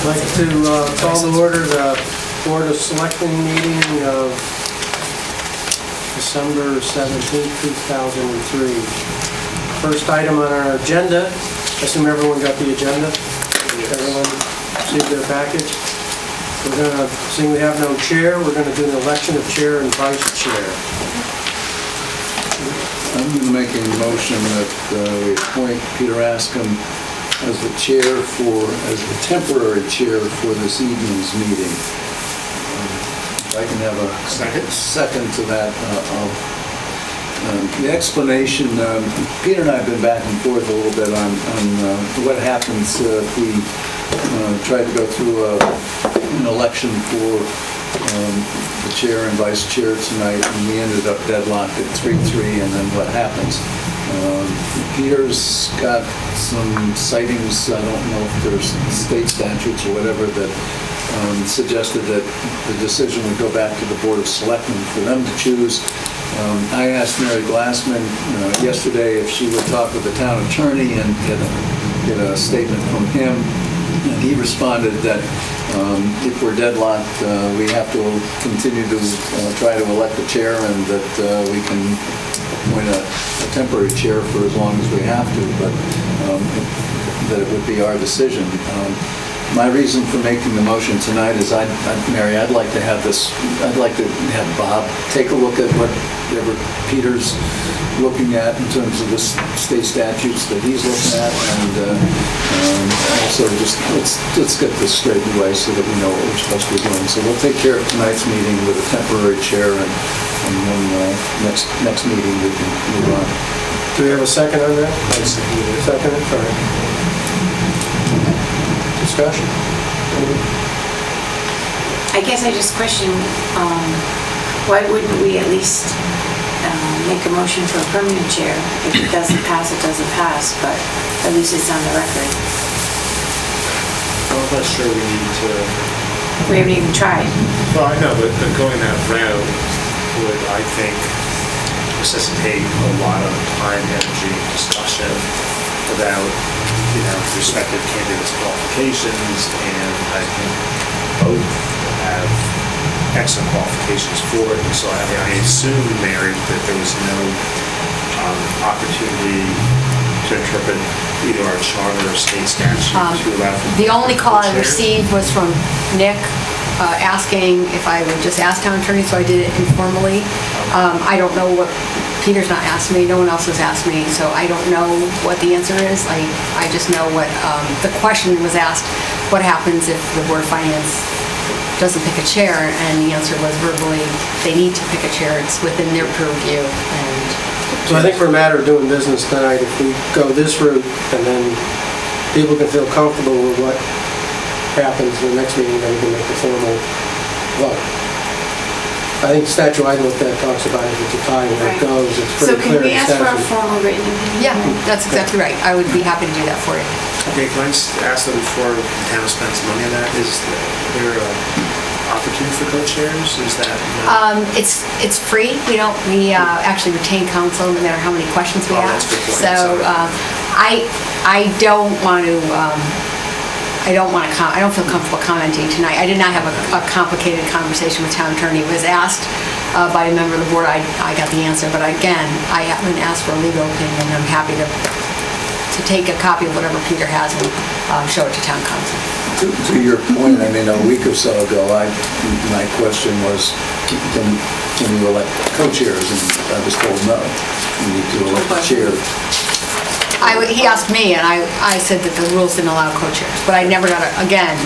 I'd like to call to order the Board of Selectmen meeting of December 17th, 2003. First item on our agenda, I assume everyone got the agenda? Everyone received their package? We're going to, seeing we have no chair, we're going to do an election of chair and vice chair. I'm going to make a motion that we appoint Peter Askham as the chair as the temporary chair for this evening's meeting. If I can have a second to that. The explanation, Peter and I have been back and forth a little bit on what happens if we try to go through an election for the chair and vice chair tonight, and we ended up deadlocked at 3-3, and then what happens? Peter's got some sightings, I don't know if there's state statutes or whatever, that suggested that the decision would go back to the Board of Selectmen for them to choose. I asked Mary Glassman yesterday if she would talk with the town attorney and get a statement from him, and he responded that if we're deadlocked, we have to continue to try to elect a chair, and that we can appoint a temporary chair for as long as we have to, but that it would be our decision. My reason for making the motion tonight is, Mary, I'd like to have Bob take a look at whatever Peter's looking at in terms of the state statutes that he's looking at, and also just let's get this straightened away so that we know what we're supposed to be doing. So we'll take care of tonight's meeting with a temporary chair, and then next meeting we can move on. Do we have a second on that? Second, sorry. Discussion? I guess I just question, why wouldn't we at least make a motion for a permanent chair? If it doesn't pass, it doesn't pass, but at least it's on the record. Well, I'm not sure we need to... We haven't even tried. Well, I know, but going that route would, I think, necessitate a lot of time, energy, discussion about, respective candidates' qualifications, and I think both have excellent qualifications for it. So I assume, Mary, that there was no opportunity to interpret either our charter or state statute to allow for... The only call I chairs. received was from Nick asking if I would just ask town attorney, so I did it informally. I don't know what, Peter's not asked me, no one else has asked me, so I don't know what the answer is. I just know what, the question was asked, what happens if the Board of Finance doesn't pick a chair, and the answer was verbally, they need to pick a chair, it's within their purview. And So I think for a matter of doing business tonight, if we go this route, and then people can feel comfortable with what happens in the next meeting, then we can make a formal vote. I think the statute I looked at talks about if it's a tie where it goes, it's So pretty clear can we in ask for a statute. formal written opinion? yeah, that's exactly right. I would be happy to do that for you. Okay, can I just ask that before the town spends money on that, is there an opportunity for co-chairs? Is that... It's free. We actually retain counsel no matter how many questions we Oh, ask. that's a good point. So Sorry. I don't want to. I don't feel comfortable commenting tonight. I did not have a complicated conversation with town attorney. It was asked by a member of the board. I got the answer, but again, I haven't asked for a legal opinion. I'm happy to take a copy of whatever Peter has and show it to town council. To your point, a week or so ago, my question was, can you elect co-chairs? And I was told no. You need to elect a chair. He asked me, and I said that the rules didn't allow co-chairs, but I never got,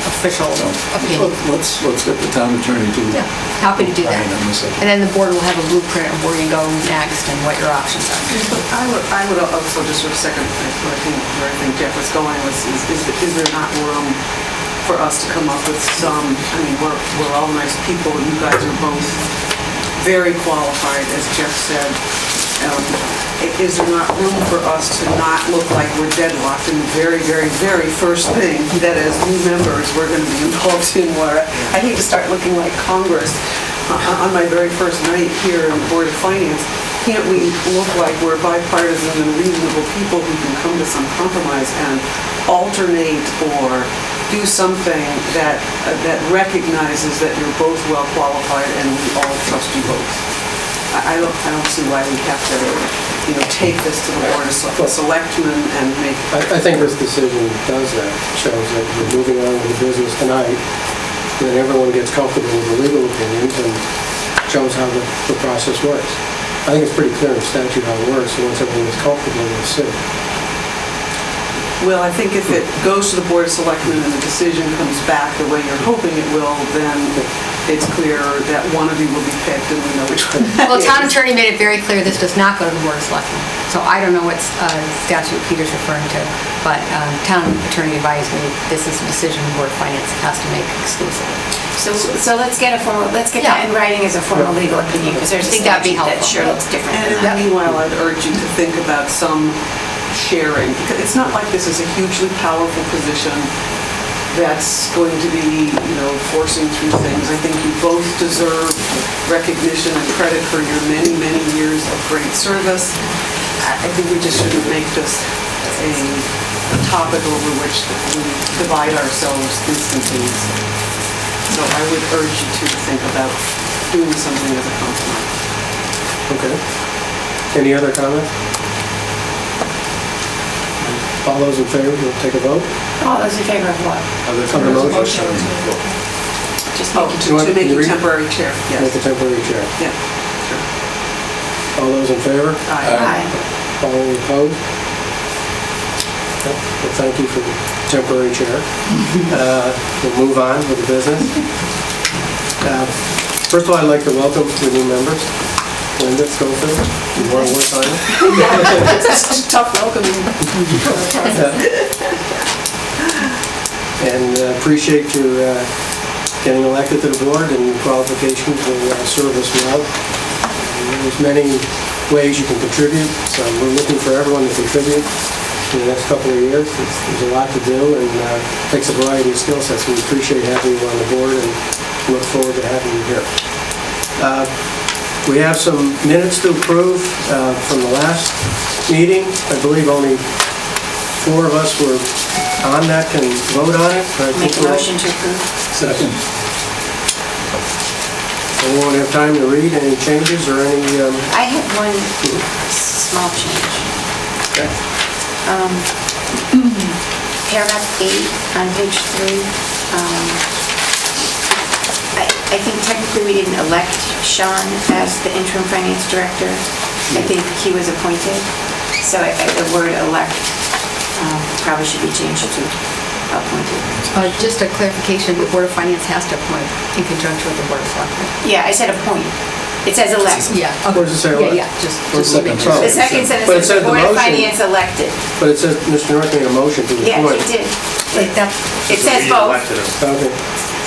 official opinion. Let's get the town attorney to... Yeah, happy to do that. on this subject. And then the board will have a blueprint of where you go next and what your options are. But I would also just sort of second where I think Jeff was going was, is there not room for us to come up with some, we're all nice people, you guys are both very qualified, as Jeff said. Is there not room for us to not look like we're deadlocked in the very, very, very first thing that as new members we're going to be involved in, where I hate to start looking like Congress on my very first night here in the Board of Finance. Can't we look like we're bipartisan and reasonable people who can come to some compromise and alternate or do something that recognizes that you're both well qualified and we all trust you both. I don't see why we have to, take this to the Board of Selectmen and make... I think this decision does that, shows that we're moving on with the business tonight, then everyone gets comfortable with the legal opinions and shows how the process works. I think it's pretty clear in statute how it works, and once everyone is comfortable, we'll see. Well, I think if it goes to the Board of Selectmen and the decision comes back the way you're hoping it will, then it's clear that one of you will be picked and we know which one. Well, town attorney made it very clear this does not go to the Board of Selectmen. So I don't know what statute Peter's referring to, but town attorney advised me this is a decision the Board of Finance has to make exclusively. So let's get that in writing as a formal legal opinion, because there's a think that'd be statute that helpful. sure looks different. And in the meanwhile, I'd urge you to think about some sharing, because it's not like this is a hugely powerful position that's going to be, forcing through things. I think you both deserve recognition and credit for your many, many years of great service. I think we just shouldn't make this a topic over which we divide ourselves instantaneously. So I would urge you to think about doing something as a compromise. Okay. Any other comments? All those in favor, we'll take a vote. All those in favor of what? Of the motion? Just Oh, make it. to make you a read? temporary chair, Make a yes. temporary chair. Yeah, sure. All those in favor? Aye. All opposed? Okay. Well, thank you for the temporary chair. We'll move on with the business. First of all, I'd like to welcome the new members. Linda Schofield, you want to work on it? It's tough welcoming. And appreciate your getting elected to the board and your qualification to serve us well. There's many ways you can contribute, so we're looking for everyone to contribute in the next couple of years. There's a lot to do and takes a variety of skill sets. We appreciate having you on the board and look forward to having you here. We have some minutes to approve from the last meeting. I believe only 4 of us were on that can vote on it. Make a motion to approve. Second. Anyone have time to read any changes or any... I had one small change. Okay. Paragraph 8 on page 3. I think technically we didn't elect Sean as the interim finance director. I think he was appointed. So the word elect probably should be changed to appointed. Just a clarification, the Board of Finance has to appoint in conjunction with the Board of Selectmen. Yeah, I said appoint. It says elect. Yeah. Where does it say elect? Yeah, just second. make sure. The second sentence But it says said the the Board of motion. Finance elected. But it says Mr. North made a motion to appoint. Yeah, he did. It says We both, elected him. Okay.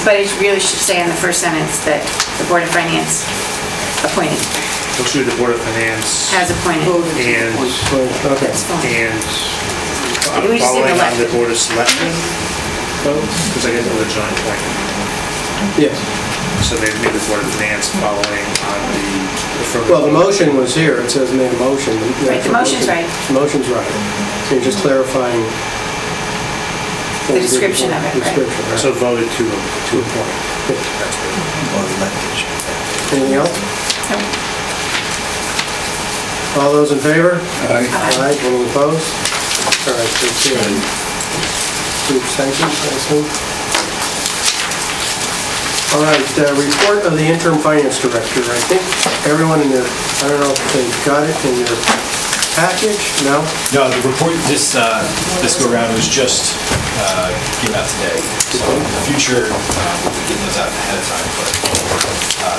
but it really should say in the first sentence that the Board of Finance appointed, Looks like the Board of Finance has appointed. Okay. That's fine. and We just didn't following on elect the him. Board of Selectmen vote, because I guess it was a joint appointment. Yes. So maybe the Board of Finance following on the affirmative. Well, the motion was here. It says made a motion. Right, the motion's right. The motion's right. So you're just clarifying... The description of it, right. Description, right. So voted to appoint. That's good. Anything else? No. All those in favor? Aye. Aye. Any opposed? All right, that's it. 2 abstentions, I assume. All right, report of the interim finance director. I think everyone in their, I don't know if they got it in their package? No? No, the report this go around was just given out today. So in the future, we'll be getting those out ahead of time, but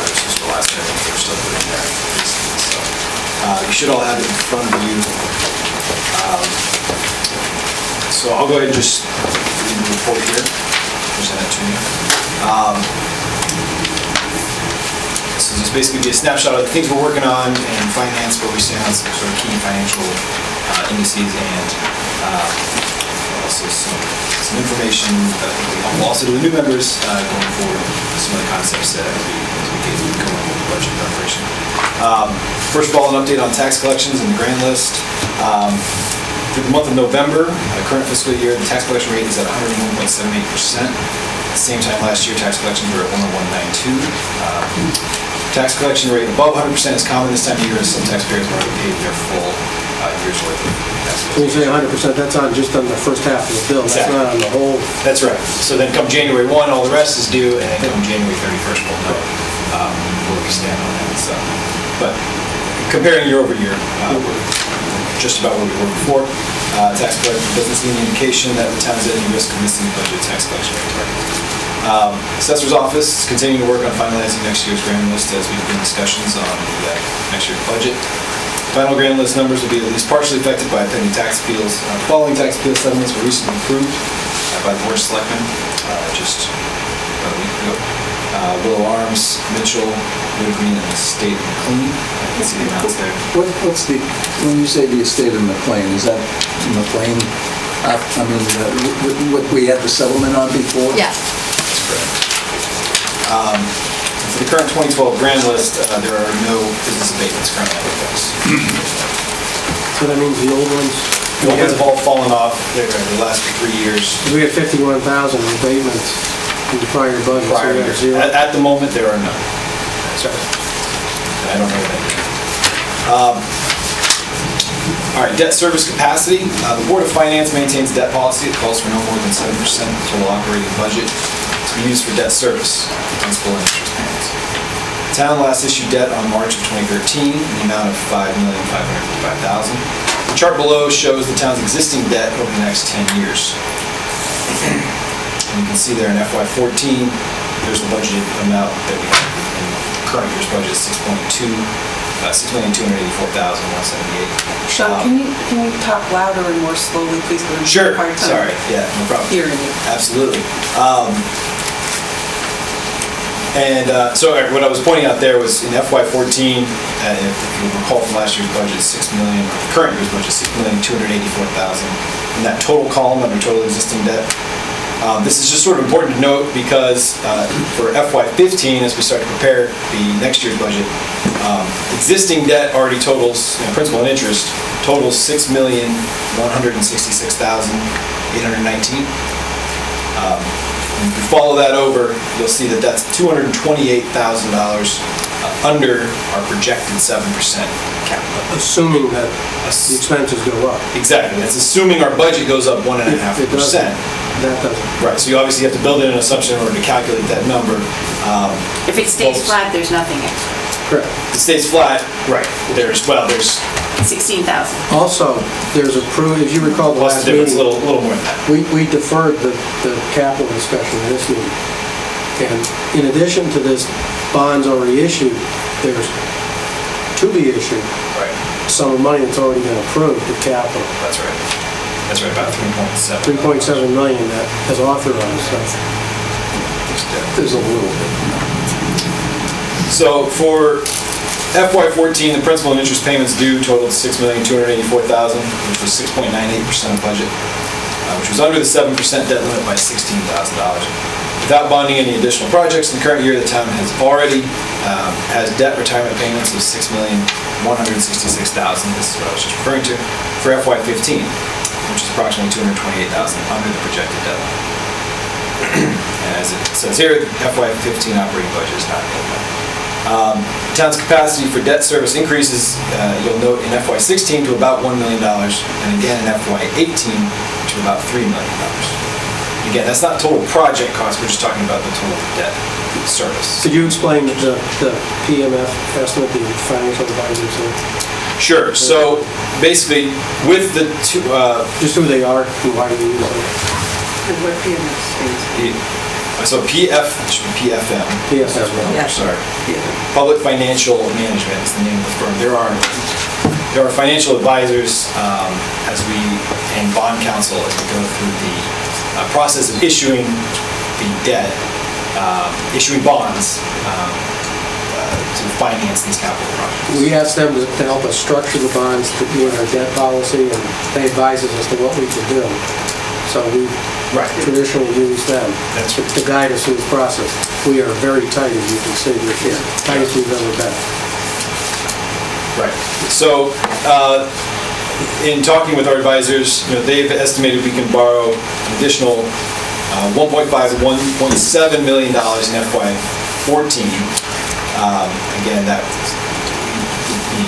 there's just the last minute they're still putting there. So you should all have it in front of you. So I'll go ahead and just read the report here, present it to you. So this basically be a snapshot of the things we're working on in finance, where we stand on some sort of key financial indices, and also some information that I think will also to the new members going forward, some of the concepts that we get going with the budget preparation. First of all, an update on tax collections and the grand list. For the month of November, current fiscal year, the tax collection rate is at 101.78%. At the same time last year, tax collections were at 101.92. Tax collection rate above 100% is common this time of year, as some taxpayers have already paid their full year's worth of tax. When you say 100%, that's on just on the first half of the bill, that's Exactly. not on the whole. That's right. So then come January 1, all the rest is due, and then come January 31st, we'll know where we stand on that. So, but comparing year over year, we're just about where we were before. Tax collection doesn't seem an indication that the town is at any risk of missing the budget tax collection rate target. Assessor's office is continuing to work on finalizing next year's grand list as we begin discussions on the next year's budget. Final grand list numbers will be at least partially affected by pending tax appeals. Following tax appeal settlements were recently approved by the Board of Selectmen just about a week ago. Willow Arms, Mitchell, Wood Green, and the Estate of McLean. You can see the amounts there. What's the, when you say the estate of McLean, is that McLean, what we had the settlement on before? Yes. That's correct. For the current 2012 grand list, there are no business abatements currently on the books. So that means the old ones, The old ones have all fallen off the last 3 years. we had 51,000 abatements in the prior budget, so Prior we had years. zero. At the moment, there are none. Sorry. I don't know that. All right, debt service capacity. The Board of Finance maintains a debt policy. It calls for no more than 7% of total operating budget to be used for debt service, principal and interest payments. The town last issued debt on March of 2013 in the amount of $5,555,000. The chart below shows the town's existing debt over the next 10 years. And you can see there in FY14, there's the budgeted amount that we have in current year's budget, $6,284,178. Sean, can you talk louder and more slowly, please? We're having Sure, a hard time sorry, yeah, no problem. hearing you. Absolutely. So what I was pointing out there was in FY14, if you recall from last year's budget, current year's budget, $6,284,000. In that total column under total existing debt. This is just sort of important to note because for FY15, as we start to prepare the next year's budget, existing debt already totals, principal and interest, totals $6,166,819. If you follow that over, you'll see that that's $228,000 under our projected 7% capital. Assuming that the expenses go up. Exactly, that's assuming our budget goes up It doesn't. 1.5%. That doesn't. Right, so you obviously have to build in an assumption in order to calculate that number. If it stays flat, there's nothing extra. Correct. If it stays flat, right, there's 16,000. Also, there's approved, as you recall the plus last the difference, a meeting, little more than that. we deferred the capital discussion in this meeting. And in addition to this bonds already issued, there's to be issued Right, some of the money that's already been approved to capital. that's right. That's right, about 3.7. 3.7 million that is authorized, so. There's a little bit. So for FY14, the principal and interest payments due totaled $6,284,000, which was 6.98% of budget, which was under the 7% debt limit by $16,000. Without bonding any additional projects in the current year, the town has already has debt retirement payments of $6,166,000. This is what I was just referring to for FY15, which is approximately $228,000 under the projected debt limit. And as it says here, the FY15 operating budget is not yet done. Town's capacity for debt service increases, you'll note, in FY16 to about $1 million, and again in FY18 to about $3 million. Again, that's not total project cost, we're just talking about the total debt service. Could you explain the PMF estimate, the financial advisors, Sure, so basically with the two, just who they are and why we use them? And what PMS stands so PF, it should be PFM. PFM. Yeah. Sorry. for? Public Financial Management is the name of the firm. There are financial advisors and bond counsel as we go through the process of issuing the debt, issuing bonds to finance these capital projects. We asked them to help us structure the bonds to meet our debt policy, and they advise us as to what we should do. So we traditionally use them. That's right. To guide us through this process. We are very tight, as you can see this year, tightest we've ever been. Right. So in talking with our advisors, they've estimated we can borrow an additional $1.5 to $1.7 million in FY14. Again, that the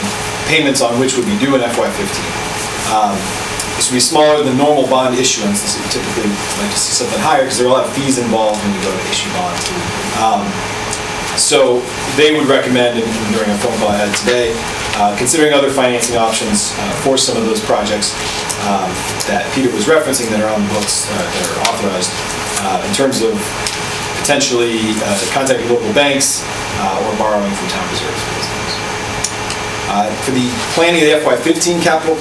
payments on which would be due in FY15. This would be smaller than normal bond issuance. This would typically like to see something higher because there are a lot of fees involved when you go to issue bonds. So they would recommend, and during a phone call I had today, considering other financing options for some of those projects that Peter was referencing that are on the books, that are authorized, in terms of potentially contacting local banks or borrowing from town reserves for those things. For the planning of the FY15 capital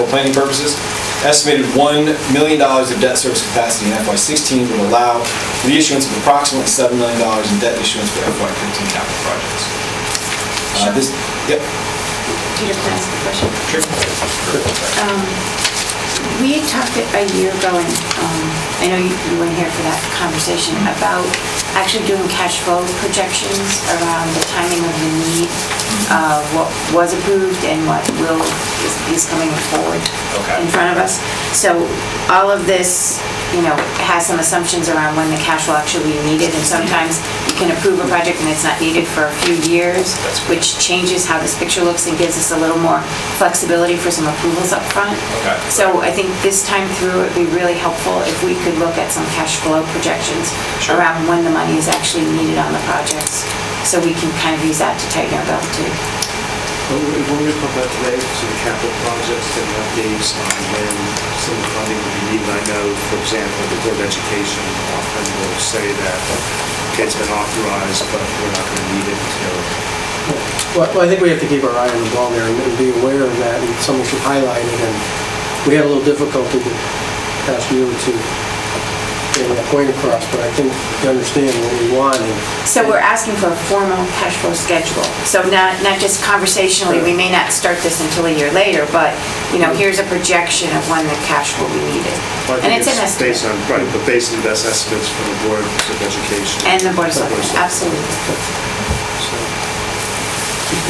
planning purposes, estimated $1 million of debt service capacity in FY16 would allow for the issuance of approximately $7 million in debt issuance for FY15 capital projects. Yep. Peter, can I ask a question? Sure. We had talked a year ago, and I know you weren't here for that conversation, about actually doing cash flow projections around the timing of the need, what was approved and what is coming forward in front of us. So all of this, has some assumptions around when the cash will actually be needed, and sometimes you can approve a project and it's not needed for a few years, which changes how this picture looks and gives us a little more flexibility for some approvals up front. Okay. So I think this time through, it'd be really helpful if we could look at some cash flow projections around when the money is actually needed on the projects, so we can kind of use that to tighten our belt too. When we talk about today, some capital projects and updates on when some of the funding will be needed, I know, for example, the Board of Education often will say that, okay, it's been authorized, but we're not going to need it until... Well, I think we have to keep our eye on the ball there and be aware of that, and someone should highlight it. And we had a little difficulty the past year or two getting that point across, but I think you understand what we want. So we're asking for a formal cash flow schedule. So not just conversationally, we may not start this until a year later, but, here's a projection of when the cash will be needed. Well, I And think it's an estimate. based on, right, but based on best estimates from the Board of Education. And the Board of Selectmen, absolutely.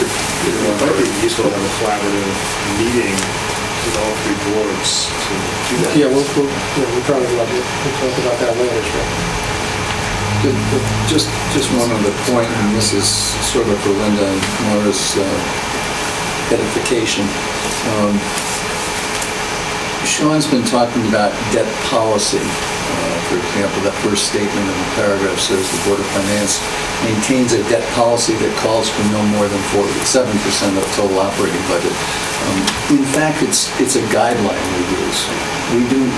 It might be useful to have a collaborative meeting with all three boards to do that. Yeah, we'll probably we'll talk about that later, sure. Just one other point, and this is sort of for Linda and Laura's edification. Sean's been talking about debt policy. For example, that first statement in the paragraph says the Board of Finance maintains a debt policy that calls for no more than 7% of total operating budget. In fact, it's a guideline we use.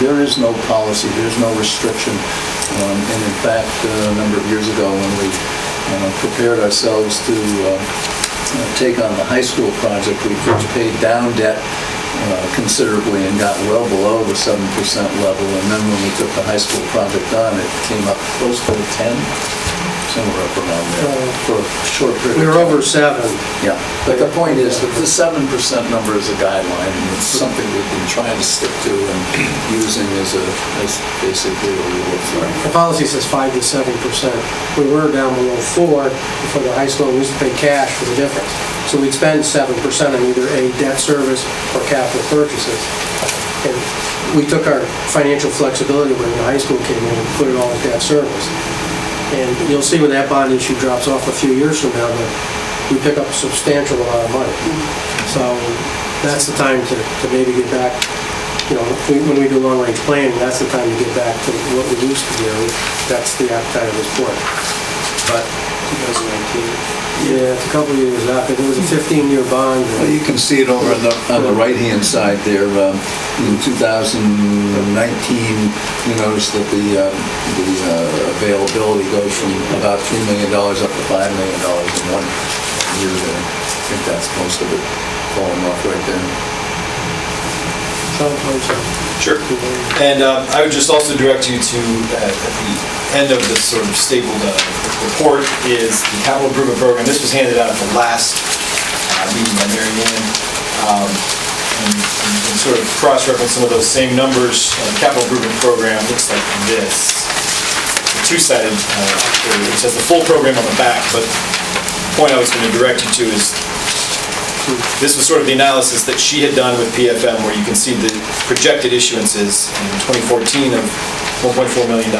There is no policy, there's no restriction. And in fact, a number of years ago when we prepared ourselves to take on the high school project, we first paid down debt considerably and got well below the 7% level. And then when we took the high school project on, it came up close to 10, somewhere up around there for a short period. We were over 7. Yeah, but the point is that the 7% number is a guideline, and it's something we've been trying to stick to and using as basically a rule of thumb. The policy says 5 to 7%. We were down below 4 before the high school, and we used to pay cash for the difference. So we'd spend 7% on either a debt service or capital purchases. And we took our financial flexibility when the high school came in and put it all in debt service. And you'll see when that bond issue drops off a few years from now that we pick up a substantial amount of money. So that's the time to maybe get back, when we do long-range planning, that's the time to get back to what we used to do. That's the appetite of this board. But 2019. Yeah, it's a couple of years out. There was a 15-year bond. Well, you can see it over on the right-hand side there. In 2019, you notice that the availability goes from about $3 million up to $5 million in 1 year there. I think that's most of it falling off right there. Sure. And I would just also direct you to, at the end of this sort of stapled report, is the capital improvement program. This was handed out at the last meeting by Mary Ann. And sort of cross-reference some of those same numbers. The capital improvement program looks like this. Two-sided, it says the full program on the back, but the point I was going to direct you to is This was sort of the analysis that she had done with PFM, where you can see the projected issuances in 2014 of $1.4 million.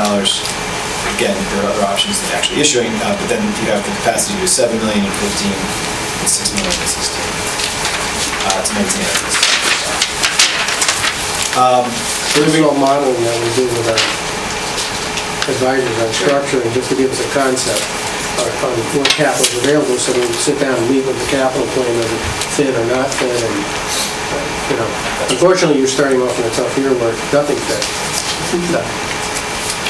Again, there are other options than actually issuing, but then you have the capacity to do 7 million in 15 and 6 million in 16 to maintain it. There's no modeling that we do with our advisors on structuring, just to give us a concept on what capital is available, so we can sit down and meet with the capital plan, does it fit or not fit, and, you know, unfortunately, you're starting off in a tough year where nothing fit. So,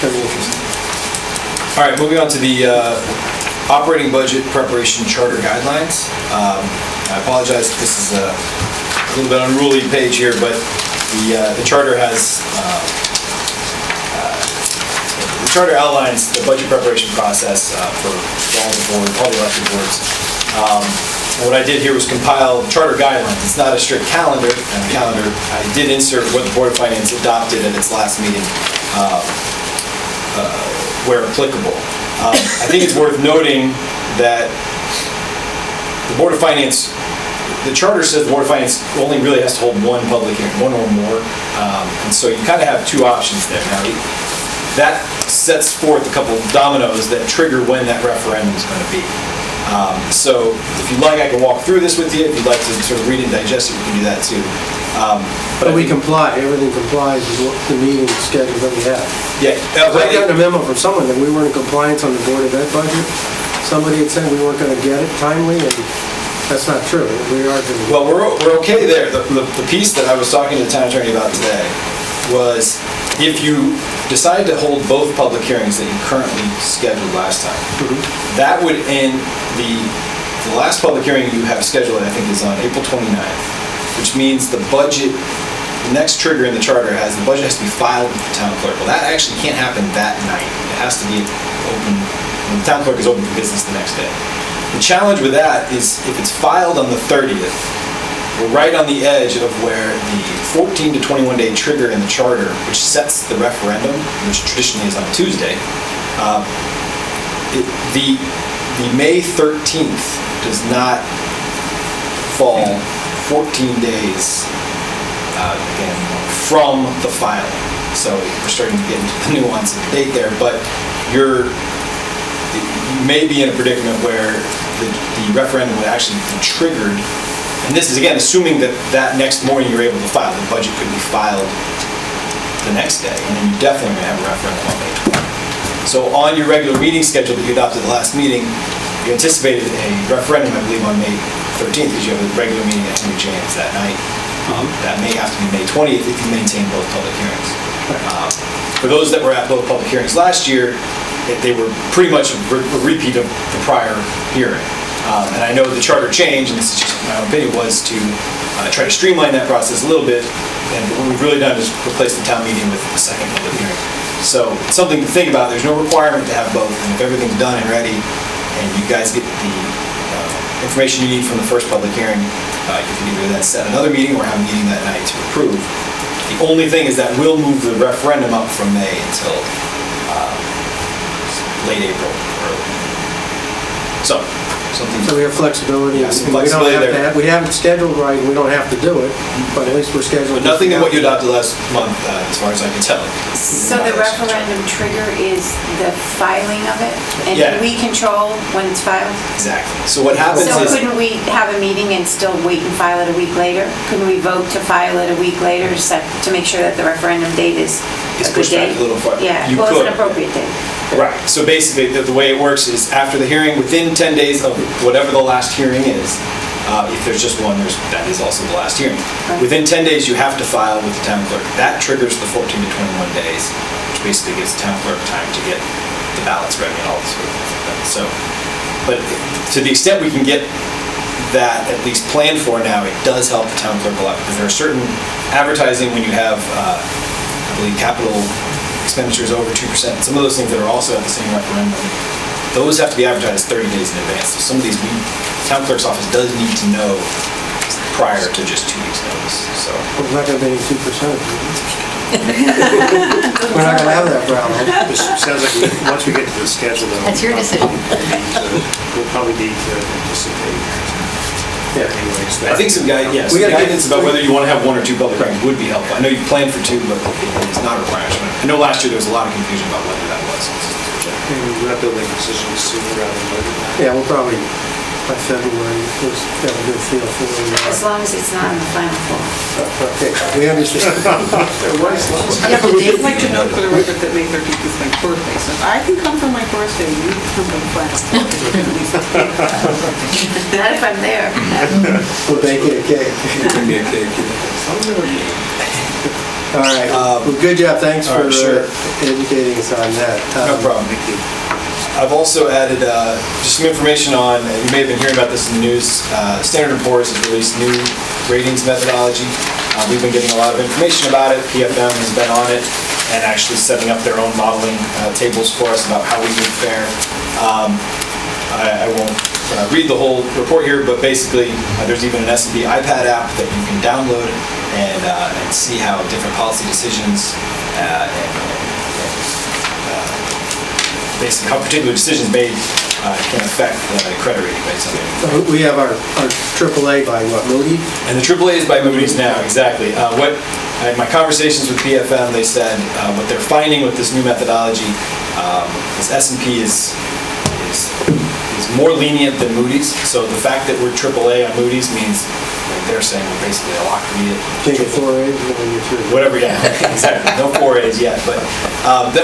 very interesting. All right, moving on to the operating budget preparation charter guidelines. I apologize if this is a little bit unruly page here, but the charter has the charter outlines the budget preparation process for all the board, all the elected boards. What I did here was compile charter guidelines. It's not a strict calendar. I did insert what the Board of Finance adopted at its last meeting, where applicable. I think it's worth noting that the Board of Finance, the charter says the Board of Finance only really has to hold one public hearing, one or more, and so you kind of have two options there. Now, that sets forth a couple of dominoes that trigger when that referendum is going to be. So if you'd like, I can walk through this with you. If you'd like to sort of read and digest it, we can do that too. But we comply, everything complies with what the meeting schedule that we have. Yeah. I got a memo from someone that we weren't in compliance on the Board of Ed budget. Somebody had said we weren't going to get it timely, and that's not true. We are going to. Well, we're okay there. The piece that I was talking to the town attorney about today was if you decide to hold both public hearings that you currently scheduled last time, that would end the last public hearing you have scheduled, I think, is on April 29th, which means the budget, the next trigger in the charter has the budget has to be filed with the town clerk. Well, that actually can't happen that night. It has to be open, when the town clerk is open for business the next day. The challenge with that is if it's filed on the 30th, we're right on the edge of where the 14 to 21 day trigger in the charter, which sets the referendum, which traditionally is on Tuesday, the May 13th does not fall 14 days again, from the filing. So we're starting to get into the nuance of the date there, but you may be in a predicament where the referendum would actually be triggered. And this is, again, assuming that next morning you're able to file. The budget could be filed the next day, and then you definitely may have a referendum on May 20th. So on your regular meeting schedule that you adopted at the last meeting, you anticipated a referendum, I believe, on May 13th, because you have a regular meeting at Henry James that night. That may have to be May 20th if you maintain both public hearings. For those that were at both public hearings last year, they were pretty much a repeat of the prior hearing. And I know the charter change, and this is just my own opinion, was to try to streamline that process a little bit. And what we've really done is replace the town meeting with a second public hearing. So it's something to think about. There's no requirement to have both. And if everything's done and ready, and you guys get the information you need from the first public hearing, you can either then set another meeting or have a meeting that night to approve. The only thing is that we'll move the referendum up from May until late April, early. So we have flexibility. Yeah, some We don't flexibility have to there. we haven't scheduled right, we don't have to do it, but at least we're scheduling. But nothing in what you adopted last month, as far as I can tell. So the referendum trigger is the filing of it? And Yeah. we control when it's filed? Exactly. So what happens So is, couldn't we have a meeting and still wait and file it a week later? Couldn't we vote to file it a week later to make sure that the referendum date is It's a good pushed back date? a little far. Yeah, You well, it's an could. appropriate date. right, so basically, the way it works is after the hearing, within 10 days of whatever the last hearing is, if there's just one, that is also the last hearing. Right. Within 10 days, you have to file with the town clerk. That triggers the 14 to 21 days, which basically gives the town clerk time to get the ballots ready and all this sort of things like that. So, but to the extent we can get that at least planned for now, it does help the town clerk a lot, because there are certain advertising when you have, I believe, capital expenditures over 2%, some of those things that are also at the same referendum, those have to be advertised 30 days in advance. So some of these, town clerk's office does need to know prior to just 2 weeks notice, so. We're not going to be any 2%. We're not going to have that problem. This sounds like, once we get to the schedule, though. That's your decision. We'll probably need to anticipate Yeah. anyways. I think some We gotta get- guidance about whether you want to have one or two public hearings would be helpful. I know you planned for two, but it's not a requirement. I know last year there was a lot of confusion about whether that was. Maybe we're not building decisions sooner rather than later. Yeah, we'll probably, by February, we'll have a good feel for where we As are. long as it's not on the final floor. Okay, we understand. I'd like to note for the record that May 13th is my birthday, so if I can come for my birthday, you can come for the final. Not if I'm there. We'll bake you a cake. Give me a cake. All right, well, good job, thanks All for right, sure. educating us on that. No problem. I've also added just some information on, you may have been hearing about this in the news, Standard & Poor's has released new ratings methodology. We've been getting a lot of information about it. PFM has been on it and actually setting up their own modeling tables for us about how we would fare. I won't read the whole report here, but basically there's even an S&P iPad app that you can download and see how different policy decisions basically how particular decisions made can affect the credit rating based on it. We have our AAA by what, Moody? And the AAA is by Moody's now, exactly. In my conversations with PFM, they said what they're finding with this new methodology is S&P is more lenient than Moody's. So the fact that we're AAA on Moody's means they're saying we're basically a lock to read it. Take it 4 A's, and then you're through. Whatever, yeah, exactly. No 4 A's yet, but that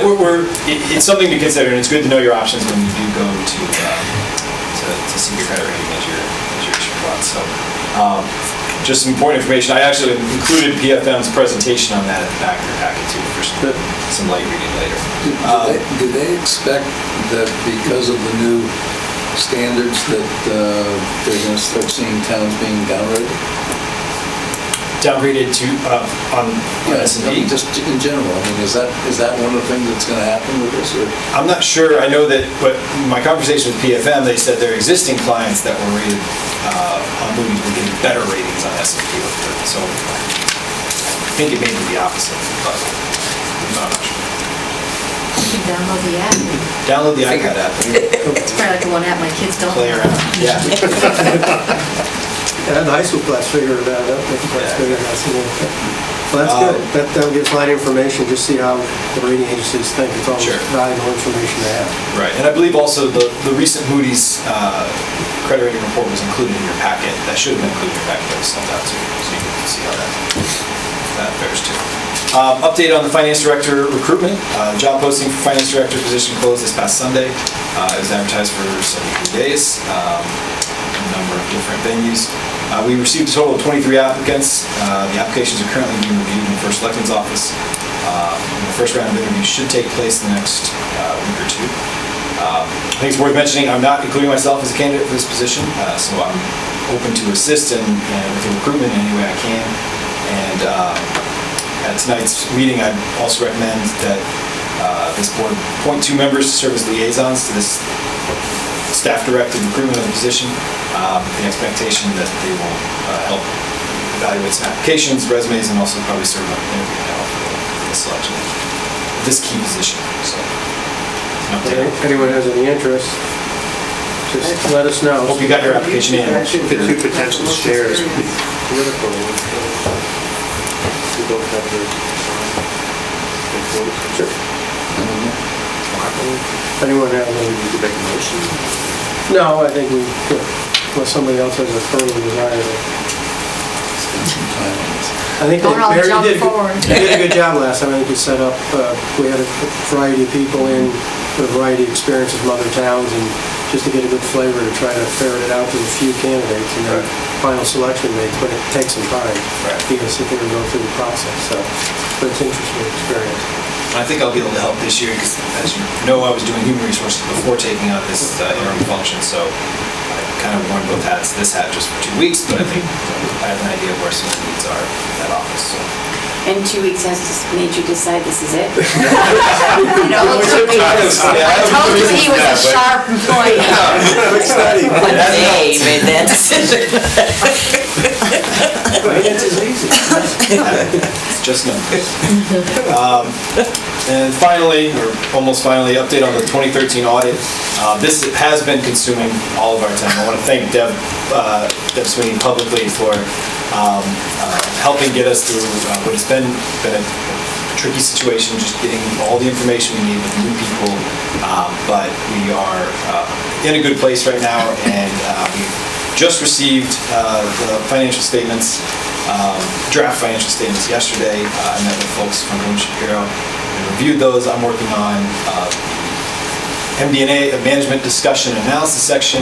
it's something to consider, and it's good to know your options when you do go to see your credit rating as your issue plot. So, just some important information. I actually included PFM's presentation on that at the back of your packet too for some light reading later. Do they expect that because of the new standards that they're going to start seeing towns being downgraded? Downgraded to on S&P? Just in general, I mean, is that one of the things that's going to happen with this? Or? I'm not sure. I know that, but my conversation with PFM, they said their existing clients that were rated on Moody's were getting better ratings on S&P. So I think it may be the opposite, but I'm not sure. You can download the app. Download the iPad app. It's probably like the one app my kids don't Play have. around. Yeah. Yeah, the high school class figured that out. That's good. Well, that's good. That'll give us a lot of information, just see how the rating agencies think. It's all Sure. valuable information to have. Right, and I believe also the recent Moody's credit rating report was included in your packet. That should have been included in your packet, that was sent out to you, so you can see how that fares too. Update on the finance director recruitment. Job posting for finance director position closed this past Sunday. It was advertised for 73 days, a number of different venues. We received a total of 23 applicants. The applications are currently being reviewed in the first selectman's office. The first round of interviews should take place in the next week or two. I think it's worth mentioning, I'm not including myself as a candidate for this position, so I'm open to assist with the recruitment in any way I can. And at tonight's meeting, I'd also recommend that this board appoint 2 members to serve as liaisons to this staff-directed recruitment of the position, with the expectation that they will help evaluate some applications, resumes, and also probably serve up an interview now for the selection of this key position. So, an update. If anyone has any interest, just let us know. Hope you got your application in. The 2 potential chairs would be critical. We both have their Sure. Anyone have any? need to make a motion. No, I think we could, unless somebody else has a further desire to. Spend some time on this. I think Don't all Mary jump did forward. a good job last time. I think we set up, we had a variety of people in with a variety of experiences from other towns, and just to get a good flavor to try to ferret it out to a few candidates, and then final selection makes, but it takes some time. Right. You can sit there and go through the process, so, but it's an interesting experience. I think I'll be able to help this year because, as you know, I was doing human resources before taking on this interim function, so I kind of worn both hats. This hat just for 2 weeks, but I think I have an idea of where some of the needs are in that office. So. And 2 weeks has just made you decide this is it? You know, it took me- I told you he was a sharp employee. One day made that decision. Finance is easy. It's just numbers. And finally, or almost finally, update on the 2013 audit. This has been consuming all of our time. I want to thank Deb Sweeney publicly for helping get us through what has been a tricky situation, just getting all the information we need with new people. But we are in a good place right now, and we've just received the financial statements, draft financial statements yesterday. I met with folks from William Shapiro and reviewed those. I'm working on MD&A, a management discussion and analysis section,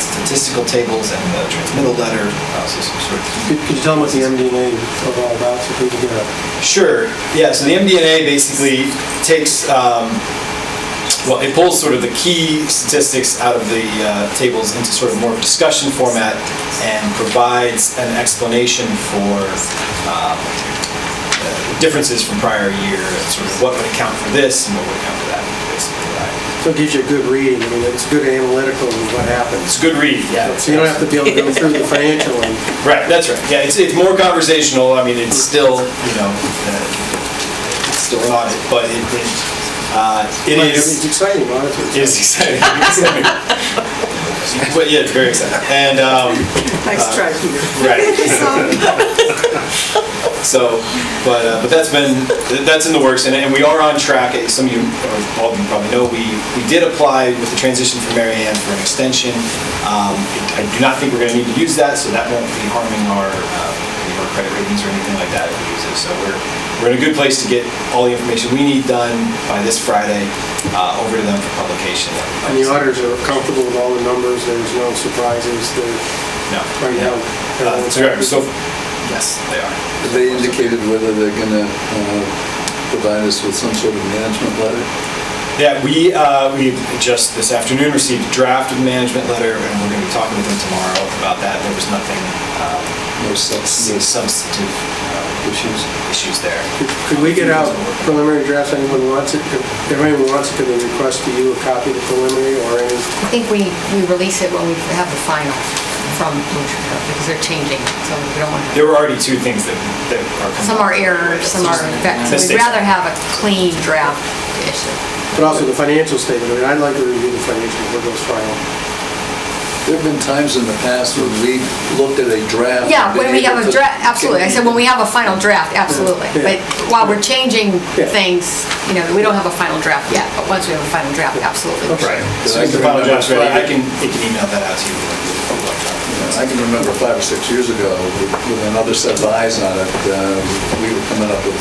statistical tables, and the transmittal letter. So some sort of Could you tell them what the MD&A are all about so people get a... Sure. Yeah, so the MD&A basically takes, it pulls sort of the key statistics out of the tables into sort of more of a discussion format and provides an explanation for differences from prior year, and sort of what would account for this and what would account for that, basically. So it gives you a good reading. I mean, it's good analytical of what happens. It's a good read, yeah. So you don't have to be able to go through the financial one. Right, that's right. Yeah, it's more conversational. I mean, it's still, it's still an audit, but it is... It's exciting, honestly. It is exciting. But yeah, it's very exciting. And Nice try, Peter. right. So, but that's in the works, and we are on track. Some of you, or all of you probably know, we did apply with the transition for Mary Ann for an extension. I do not think we're going to need to use that, so that won't be harming our credit ratings or anything like that if we use it. So we're in a good place to get all the information we need done by this Friday over to them for publication. And the auditors are comfortable with all the numbers. There's no surprises. No. Right now. So, yes, they are. Have they indicated whether they're going to provide us with some sort of management letter? Yeah, we just this afternoon received a draft of the management letter, and we're going to be talking with them tomorrow about that. There was nothing, No substantive issues there. Could we get out preliminary drafts? Anyone wants it? If anyone wants it, could they request to you a copy of the preliminary or any? I think we release it when we have the final from Blue Shapiro, because they're changing, so we don't want to... There were already two things that are coming Some are errors, some are... So we'd rather have a clean draft to issue. But also the financial statement. I mean, I'd like to review the financial before it goes final. There have been times in the past when we looked at a draft. Yeah, when we have a draft, absolutely. I said when we have a final draft, absolutely. Yeah. But while we're changing Yeah. things, we don't have a final draft yet, but once we have a final draft, absolutely. Right. Because So I if the can final remember draft's ready, I Friday- can email that out to you. I can remember 5 or 6 years ago, with another set of eyes on it, we were coming up with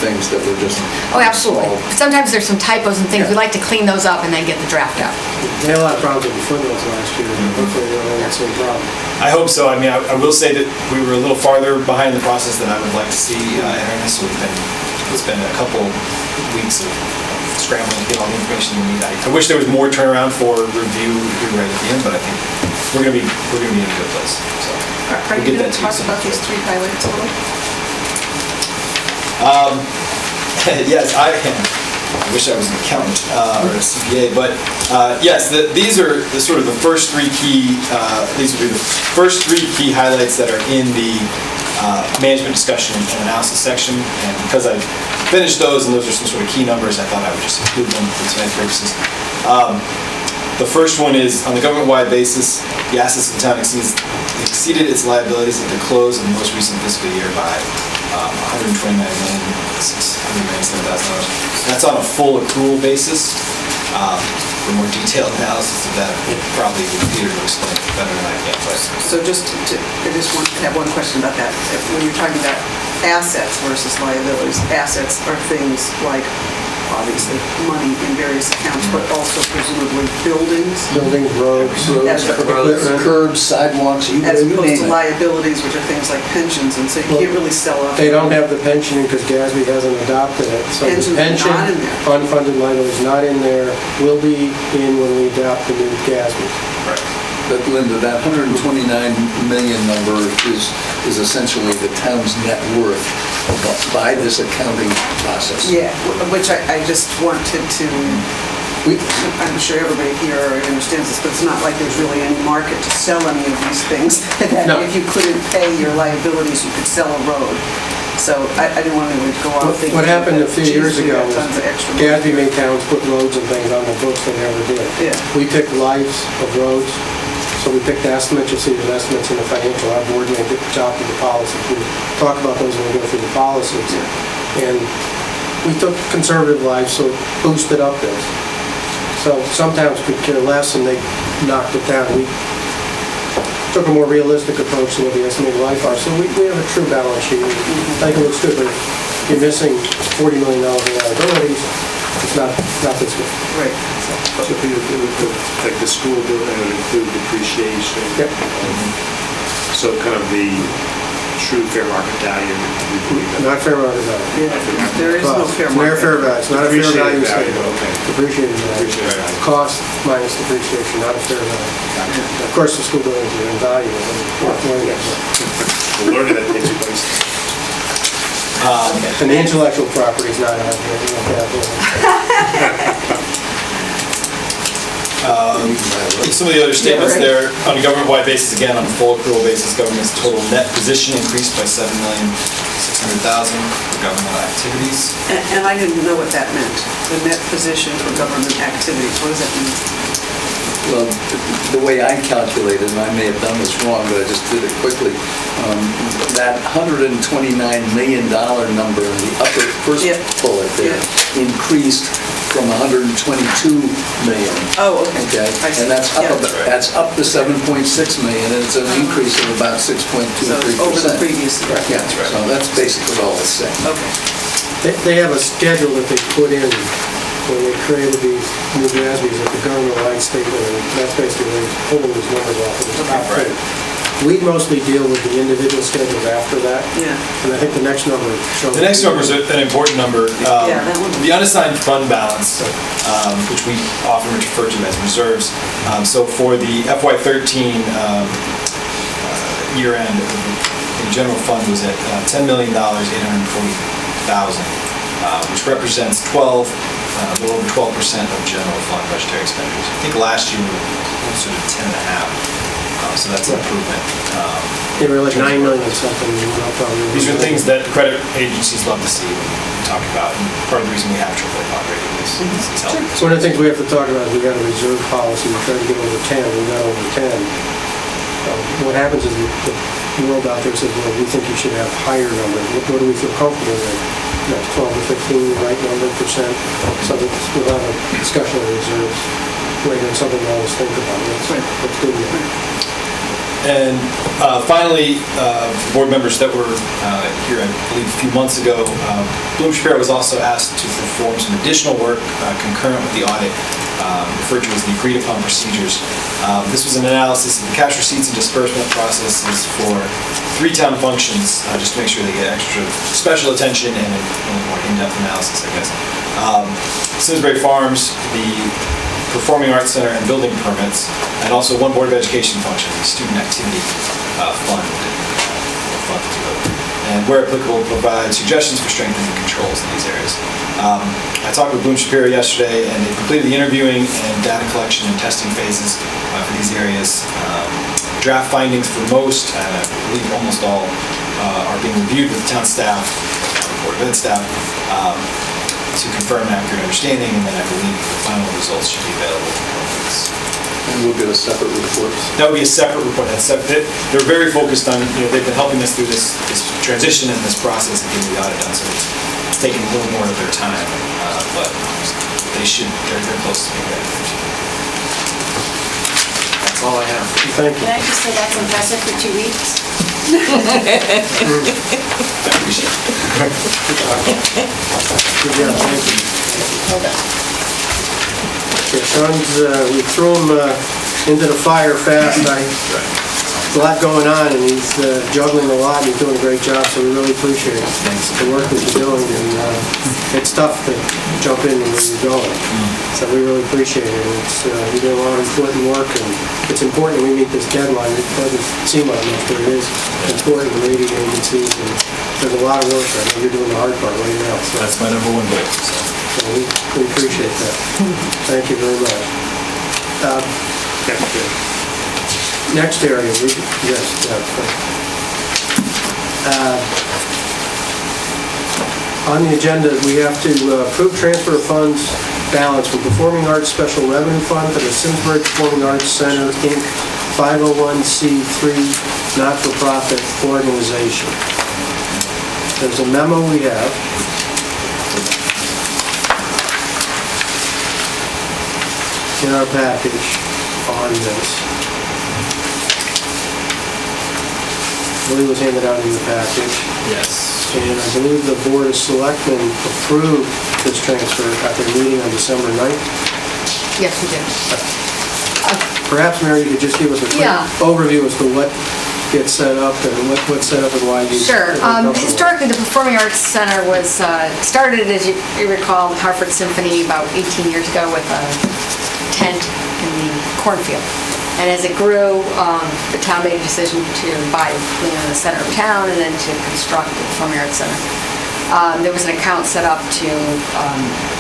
things that were just... Oh, absolutely. Sometimes there's some typos and things, we Yeah. like to clean those up and then get the draft out. We had a lot of problems with the footnotes last year. Hopefully we don't have that same problem. I hope so. I mean, I will say that we were a little farther behind the process than I would like to see entering this. So it's been a couple weeks of scrambling to get all the information we need. I wish there was more turnaround for review here right at the end, but I think we're gonna be in a good place. So Are we'll you get going that to to you talk soon. about these 3 highlights a little? Yes, I wish I was an accountant or a CPA, but yes, these are the sort of the first 3 key. These would be the first 3 key highlights that are in the management discussion and analysis section. And because I finished those and those are some sort of key numbers, I thought I would just include them for tonight purposes. The first one is, on the government-wide basis, the assets of the town exceeded its liabilities at the close of the most recent fiscal year by $129,697,000. That's on a full accrual basis. For more detailed analysis of that, probably Peter will explain it better than I can. But So I just want to have one question about that. When you're talking about assets versus liabilities, assets are things like, obviously, money in various accounts, but also presumably buildings, Buildings, roads, As- equipment. Curbs, sidewalks, you as name opposed to it. liabilities, which are things like pensions, and so you can't really sell off. They don't have the pension because GASB hasn't adopted it. So the Pensions are pension, not in there. unfunded liability is not in there, will be in when we adopt the new GASB. But Linda, that 129 million number is essentially the town's net worth by this accounting process. Yeah, which I just wanted to I'm sure everybody here already understands this, but it's not like there's really any market to sell any of these things. That No. if you couldn't pay your liabilities, you could sell a road. So I didn't want anyone to go out thinking. What happened a that, few geez, years we ago got was tons of extra money. Gadsby made towns put roads and things on their books they never did. Yeah. We picked lives of roads, so we picked estimates. You'll see there's estimates in the financial. Our board made the top of the policies. We talk about those when we go through the policies. And we took conservative lives, so it boosted up this. So some towns could care less and they knocked it down. We took a more realistic approach to what the estimated life are. So we have a true balance sheet. I think it looks good, but you're missing $40 million in liabilities. It's not this good. Right. So it would, like the school building would include depreciation. Yep. So kind of the true fair market value. we believe that- Not fair market value. Yeah, there is no fair It's never market. fair value. It's not a fair Depreciated value value, statement. okay. Depreciated Depreciated value. value. Cost minus depreciation, not a fair value. Of course, the school buildings are invaluable. We're learning that takes place. And the intellectual property is not out here. We don't have that. Some of the other statements there, on a government-wide basis, again, on a full accrual basis, government's total net position increased by $7,600,000 for governmental activities. And I didn't know what that meant, the net position for government activities. What does that mean? Well, the way I calculated, and I may have done this wrong, but I just did it quickly, that $129 million number in the upper first Yeah. bullet there increased from 122 million. Oh, okay. Okay, I see. and that's up, Yeah. that's up to 7.6 million, and it's an increase of about 6.23%. So over the previous year. Yeah, so that's basically all it's saying. Okay. They have a schedule that they put in when they created these new Gadsby's at the government-wide statement, and that's basically pulling these numbers off of the top Right. two. We mostly deal with the individual schedules after that. Yeah. And I think the next number shows. The next number is an important number. Yeah, that one. The unassigned fund balance, which we often refer to as reserves. So for the FY13 year end, the general fund was at $10,840,000, which represents a little over 12% of general fund budgetary expenditures. I think last year we were closer to 10.5. So that's an improvement. They were like 9 million something. These are things that credit agencies love to see when we talk about, and part of the reason we have AAA bond rating is helping. So one of the things we have to talk about is we got a reserve policy. We try to get over 10. We got over 10. What happens is the world out there says, well, we think you should have higher numbers. What do we feel comfortable with? That's 12 to 15, the right number, percent. So we'll have a discussion of reserves later, and something to always think about. That's good. And finally, board members that were here, I believe, a few months ago, Bloom Shapiro was also asked to perform some additional work concurrent with the audit, referred to as the agreed-upon procedures. This was an analysis of the cash receipts and disbursement processes for 3 town functions, just to make sure they get extra special attention and a more in-depth analysis, I guess. Simsbury Farms, the Performing Arts Center and building permits, and also one Board of Education function, the student activity fund, and where applicable, provide suggestions for strengthening controls in these areas. I talked with Bloom Shapiro yesterday, and they completed the interviewing and data collection and testing phases for these areas. Draft findings for most, and I believe almost all, are being reviewed with town staff, Board of Ed staff, to confirm an accurate understanding, and then I believe the final results should be available in a couple weeks. And we'll get a separate report. That would be a separate report. They're very focused on, they've been helping us through this transition and this process of getting the audit done, so it's taking a little more of their time, but they're close to being ready. That's all I have. Thank you. Can I just say that's impressive for 2 weeks? I appreciate it. Good job, thank you. Yeah, Sean's, we threw him into the fire fast. There's a lot going on, and he's juggling a lot, and he's doing a great job, so we really appreciate the work that you're doing, and it's tough to jump in where you're going, so we really appreciate it. You're doing a lot of important work, and it's important we meet this deadline. It doesn't seem like much, but it is important to rating agencies, and there's a lot of work. I know you're doing the hard part right now, so That's my number one goal. So. So we appreciate that. Thank you very much. Yeah, good. Next area, yes. On the agenda, we have to approve transfer of funds balance from Performing Arts Special Revenue Fund to the Simsbury Performing Arts Center, Inc., 501c3 not-for-profit organization. There's a memo we have. In our package on this. I believe it was handed out in the package. Yes. And I believe the Board of Selectmen approved this transfer at their meeting on December 9th. Yes, we did. Perhaps, Mary, you could just give us a quick Yeah. overview as to what gets set up and what's set up and why you... Sure. Historically, the Performing Arts Center was started, as you recall, Hartford Symphony about 18 years ago with a tent in the cornfield. And as it grew, the town made a decision to buy land in the center of town and then to construct the Performing Arts Center. There was an account set up to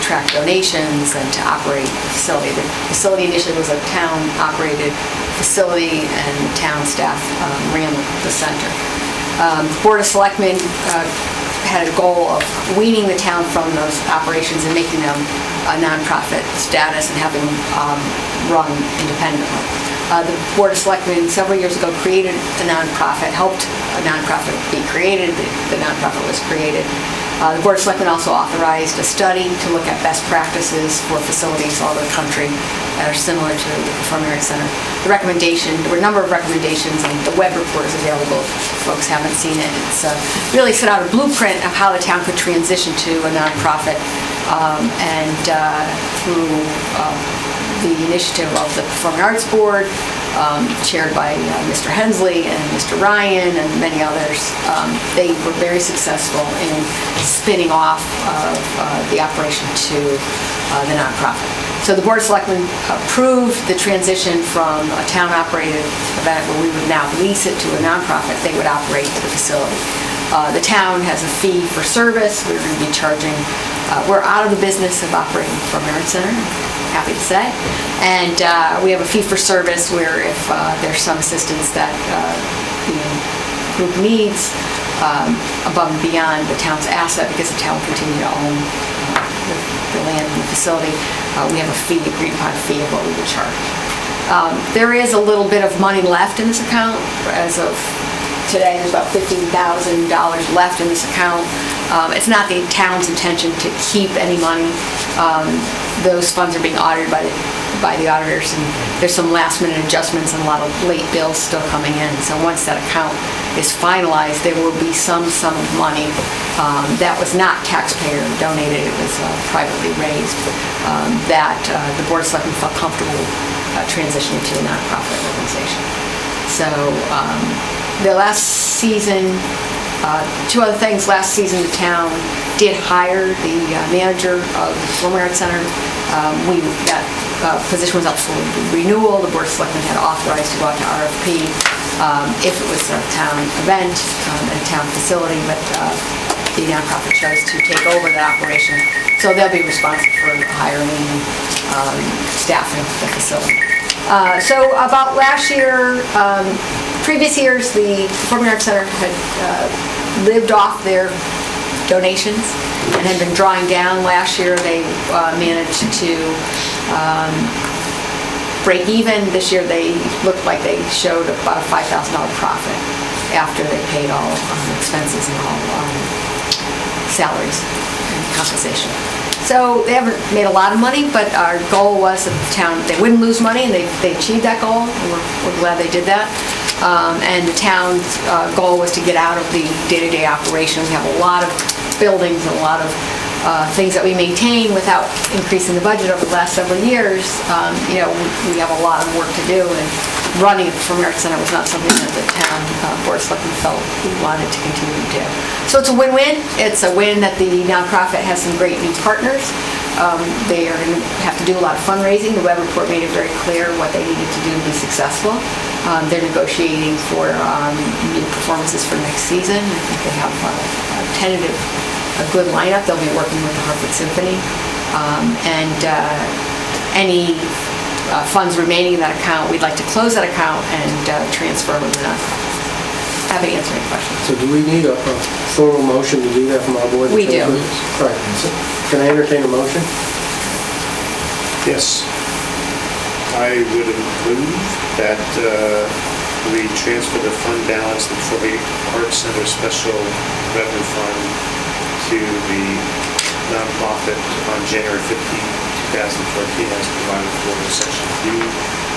track donations and to operate the facility. The facility initially was a town-operated facility, and the town staff ran the center. The Board of Selectmen had a goal of weaning the town from those operations and making them a nonprofit status and having them run independently. The Board of Selectmen several years ago created a nonprofit, helped a nonprofit be created. The nonprofit was created. The Board of Selectmen also authorized a study to look at best practices for facilities all over the country that are similar to the Performing Arts Center. There were a number of recommendations, and the web report is available if folks haven't seen it. It's really set out a blueprint of how the town could transition to a nonprofit, and through the initiative of the Performing Arts Board, chaired by Mr. Hensley and Mr. Ryan and many others. They were very successful in spinning off of the operation to the nonprofit. So the Board of Selectmen approved the transition from a town-operated event where we would now lease it to a nonprofit. They would operate the facility. The town has a fee for service. We're going to be charging, we're out of the business of operating the Performing Arts Center, happy to say. And we have a fee for service where if there's some assistance that the group needs above and beyond the town's asset, because the town will continue to own the land and the facility, we have a fee, agreed upon fee of what we would charge. There is a little bit of money left in this account. As of today, there's about $15,000 left in this account. It's not the town's intention to keep any money. Those funds are being audited by the auditors, and there's some last-minute adjustments and a lot of late bills still coming in. So once that account is finalized, there will be some sum of money that was not taxpayer donated, it was privately raised, that the Board of Selectmen felt comfortable transitioning to a nonprofit organization. So the last season, two other things. Last season, the town did hire the manager of the Performing Arts Center. That position was up for renewal. The Board of Selectmen had authorized to go out to RFP if it was a town event and a town facility, but the nonprofit chose to take over that operation. So they'll be responsible for hiring and staffing the facility. So about last year, previous years, the Performing Arts Center had lived off their donations and had been drawing down. Last year, they managed to break even. This year, they looked like they showed about a $5,000 profit after they paid all expenses and all salaries and compensation. So they haven't made a lot of money, but our goal was that the town, they wouldn't lose money, and they achieved that goal, and we're glad they did that. And the town's goal was to get out of the day-to-day operation. We have a lot of buildings and a lot of things that we maintain without increasing the budget over the last several years. We have a lot of work to do, and running the Performing Arts Center was not something that the town Board of Selectmen felt we wanted to continue to do. So it's a win-win. It's a win that the nonprofit has some great new partners. They are going to have to do a lot of fundraising. The web report made it very clear what they needed to do to be successful. They're negotiating for new performances for next season. I think they have a good lineup. They'll be working with the Hartford Symphony And any funds remaining in that account, we'd like to close that account and transfer them to happy to answer any questions. So do we need a formal motion to do that from our board? We do. Right. So can I entertain a motion? Yes. I would move that we transfer the fund balance in the Fort Lee Arts Center Special Revenue Fund to the nonprofit on January 15, 2014, as provided for in Section 3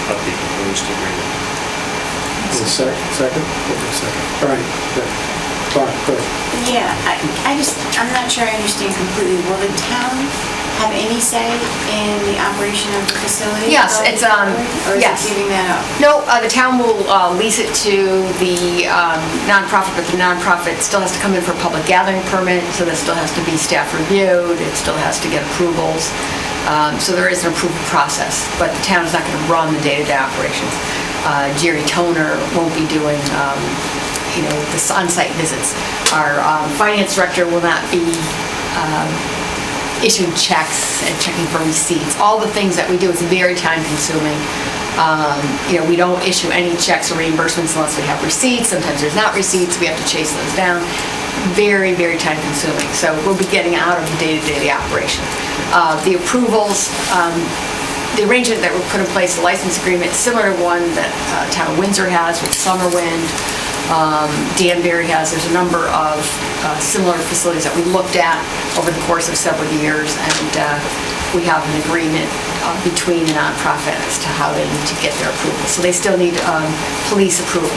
of the proposed agreement. Second? Second. All right. Good. All right, good. Yeah, I'm not sure I understand completely. Will the town have any say in the operation of the facility? Yes, going it's, forward, Or is yes. it giving that up? No, the town will lease it to the nonprofit, but the nonprofit still has to come in for a public gathering permit, so that still has to be staff reviewed, it still has to get approvals. So there is an approval process, but the town is not going to run the day-to-day operations. Jerry Toner won't be doing, the on-site visits. Our finance director will not be issuing checks and checking for receipts. All the things that we do is very time-consuming. We don't issue any checks or reimbursements unless we have receipts. Sometimes there's not receipts, we have to chase those down. Very, very time-consuming. So we'll be getting out of the day-to-day operation. The approvals, the arrangement that we put in place, the license agreement, similar to one that Town of Windsor has with Summerwind, Danbury has. There's a number of similar facilities that we looked at over the course of several years, and we have an agreement between the nonprofit as to how they need to get their approval. So they still need police approval.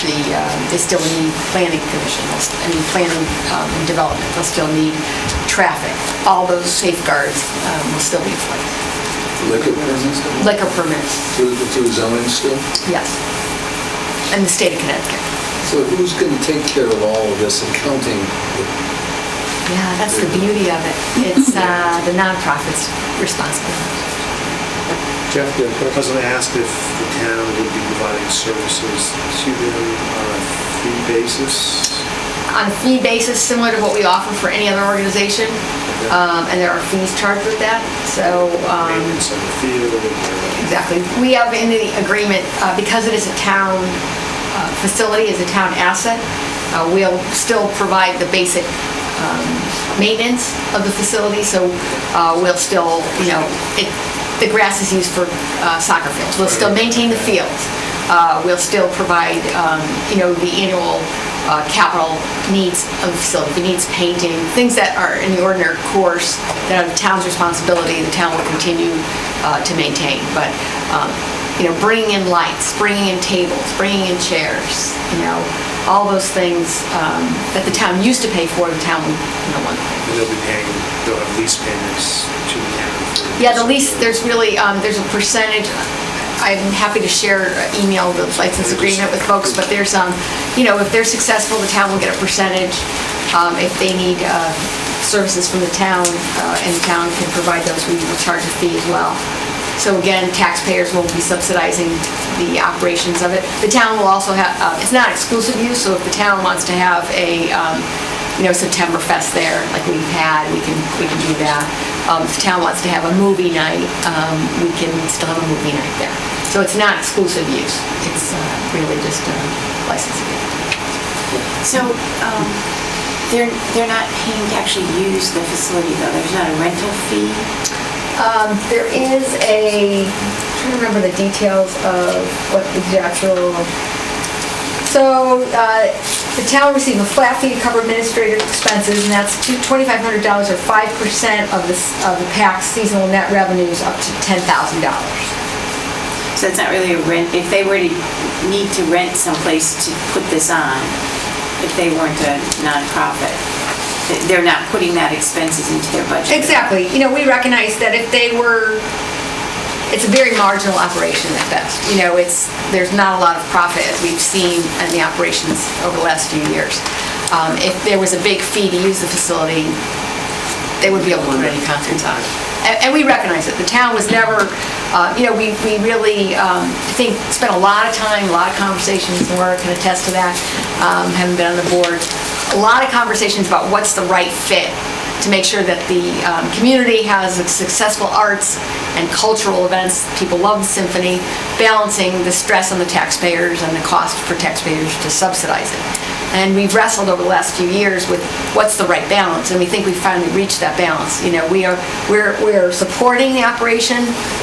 They still need planning commission, and planning and development. They'll still need traffic. All those safeguards will still be in place. Liquor permits? Liquor permits, Through zoning still? yes. And the state of Connecticut. So who's going to take care of all of this accounting? Yeah, that's the beauty of it. It's the nonprofit's responsibility. Jeff, you have a I question? was going to ask if the town would be providing services to them on a fee basis. On a fee basis, similar to what we offer for any other organization, and there are fees charged with that, so... Maintenance of the field, Exactly. We have in the agreement, because it is a town facility, is a town asset, we'll still provide the basic maintenance of the facility, so we'll still, the grass is used for soccer fields. We'll still maintain the fields. We'll still provide, the annual capital needs of the facility. If it needs painting, things that are in the ordinary course that are the town's responsibility, the town will continue to maintain. But, bringing in lights, bringing in tables, bringing in chairs, all those things that the town used to pay for, the town will no longer pay. and they'll have lease payments to the town. Yeah, the lease, there's really, there's a percentage. I'm happy to share, email the license agreement with folks, but there's, if they're successful, the town will get a percentage. If they need services from the town, and the town can provide those, we will charge a fee as well. So again, taxpayers won't be subsidizing the operations of it. The town will also have, it's not exclusive use, so if the town wants to have a, September Fest there, like we've had, we can do that. If the town wants to have a movie night, we can still have a movie night there. So it's not exclusive use. It's really just a license agreement. So, they're not paying to actually use the facility, though? There's not a rental fee? There is I'm trying to remember the details of what the actual... So, the town receives a flat fee to cover administrative expenses, and that's $2,500 or 5% of the PAC's seasonal net revenues up to $10,000. So it's not really a rent, if they were to need to rent someplace to put this on, if they weren't a nonprofit, they're not putting that expenses into their budget? Exactly. We recognize that if they were... It's a very marginal operation at best. There's not a lot of profit, as we've seen in the operations over the last few years. If there was a big fee to use the facility, they wouldn't be able to put any concerts on. And we recognize it. The town was never, we really, I think, spent a lot of time, a lot of conversations, and Laura can attest to that, having been on the board. A lot of conversations about what's the right fit to make sure that the community has successful arts and cultural events. People love the symphony, balancing the stress on the taxpayers and the cost for taxpayers to subsidize it. And we've wrestled over the last few years with what's the right balance, and we think we finally reached that balance. You know, we're supporting the operation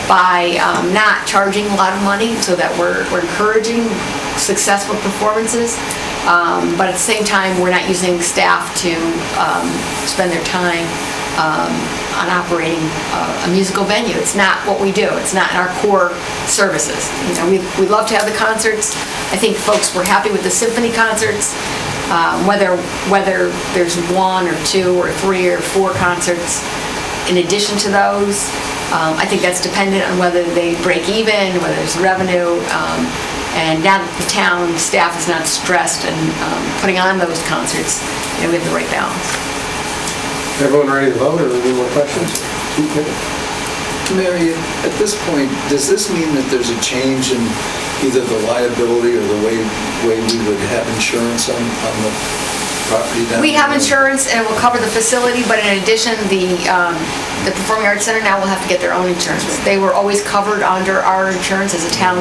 by not charging a lot of money, so that we're encouraging successful performances. But at the same time, we're not using staff to spend their time on operating a musical venue. It's not what we do. It's not in our core services. You know, we love to have the concerts. I think folks were happy with the symphony concerts. Whether there's 1 or 2 or 3 or 4 concerts in addition to those, I think that's dependent on whether they break even, whether there's revenue. And now that the town staff is not stressed and putting on those concerts, you know, we have the right balance. Everyone ready to vote, or any more questions? Mary, at this point, does this mean that there's a change in either the liability or the way we would have insurance on the property down We have there? insurance and it will cover the facility, but in addition, the Performing Arts Center now will have to get their own insurance. They were always covered under our insurance as a town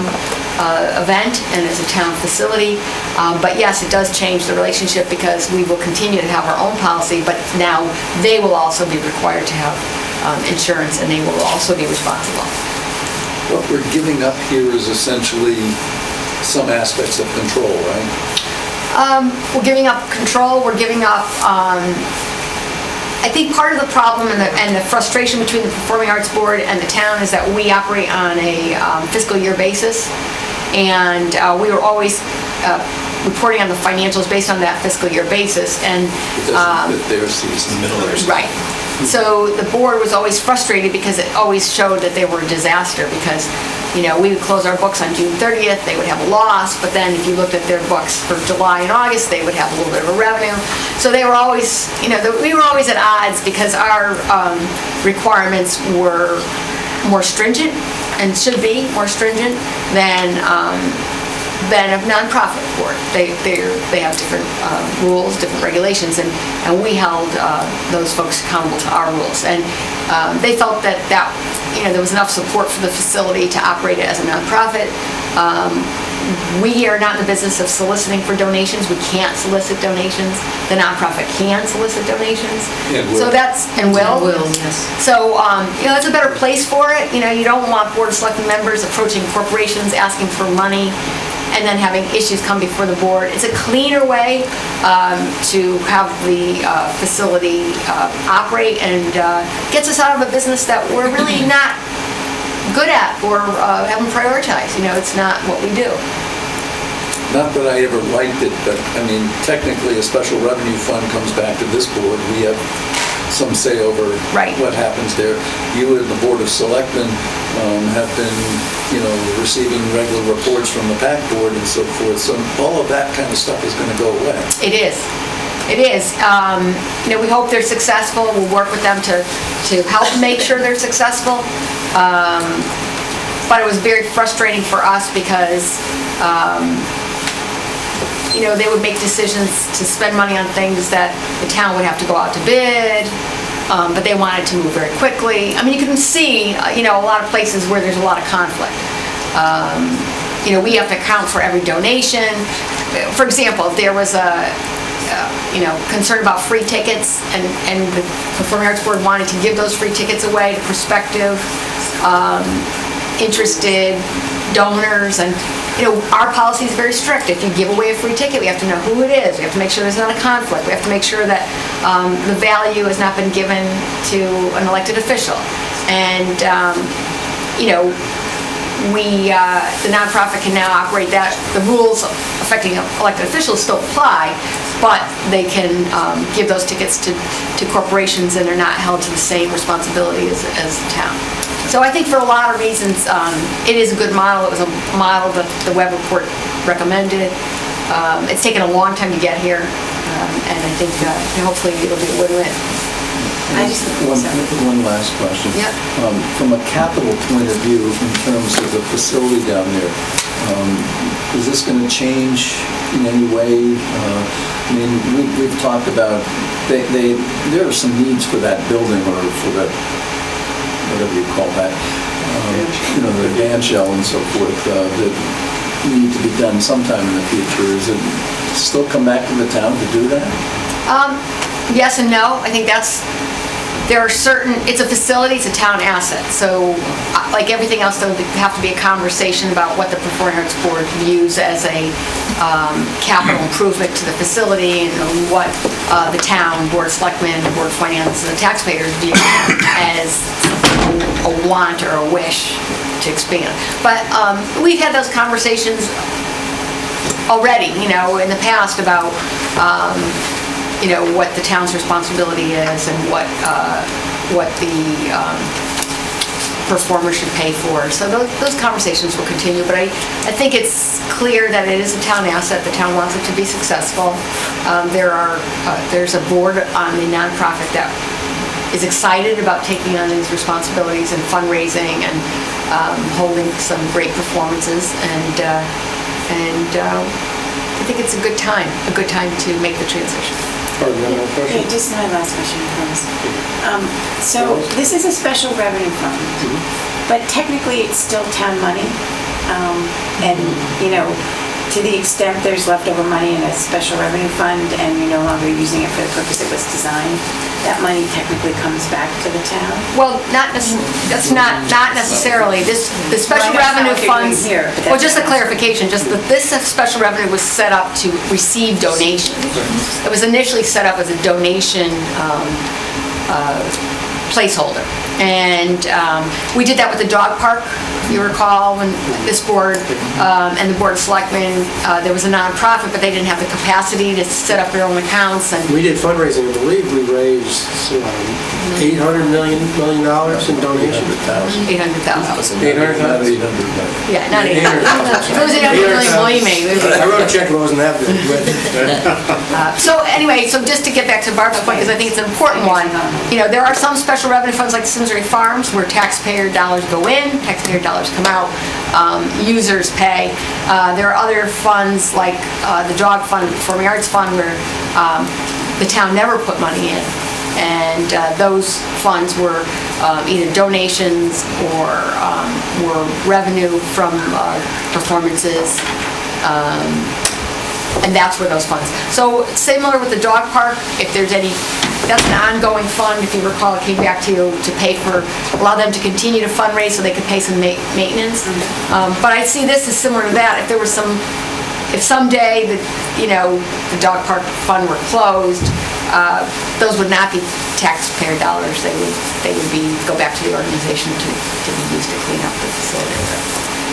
event and as a town facility. But yes, it does change the relationship because we will continue to have our own policy, but now they will also be required to have insurance and they will also be responsible. What we're giving up here is essentially some aspects of control, right? We're giving up control, we're giving up, I think part of the problem and the frustration between the Performing Arts Board and the town is that we operate on a fiscal year basis, and we were always reporting on the financials based on that fiscal year basis, and It doesn't fit their season. Middle of their season. right. So the board was always frustrated because it always showed that they were a disaster because, you know, we would close our books on June 30th, they would have a loss, but then if you looked at their books for July and August, they would have a little bit of a revenue. So they were always, you know, we were always at odds because our requirements were more stringent and should be more stringent than a nonprofit board. They have different rules, different regulations, and we held those folks accountable to our rules. And they felt that you know, there was enough support for the facility to operate it as a nonprofit. We are not in the business of soliciting for donations. We can't solicit donations. The nonprofit can solicit donations. And will. So that's, and will. yes. So, you know, it's a better place for it. You know, you don't want Board of Selectmen members approaching corporations, asking for money, and then having issues come before the board. It's a cleaner way to have the facility operate and gets us out of a business that we're really not good at or haven't prioritized. You know, it's not what we do. Not that I ever liked it, but, I mean, technically, a special revenue fund comes back to this board. We have some say over Right. what happens there. You and the Board of Selectmen have been, you know, receiving regular reports from the PAC board and so forth, so all of that kind of stuff is going to go away. It is. It is. You know, we hope they're successful. We'll work with them to help make sure they're successful. But it was very frustrating for us because, you know, they would make decisions to spend money on things that the town would have to go out to bid, but they wanted to move very quickly. I mean, you can see, you know, a lot of places where there's a lot of conflict. You know, we have to account for every donation. For example, if there was you know, concern about free tickets and the Performing Arts Board wanted to give those free tickets away to prospective, interested donors, and, you know, our policy is very strict. If you give away a free ticket, we have to know who it is. We have to make sure there's not a conflict. We have to make sure that the value has not been given to an elected official. And, you know, the nonprofit can now operate that. The rules affecting elected officials still apply, but they can give those tickets to corporations and they're not held to the same responsibility as the town. So I think for a lot of reasons, it is a good model. It was a model that the Webb report recommended. It's taken a long time to get here, and I think hopefully it'll be a win-win. One last question. Yep. From a capital point of view, in terms of the facility down there, Is this going to change in any way? I mean, we've talked about, there are some needs for that building or for that, whatever you call that, the band shell and so forth, that need to be done sometime in the future. Is it still come back to the town to do that? Yes and no. I think there are certain, it's a facility, it's a town asset. So like everything else, there would have to be a conversation about what the Performing Arts Board views as a capital improvement to the facility and what the town, Board of Selectmen, Board of Finance, and the taxpayers view as a want or a wish to expand. But we've had those conversations already, in the past about what the town's responsibility is and what the performer should pay for. So those conversations will continue, but I think it's clear that it is a town asset. The town wants it to be successful. There's a board on the nonprofit that is excited about taking on these responsibilities and fundraising and holding some great performances, and I think it's a good time to make the transition. Yeah, just my last question, I promise. So this is a special revenue fund, but technically it's still town money. And, to the extent there's leftover money in a special revenue fund and you're no longer using it for the purpose it was designed, that money technically comes back to the town? Well, that's not necessarily. The special Well, I know revenue that's not what you're funds, doing here, but well, that's just a not- clarification, just that this special revenue was set up to receive donations. It was initially set up as a donation placeholder. And we did that with the dog park, if you recall, when this board and the Board of Selectmen, there was a nonprofit, but they didn't have the capacity to set up their own accounts. And We did fundraising, I believe we raised $800 million in donations. 800,000. 800,000? Yeah, not 800. If it was 800 million, believe me. I wrote a check, but it wasn't that big. So anyway, so just to get back to Barb's point, because I think it's an important one, there are some special revenue funds like Simsbury Farms where taxpayer dollars go in, taxpayer dollars come out, users pay. There are other funds like the Dog Fund, Performing Arts Fund, where the town never put money in. And those funds were either donations or were revenue from performances. And that's where those funds. So similar with the dog park, if there's any, that's an ongoing fund. If you recall, it came back to you to pay for, allow them to continue to fundraise so they could pay some maintenance. But I see this as similar to that. If there was if someday the dog park fund were closed, those would not be taxpayer dollars. They would go back to the organization to be used to clean up the facility.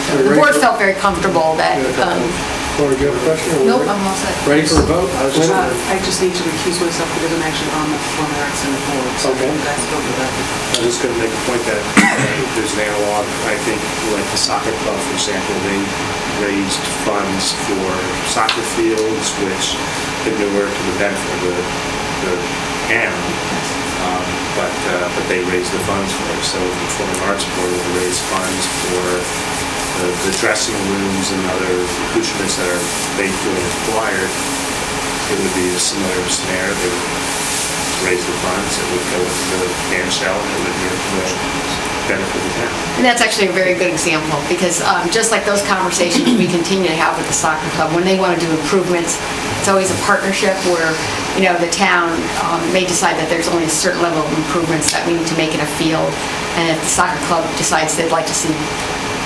So the board felt very comfortable that. Laura, do you have a question? Nope, I'm all set. Ready for a vote? I just need to recuse myself because I'm actually on the Performing Arts Center board, so Okay. you guys go with that. I'm just going to make a point that there's an analog, I think, like the soccer club, for example, they raised funds for soccer fields, which inure to the benefit of the town, but they raised the funds for it. So the Performing Arts Board will raise funds for the dressing rooms and other accoutrements that they feel required. It would be a similar scenario. They would raise the funds, it would go to the band shell, and it would be the benefit of the town. And that's actually a very good example, because just like those conversations we continue to have with the soccer club, when they want to do improvements, it's always a partnership where, the town may decide that there's only a certain level of improvements that we need to make in a field, and if the soccer club decides they'd like to see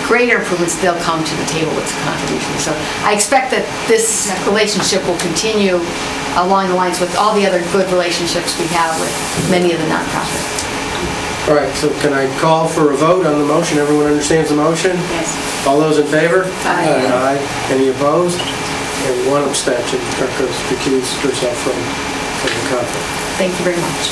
greater improvements, they'll come to the table with some contributions. So I expect that this relationship will continue along the lines with all the other good relationships we have with many of the nonprofits. All right, so can I call for a vote on the motion? Everyone understands the motion? Yes. All those in favor? Aye. Aye. Any opposed? And one abstention. Kirk recused herself from the conflict. Thank you very much.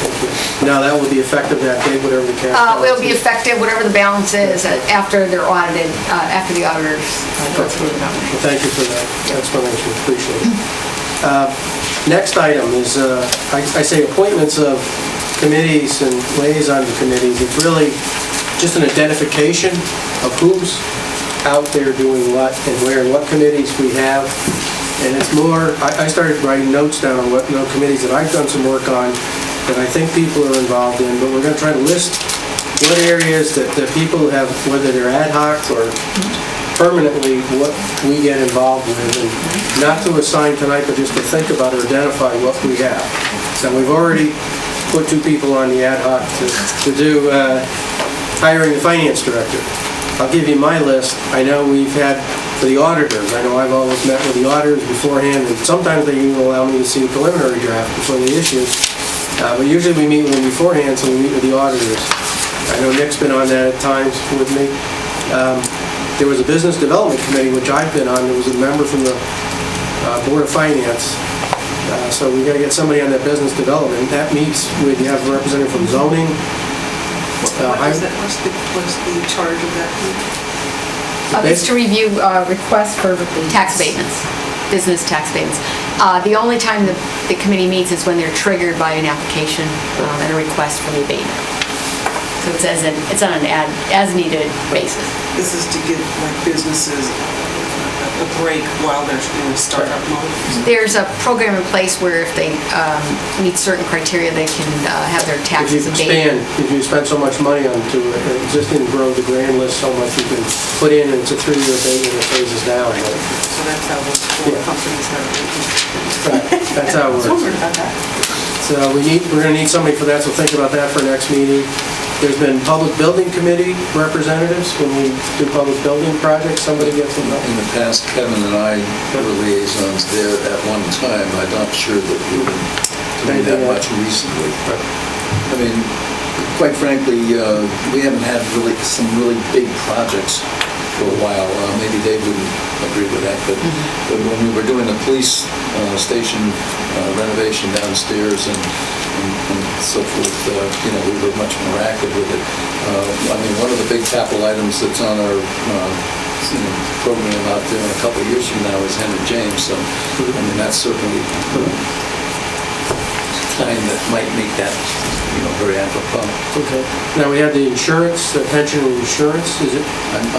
Thank you. Now, that will be effective that day, whatever the cash balance It'll be is. effective, whatever the balance is, after they're audited, after the auditors go through the numbers. Well, thank you for that explanation, appreciate it. Next item is, I say appointments of committees and liaison to committees. It's really just an identification of who's out there doing what and where, and what committees we have. And it's more, I started writing notes down on what committees that I've done some work on that I think people are involved in, but we're going to try to list what areas that people have, whether they're ad hoc or permanently, what we get involved with, and not to assign tonight, but just to think about or identify what we have. So we've already put 2 people on the ad hoc to do hiring the finance director. I'll give you my list. I know we've had, for the auditors, I know I've always met with the auditors beforehand, and sometimes they even allow me to see a preliminary draft before they issue. But usually we meet with them beforehand, so we meet with the auditors. I know Nick's been on that at times with me. There was a business development committee, which I've been on. There was a member from the Board of Finance. So we got to get somebody on that business development. That meets with, you have a representative from zoning. What's the charge of that group? It's to review requests for tax abatements, business tax abatements. The only time the committee meets is when they're triggered by an application and a request for the abatement. So it's on an as-needed basis. This is to give like businesses a break while they're in startup mode? There's a program in place where if they meet certain criteria, they can have their taxes abated. If you spend so much money onto an existing grow the grand list, so much you can put in, and it's a 3-year abatement, it phases down. So that's how those 4 companies have Right, that's how it works. I was wondering about that. So we're going to need somebody for that, so think about that for next meeting. There's been public building committee representatives. When we do public building projects, somebody gets involved. In the past, Kevin and I were liaisons there at one time. I'm not sure that we've been doing that much recently. I mean, quite frankly, we haven't had some really big projects for a while. Maybe Dave wouldn't agree with that, but when we were doing the police station renovation downstairs and so forth, we were much more active with it. I mean, one of the big capital items that's on our program out there in a couple of years from now is Henry James. So, I mean, that's certainly time that might make that, very apropos. Okay. Now, we have the insurance, the pension and insurance, is it?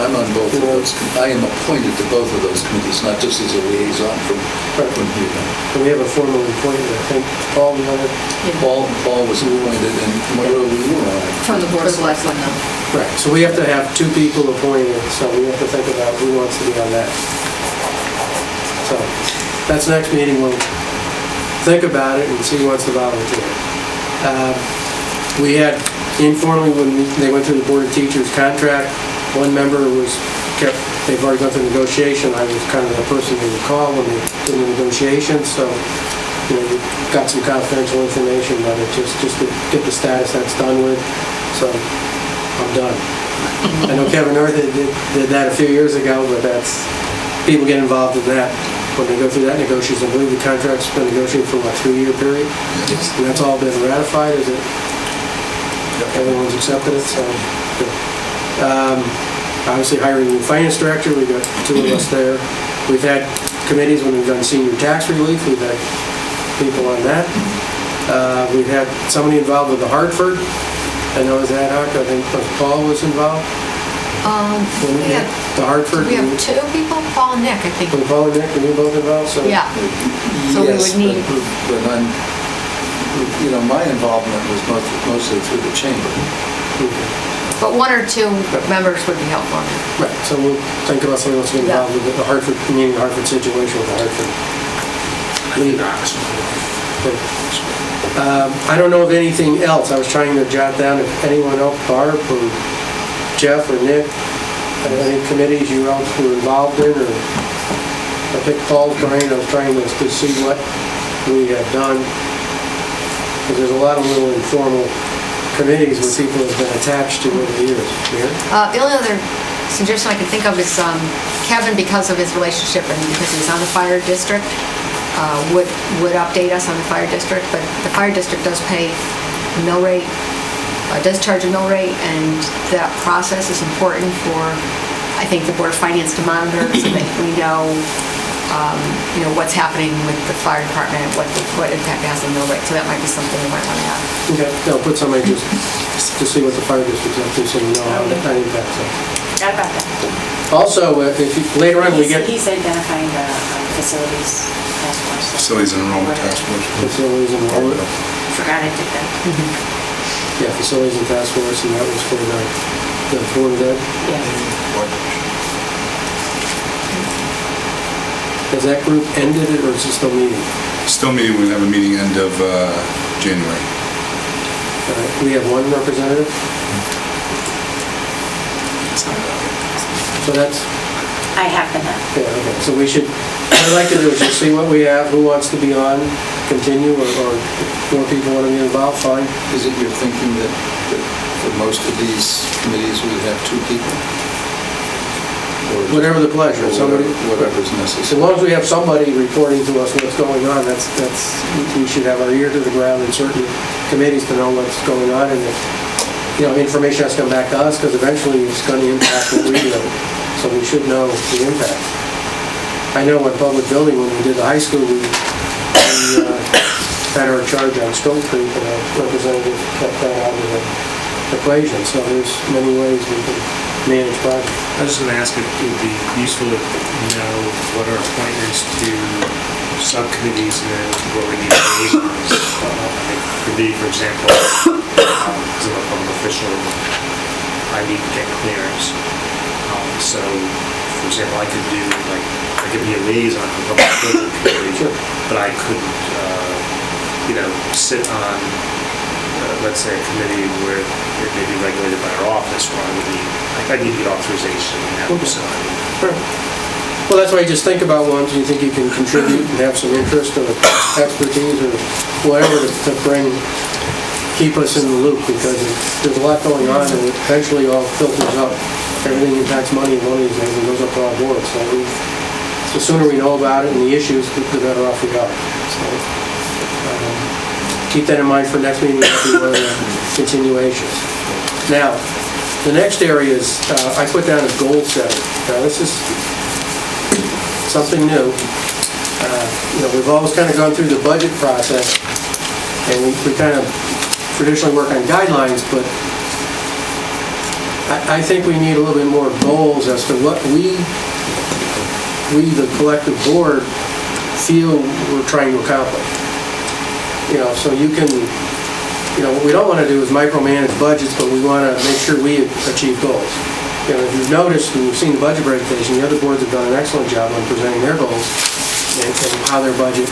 I'm on both of those. I am appointed to both of those committees, not just as a liaison from here. And we have a formal appointment, I think, Paul, the other? Paul was appointed, and Moira, we were on it. From the Board of Selectmen. Right, so we have to have 2 people appointed, so we have to think about who wants to be on that. So, that's next meeting, we'll think about it and see who wants to volunteer. We had informally, when they went through the Board of Teachers contract, one member they've already gone through negotiation. I was kind of the person they would call when they did the negotiations, so, we got some confidential information, but it just to get the status that's done with, so I'm done. I know Kevin North did that a few years ago, but people get involved in that. When they go through that negotiation, I believe the contract's been negotiated for a 3-year period. Yes. And that's all been ratified, is it? Everyone's accepted it, so good. Obviously hiring a new finance director, we've got 2 of us there. We've had committees when we've done senior tax relief, we've had people on that. We've had somebody involved with the Hartford. I know it's ad hoc, I think Paul was involved. The Hartford. We have 2 people, Paul and Nick, I think. Paul and Nick, were you both involved? So Yeah. So we would need, But I'm, my involvement was mostly through the chamber. but 1 or 2 members would be helpful. Right, so we'll think about somebody else to get involved with the Hartford, meaning the Hartford situation with the Hartford. I don't know of anything else. I was trying to jot down if anyone else, Barb or Jeff or Nick, any committees you all were involved in, or I picked Paul's brain. I was trying to see what we have done. Because there's a lot of little informal committees where people have been attached to over the years. The only other suggestion I can think of is Kevin, because of his relationship and because he's on the fire district, would update us on the fire district, but the fire district does pay a mill rate, does charge a mill rate, and that process is important for, I think, the Board of Finance to monitor so that we know, what's happening with the fire department, what impact it has on the mill rate. So that might be something we might want to add. Okay, no, put somebody just to see what the fire district's up to, so you know how that impacts it. forgot about that. Also, later on, we get He's identifying the facilities task force. Facilities and enrollment task force. facilities and enrollment. Forgot I did that. Yeah, facilities and task force, and that was for the Board of Ed. Yeah. Has that group ended it, or is it still meeting? Still meeting, we have a meeting end of January. We have one representative? So that's, I have been that. yeah, okay, so we should, what I'd like to do is just see what we have, who wants to be on, continue, or if more people want to be involved, fine. Is it your thinking that for most of these committees, we have 2 people? Or Whatever the pleasure, somebody, whatever's as necessary? long as we have somebody reporting to us what's going on, we should have our ear to the ground in certain committees to know what's going on, and information has to come back to us, because eventually it's going to impact what we do, so we should know the impact. I know in public building, when we did the high school, we had our charge on Stone Creek, and a representative kept that out of the equation, so there's many ways we can manage projects. I was just going to ask if it would be useful to know what are appointments to subcommittees and where we need liaisons. For me, for example, as a public official, I need to get clearance. So, for example, I could be a liaison for public building committee, but I couldn't, sit on, let's say, a committee where it may be regulated by our office, where I need to get authorization and have them sign. Well, that's why you just think about ones you think you can contribute and have some interest or expertise or whatever to keep us in the loop, because there's a lot going on, and it eventually all filters up. Everything impacts money and money and goes up to our board. So the sooner we know about it and the issues, the better off we are. So keep that in mind for next meeting. We'll do one of the continuations. Now, the next area is, I put down as goal setting. Now, this is something new. We've always kind of gone through the budget process, and we kind of traditionally work on guidelines, but I think we need a little bit more goals as to what we, the collective board, feel we're trying to accomplish. So you can, what we don't want to do is micromanage budgets, but we want to make sure we achieve goals. If you've noticed and you've seen the budget presentation, the other boards have done an excellent job on presenting their goals and how their budget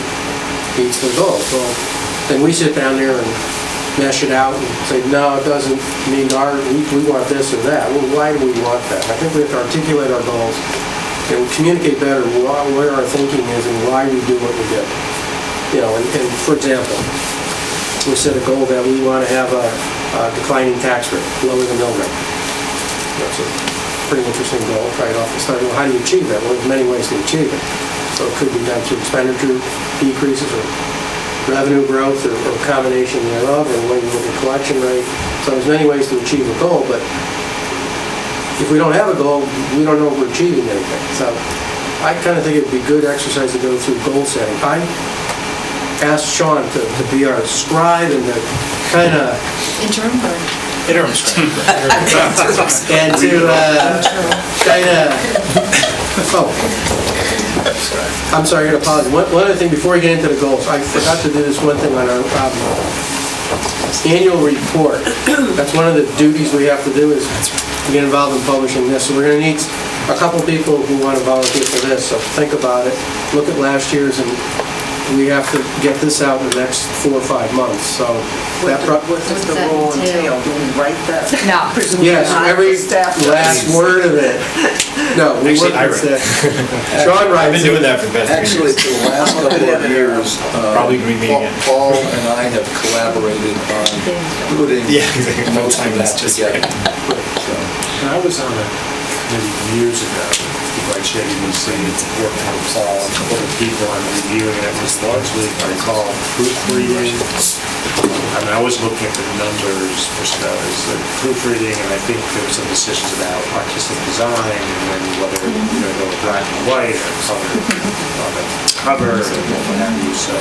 meets their goals. Well, then we sit down there and mesh it out and say, no, it doesn't meet we want this or that. Well, why do we want that? I think we have to articulate our goals and communicate better what our thinking is and why we do what we do. And for example, we set a goal that we want to have a declining tax rate, lower the mill rate. That's a pretty interesting goal right off the start. Well, how do you achieve that? Well, there's many ways to achieve it. So it could be done through expenditure decreases or revenue growth or combination thereof, or when you look at collection rate. So there's many ways to achieve a goal, but if we don't have a goal, we don't know if we're achieving anything. So I kind of think it would be a good exercise to go through goal setting. I asked Sean to be our scribe and to kind of... Interim or? Interim scribe. and to kind of... I'm sorry, I got to pause. One other thing before we get into the goals, I forgot to do this one thing on our annual report. That's one of the duties we have to do is get involved in publishing this. So we're going to need a couple people who want to volunteer for this. So think about it. Look at last year's, and we have to get this out in the next 4 or 5 months. So What does the role entail? Do we write that? No. yes, every last word of it. No, we Actually, work I with write that. Sean I've writes been doing that for the past 3 Actually, years. for the last couple of years, Probably gonna be me again. Paul and I have collaborated on putting Yeah, exactly. most of that That's just together. And I was on a committee years ago, before I chaired EDC, working with Paul and other people on reviewing it. It was largely, I recall, proofreading. I was looking at the numbers for studies, the proofreading, and I think there were some decisions about artistic design and then whether you're going to go black and white or color on the cover or what have you. So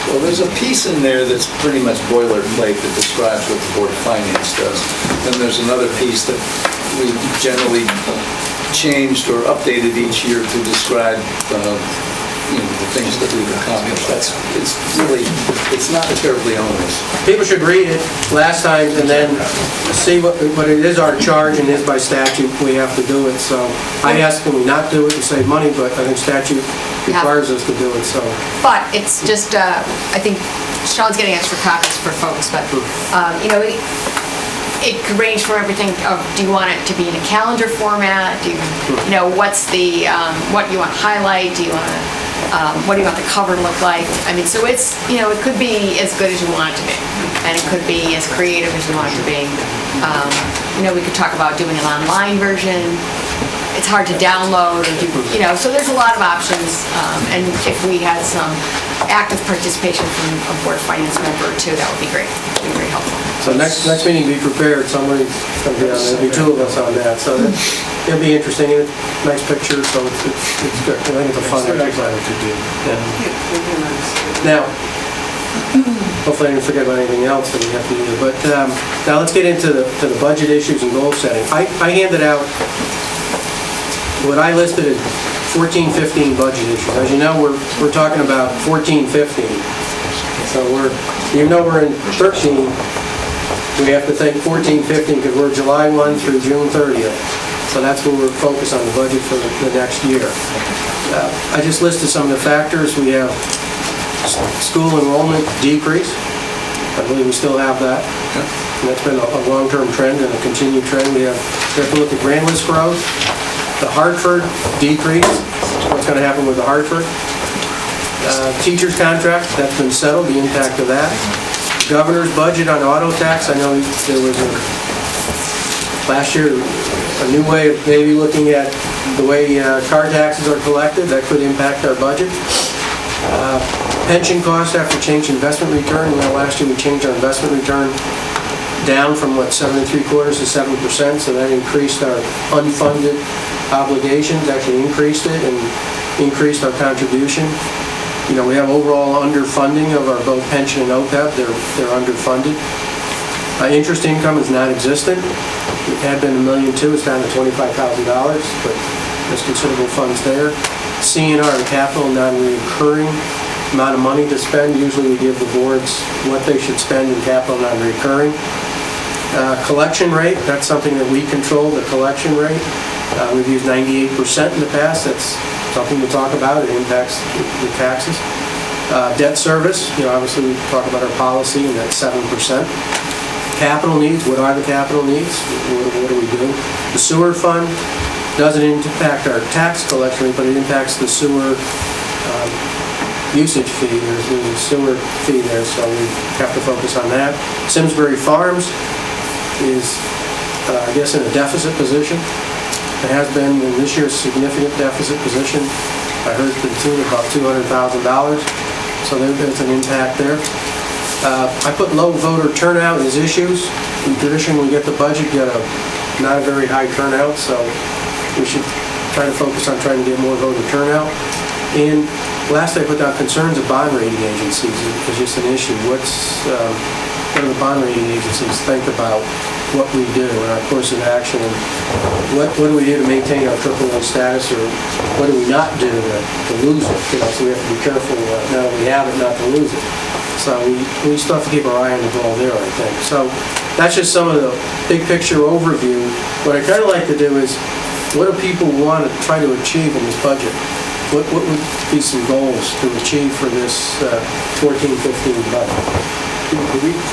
Well, there's a piece in there that's pretty much boilerplate that describes what the Board of Finance does. Then there's another piece that we generally changed or updated each year to describe, the things that we've accomplished. It's not terribly onerous. People should read it last time and then see what it is our charge and is by statute, we have to do it. So I ask, can we not do it to save money, but I think statute requires us to do it, so. But it's just, I think Sean's getting extra copies for folks, but, it could range from everything of, do you want it to be in a calendar format? Do you, what's the, what you want to highlight? Do you want to, what do you want the cover to look like? I mean, so it's, it could be as good as you want it to be, and it could be as creative as you want it to be. We could talk about doing an online version. It's hard to download or do, so there's a lot of options. And if we had some active participation from a board finance member too, that would be great. It would be very helpful. So next meeting, be prepared, somebody's going to be on there, there'll be two of us on that, so it'll be interesting, and nice picture, so it's good. I think it's a fun exercise to do. Now, hopefully I didn't forget about anything else that we have to do, but now let's get into the budget issues and goal setting. I handed out what I listed as 14-15 budget issues. As you know, we're talking about 14-15. So even though we're in 13, we have to think 14-15 because we're July 1 through June 30th. So that's where we're focused on the budget for the next year. I just listed some of the factors. We have school enrollment decrease. I believe we still have that. And that's been a long-term trend and a continued trend. We have to look at grand list growth. The Hartford decrease, what's going to happen with the Hartford. Teacher's contract, that's been settled, the impact of that. Governor's budget on auto tax, I know there was last year a new way of maybe looking at the way car taxes are collected, that could impact our budget. Pension cost after change investment return, last year we changed our investment return down from 7 3/4 to 7%, so that increased our unfunded obligations, actually increased it and increased our contribution. We have overall underfunding of our both pension and OPEB, they're underfunded. Interest income is non-existent. It had been $1.2 million, it's down to $25,000, but there's considerable funds there. CNR and capital, non-recurring amount of money to spend. Usually we give the boards what they should spend in capital non-recurring. Collection rate, that's something that we control, the collection rate. We've used 98% in the past. That's something to talk about. It impacts the taxes. Debt service, obviously we talk about our policy, and that's 7%. Capital needs, what are the capital needs? What do we do? The sewer fund doesn't impact our tax collection, but it impacts the sewer usage fee. There's a sewer fee there, so we have to focus on that. Simsbury Farms is, I guess, in a deficit position. It has been in this year's significant deficit position. I heard to the tune of about $200,000, so there's an impact there. I put low voter turnout as issues. We traditionally get the budget, not a very high turnout, so we should try to focus on trying to get more voter turnout. And last I put down concerns of bond rating agencies is just an issue. What do the bond rating agencies think about what we do and our course of action, and what do we do to maintain our AAA status, or what do we not do to lose it? So we have to be careful now that we have it, not to lose it. So we still have to keep our eye on the ball there, I think. So that's just some of the big picture overview. What I kind of like to do is, what do people want to try to achieve in this budget? What would be some goals to achieve for this 14-15 budget? Can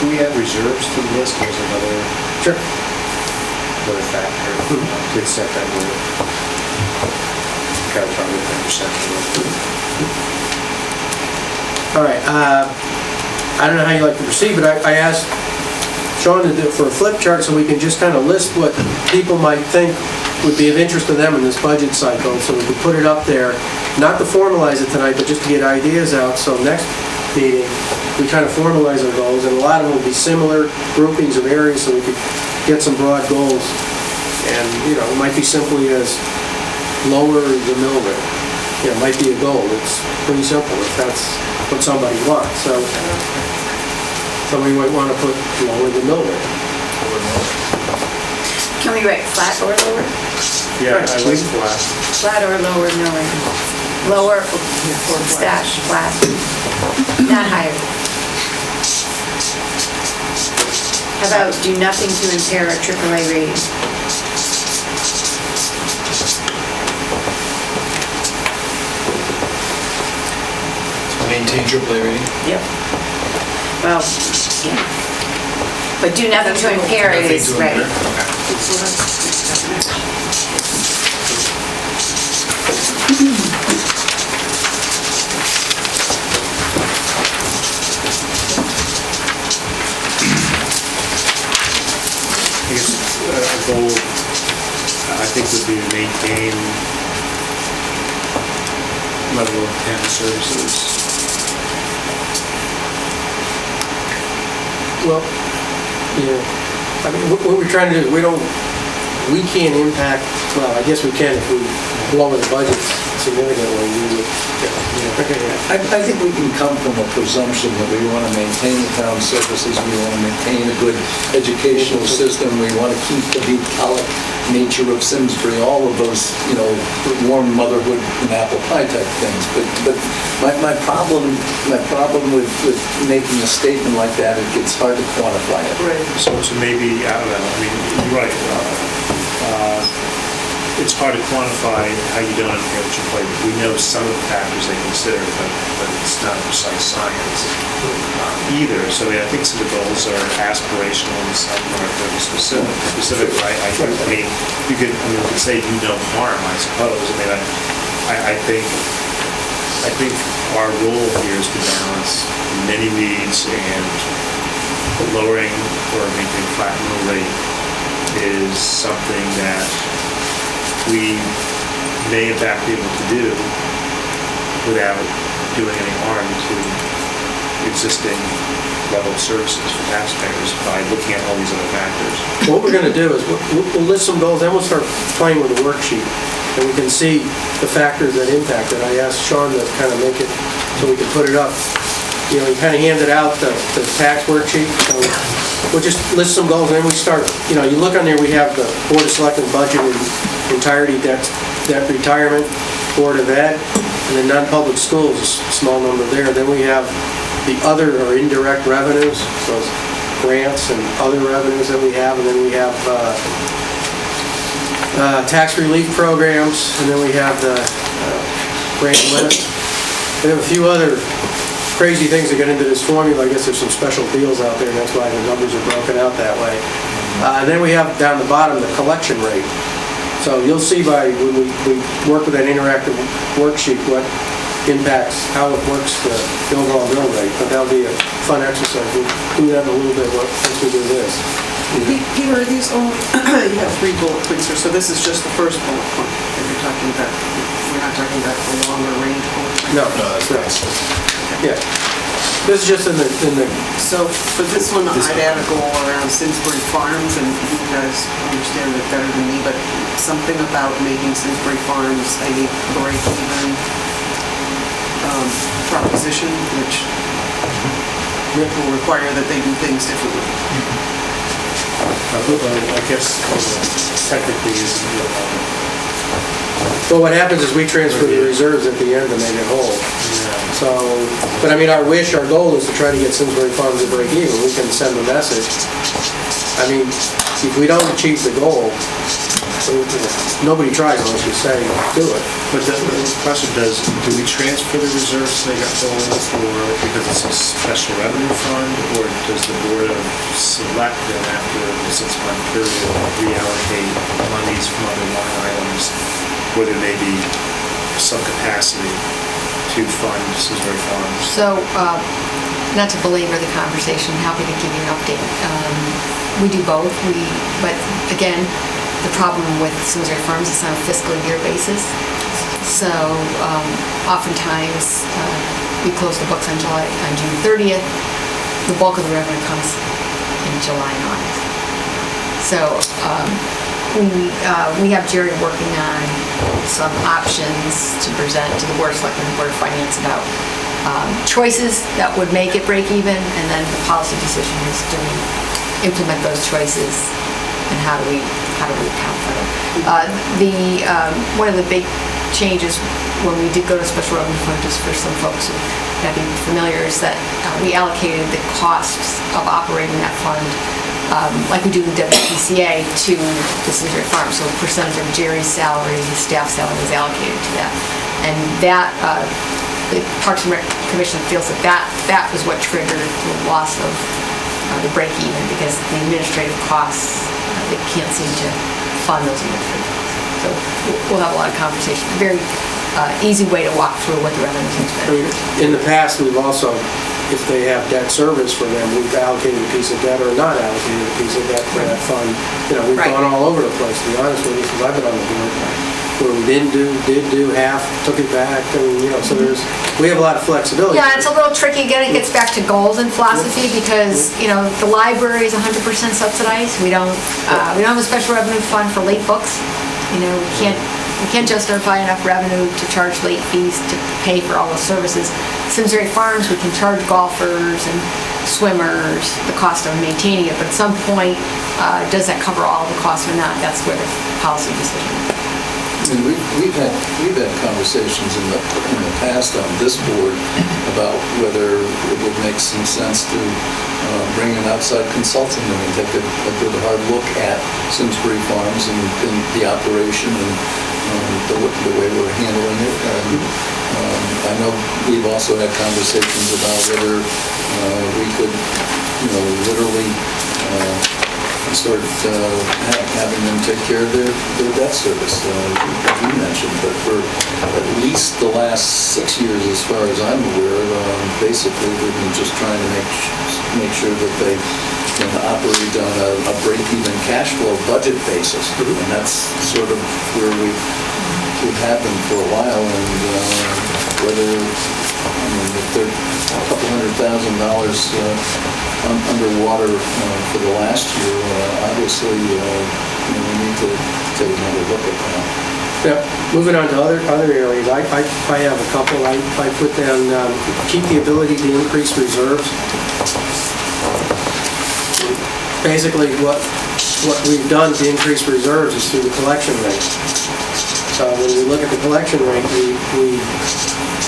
we add reserves to the list as another factor to accept that we're kind of probably 10%? All right. I don't know how you like to proceed, but I asked Sean to do it for a flip chart so we can just kind of list what people might think would be of interest to them in this budget cycle, so we could put it up there, not to formalize it tonight, but just to get ideas out, so next meeting we kind of formalize our goals, and a lot of them will be similar groupings of areas, so we could get some broad goals. And it might be simply as lower the mill rate. It might be a goal. It's pretty simple if that's what somebody wants. So somebody might want to put lower the mill rate. Can we write flat or lower? Yeah, I like flat. Flat or lower milling? Lower or stash, flat, not higher. How about do nothing to impair a AAA rating? Maintain AAA rating. Yep. Well, yeah. But do nothing to impair it Nothing is, to right. impair. Okay. So that's- I guess a goal, I think, would be to maintain level of town services. Well, yeah, I mean, what we're trying to do, we can't impact, well, I guess we can if we lower the budget significantly, we would, I think we can come from a presumption that we want to maintain the town services, we want to maintain a good educational system, we want to keep the bucolic nature of Simsbury, all of those, warm motherhood and apple pie type things. But my problem with making a statement like that, it gets hard to quantify it. Right. So maybe, I don't know, I mean, you're right. It's hard to quantify how you don't impair what you play. We know some of the factors they consider, but it's not precise science either. So I think some of the goals are aspirational and some are fairly specific. I mean, you could say do no harm, I suppose. I think our role here is to balance many needs, and lowering or maintaining flat mill rate is something that we may in fact be able to do without doing any harm to existing level of services for taxpayers by looking at all these other factors. what we're gonna do is, we'll list some goals, then we'll start playing with the worksheet, and we can see the factors that impact it. I asked Sean to kind of make it, so we can put it up. He kind of handed out the tax worksheet, so we'll just list some goals, and then we start, you look on there, we have the Board of Selectmen budget in entirety, debt retirement, Board of Ed, and then non-public schools, a small number there. Then we have the other or indirect revenues, so it's grants and other revenues that we have, and then we have tax relief programs, and then we have the grant limit. We have a few other crazy things that get into this formula. I guess there's some special deals out there, and that's why the numbers are broken out that way. And then we have down the bottom the collection rate. So you'll see when we work with that interactive worksheet what impacts, how it works the overall mill rate. But that'll be a fun exercise. We'll do that in a little bit once we do this. Peter, are these all, you have 3 bullet points here, so this is just the first bullet point that you're talking about. We're not talking about the longer range bullet point? No, that's right. Yeah. This is just in the, So for this one, I'd add a goal around Simsbury Farms, and you guys understand it better than me, but something about making Simsbury Farms a break-even proposition, which will require that they do things differently. I guess technically isn't well, what happens is we transfer the reserves at the end to make it whole. So, but I mean, our goal is to try to get Simsbury Farms to break even. We can send a message. I mean, if we don't achieve the goal, nobody tries unless you say, do it. But the question do we transfer the reserves to make it whole, or because it's a special revenue fund, or does the Board of Selectmen after the 6-month period reallocate monies from other line items where there may be some capacity to fund Simsbury Farms? So, not to belabor the conversation, happy to give you an update. We do both, but again, the problem with Simsbury Farms is on a fiscal year basis. So, oftentimes, we close the books on June 30th. The bulk of the revenue comes in July and August. So, we have Jerry working on some options to present to the Board of Selectmen and Board of Finance about choices that would make it break even, and then the policy decision is do we implement those choices, and how do we how do we account for it? One of the big changes when we did go to special revenue fund, just for some folks who may not be familiar, is that we allocated the costs of operating that fund, like we do in WPCA, to the Simsbury Farm. So a percentage of Jerry's salary, his staff salary was allocated to that. And that, the Parks and Rec Commission feels that was what triggered the loss of the break even, because the administrative costs, they can't seem to fund those administrative costs. So we'll have a lot of conversation. Very easy way to walk through what the revenues and expenditures. In the past, we've also, if they have debt service for them, we've allocated a piece of debt or not allocated a piece of debt for that fund. We've Right. gone all over the place, to be honest with you, since I've been on the board. Where we did do half, took it back, so we have a lot of flexibility. Yeah, it's a little tricky. Again, it gets back to goals and philosophy, because, the library is 100% subsidized. We don't have a special revenue fund for late books. We can't justify enough revenue to charge late fees to pay for all the services. Simsbury Farms, we can charge golfers and swimmers the cost of maintaining it, but at some point, does that cover all the costs or not? That's where the policy decision is. And we've had conversations in the past on this board about whether it would make some sense to bring an outside consultant in and take a good hard look at Simsbury Farms and the operation and the way we're handling it. And I know we've also had conversations about whether we could, literally start having them take care of their debt service, as you mentioned. But for at least the last 6 years, as far as I'm aware, basically we've been just trying to make sure that they can operate on a break-even cash flow budget basis. And that's sort of where we've had them for a while. And whether, if they're a couple $100,000 underwater for the last year, obviously we need to take another look at that. Yeah, moving on to other areas, I have a couple. I put down, keep the ability to increase reserves. Basically, what we've done to increase reserves is through the collection rate. So when we look at the collection rate, we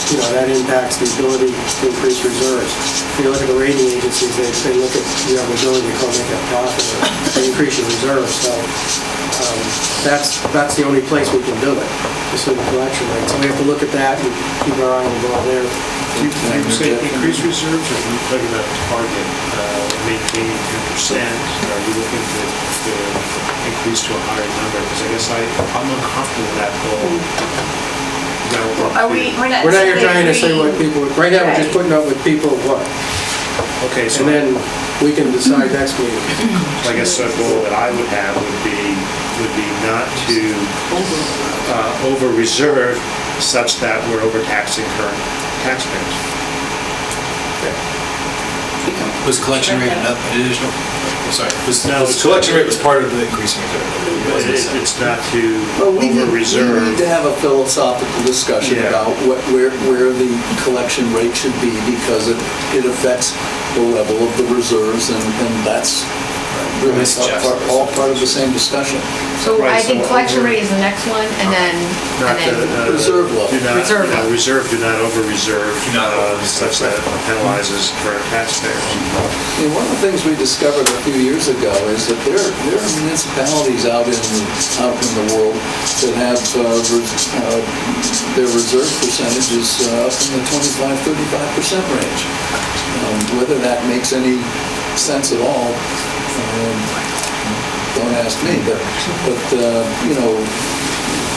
that impacts the ability to increase reserves. If you look at the rating agencies, they look at your ability to make a profit or increase your reserves. So that's the only place we can do it, just through the collection rate. So we have to look at that and keep our eye on the ball there. You say increase reserves, or are you talking about target, maintaining 10%? Are you looking to increase to a higher number? Because I guess I'm uncomfortable with that goal. We're not We're not here trying to say what people, right now we're just putting up with people what. Okay, so And then we can decide next meeting. I guess a goal that I would have would be not to over-reserve such that we're overtaxing current taxpayers. Was collection rate an additional? Sorry. No, Was collection rate was part of the increasing reserve? It's not to We over-reserve. need to have a philosophical discussion Yeah. about where the collection rate should be, because it affects the level of the reserves, and that's really all part of the same discussion. So I Right, think so collection over- rate is the next one, and then Reserve level. Reserve level. Reserve, do not over-reserve, Do not over-reserve. such that it penalizes current taxpayers. One of the things we discovered a few years ago is that there are municipalities out in the world that have their reserve percentages up in the 25-35% range. Whether that makes any sense at all, don't ask me, but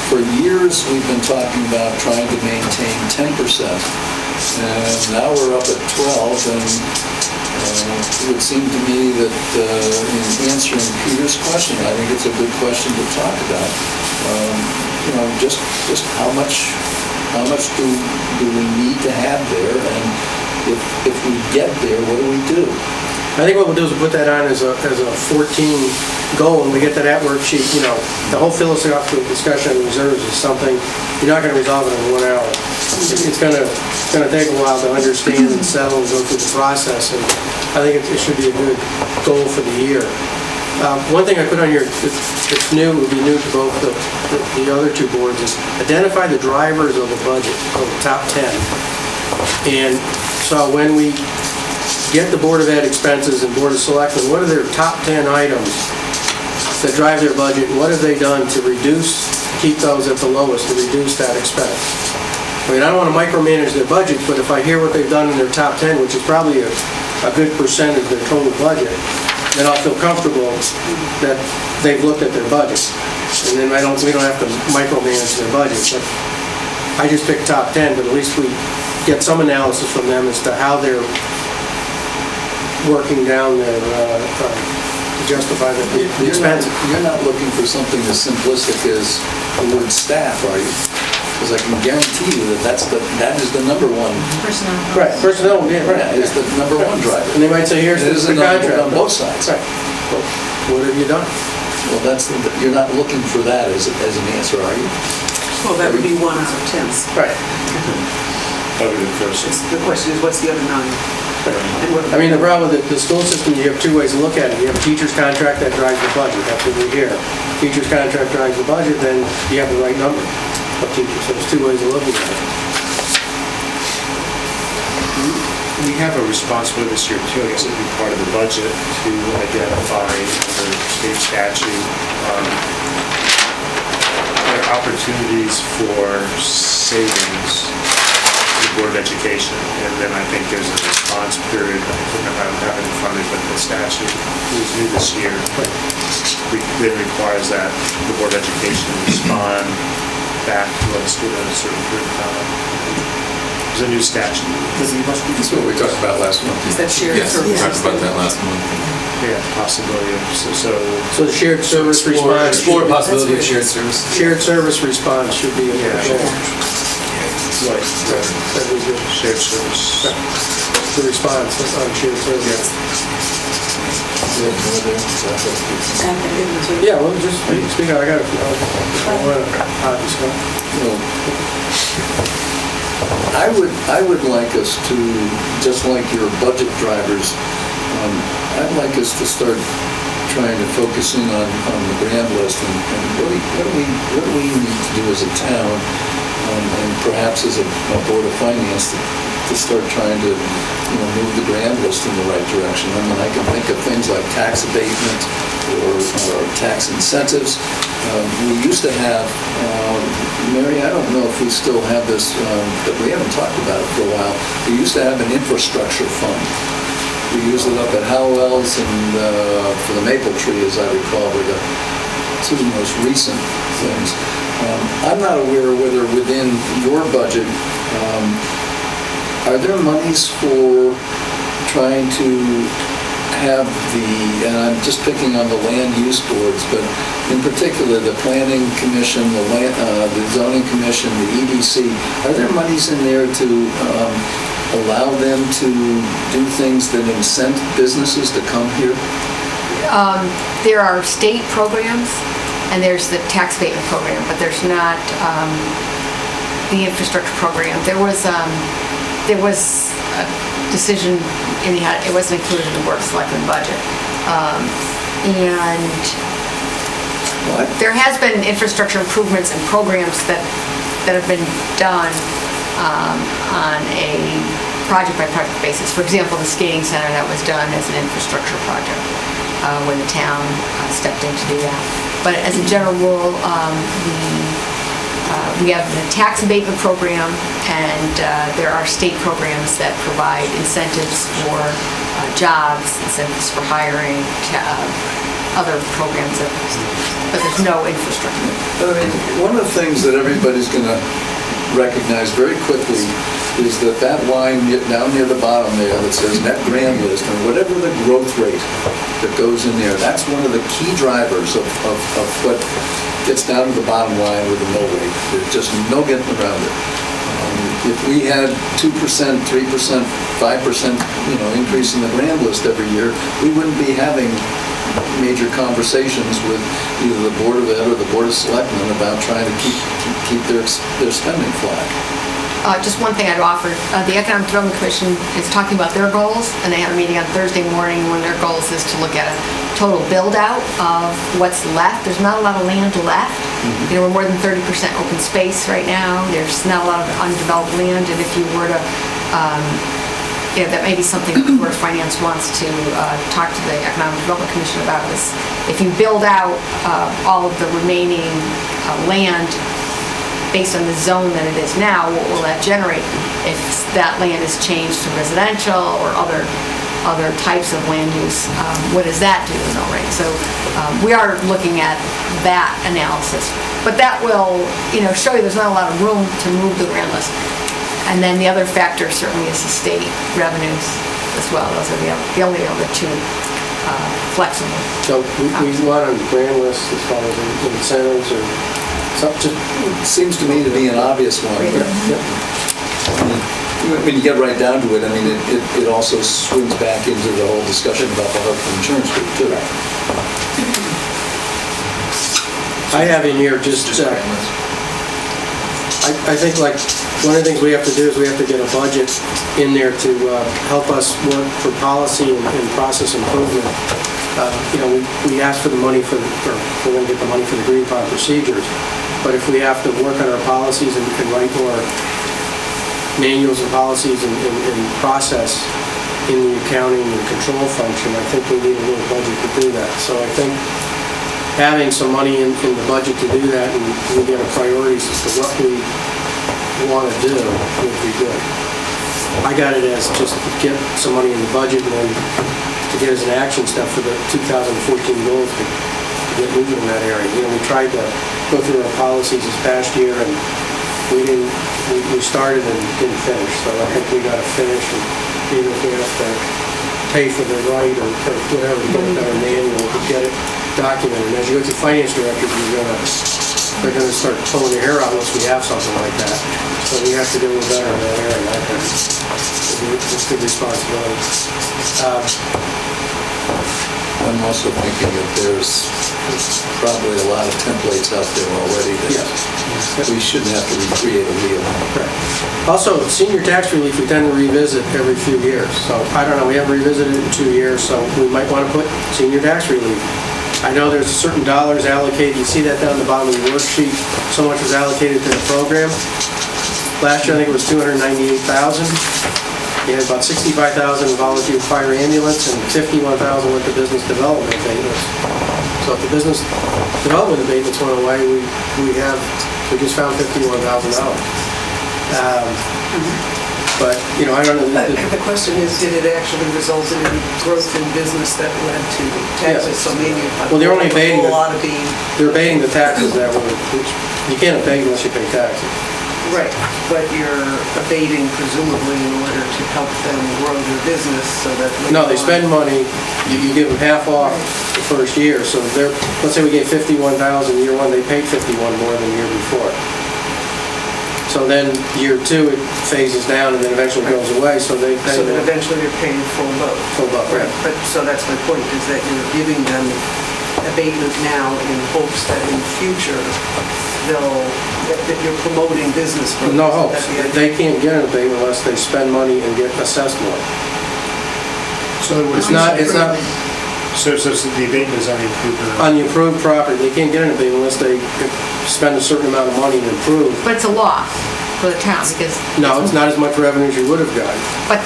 for years we've been talking about trying to maintain 10%, and now we're up at 12, and it would seem to me that in answering Peter's question, I think it's a good question to talk about. Just how much do we need to have there, and if we get there, what do? I think what we'll do is we'll put that on as a 14 goal, and we get to that worksheet, the whole philosophical discussion on reserves is something, you're not going to resolve it in 1 hour. It's going to take a while to understand and settle and go through the process, and I think it should be a good goal for the year. One thing I put on here, it's new, would be new to both the other two boards, is identify the drivers of the budget, of the top 10. And so when we get the Board of Ed expenses and Board of Selectmen, what are their top 10 items that drive their budget? And what have they done to keep those at the lowest, to reduce that expense? I mean, I don't want to micromanage their budgets, but if I hear what they've done in their top 10, which is probably a good percentage of their total budget, then I'll feel comfortable that they've looked at their budget. And then we don't have to micromanage their budget. But I just picked top 10, but at least we get some analysis from them as to how they're working down their, to justify the expense. You're not looking for something as simplistic as the word staff, are you? Because I can guarantee you that that is the number one. Personnel. Right, personnel, yeah, right. Yeah, is the number one driver. And they might say, here's It is the a number contract. on both sides. Right. Well, what have you done? Well, you're not looking for that as an answer, are you? Well, that would be 1 out of 10. Right. The question is, what's the other 9? And what- I mean, the problem with the school system, you have two ways to look at it. You have a teacher's contract that drives the budget, that's what we hear. Teacher's contract drives the budget, then you have the right number of teachers. So there's two ways of looking at it. We have a responsibility this year too, I guess it'd be part of the budget, to identify under state statute, opportunities for savings to the Board of Education. And then I think there's a response period, I don't have it in front of me, but the statute was new this year. It requires that the Board of Education respond back to us within a certain period of time. There's a new statute. That's what we talked about last month. Is that shared Yes, we services? talked about that last month. Yeah, possibility of, So the shared service response. Explore the possibility of shared service. Shared service response should be a Yeah. goal. like That we do. shared service. The response on shared service. Yeah, well, just speak out, I got I would like us to, just like your budget drivers, I'd like us to start trying to focus in on the grand list and really what do we need to do as a town, and perhaps as a Board of Finance to start trying to, move the grand list in the right direction. I mean, I can think of things like tax abatement or tax incentives. We used to have, Mary, I don't know if we still have this, but we haven't talked about it for a while. We used to have an infrastructure fund. We used it up at Howell's and for the Maple Tree, as I recall, were the two most recent things. I'm not aware whether within your budget, are there monies for trying to have and I'm just picking on the land use boards, but in particular, the Planning Commission, the Zoning Commission, the EDC, are there monies in there to allow them to do things that incent businesses to come here? There are state programs, and there's the tax abatement program, but there's not the infrastructure program. There was a decision, anyhow, it wasn't included in the Board of Selectmen budget. And there has been infrastructure improvements and programs that have been done on a project-by-project basis. For example, the skating center, that was done as an infrastructure project when the town stepped in to do that. But as a general rule, we have the tax abatement program, and there are state programs that provide incentives for jobs, incentives for hiring, other programs, but there's no infrastructure. I mean, one of the things that everybody's going to recognize very quickly is that line down near the bottom there that says net grand list, and whatever the growth rate that goes in there, that's one of the key drivers of what gets down to the bottom line with the mill rate. There's just no getting around it. If we had 2%, 3%, 5%, increase in the grand list every year, we wouldn't be having major conversations with either the Board of Ed or the Board of Selectmen about trying to keep their spending flat. Just one thing I'd offer, the Economic Development Commission is talking about their goals, and they have a meeting on Thursday morning when their goals is to look at a total build-out of what's left. There's not a lot of land left. You know, we're more than 30% open space right now. There's not a lot of undeveloped land, and if you were to, you know, that may be something the Board of Finance wants to talk to the Economic Development Commission about, is if you build out all of the remaining land based on the zone that it is now, what will that generate? If that land is changed to residential or other types of land use, what does that do to the mill rate? So we are looking at that analysis. But that will, you know, show you there's not a lot of room to move the grand list. And then the other factor certainly is the state revenues as well. Those are the only other two flexible. So we want on the grand list as far as incentives or something. It seems to me to be an obvious one. When you get right down to it, I mean, it also swings back into the whole discussion about the Hartford Insurance Group, too. I have in here just, I think like, one of the things we have to do is we have to get a budget in there to help us work for policy and process improvement. You know, we asked for the money we're going to get the money for the green pond procedures, but if we have to work on our policies and write more manuals and policies and process in the accounting and control function, I think we need a little budget to do that. So I think having some money in the budget to do that, and we get our priorities as to what we want to do, would be good. I got it as just get some money in the budget and then to get as an action step for the 2014 goals to get moving in that area. You know, we tried to go through our policies this past year and we started and didn't finish. So I think we got to finish, and even if we have to pay for the right or whatever to get a better manual to get it documented. And as you go to finance directors, they're going to start pulling their hair out unless we have something like that. So we have to do a little better in that area. I think it's a good responsibility. I'm also thinking that there's probably a lot of templates out there already that we shouldn't have to recreate a wheel. Correct. Also, senior tax relief, we tend to revisit every few years. So I don't know, we haven't revisited it in 2 years, so we might want to put senior tax relief. I know there's certain dollars allocated. You see that down the bottom of the worksheet. So much was allocated to the program. Last year, I think it was $298,000. You had about $65,000 in volunteer fire ambulance and $51,000 went to business development abatements. So if the business development abatements went away, we just found $51,000. But, you know, I don't know. The question is, did it actually result in any growth in business that led to taxes? So maybe well, they're only abating they're abating the taxes that were, which you can't abate unless you pay taxes. right, but you're abating presumably in order to help them grow their business so that No, they spend money, you give them half off the first year, so let's say we gave $51,000 year one, they paid $51 more than the year before. So then year 2, it phases down and then eventually goes away, so they pay. So then eventually they're paying full load. Full load, right. But, so that's my point, is that you're giving them abatement now in hopes that in the future that you're promoting business growth. No hopes. They can't get an abatement unless they spend money and get assessed more. So It's not, So the abatement is on the improvement. on the improved property, they can't get an abatement unless they spend a certain amount of money to improve. But it's a loss for the town because. No, it's not as much revenue as you would have gotten. But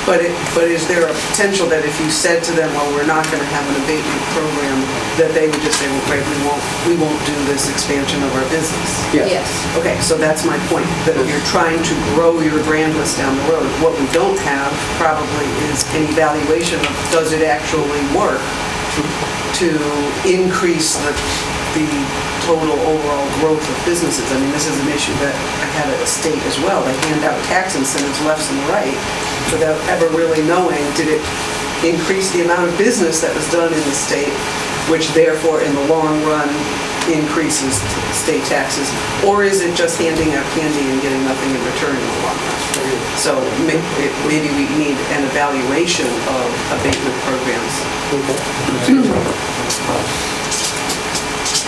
But is there a potential that if you said to them, well, we're not going to have an abatement program, that they would just say, well, great, we won't do this expansion of our business? yes. Okay, so that's my point, that you're trying to grow your brand list down the road. What we don't have probably is an evaluation of, does it actually work to increase the total overall growth of businesses? I mean, this is an issue that I had at the state as well. They hand out tax incentives left and right without ever really knowing, did it increase the amount of business that was done in the state, which therefore in the long run increases state taxes, or is it just handing out candy and getting nothing in return in the long run? So maybe we need an evaluation of abatement programs.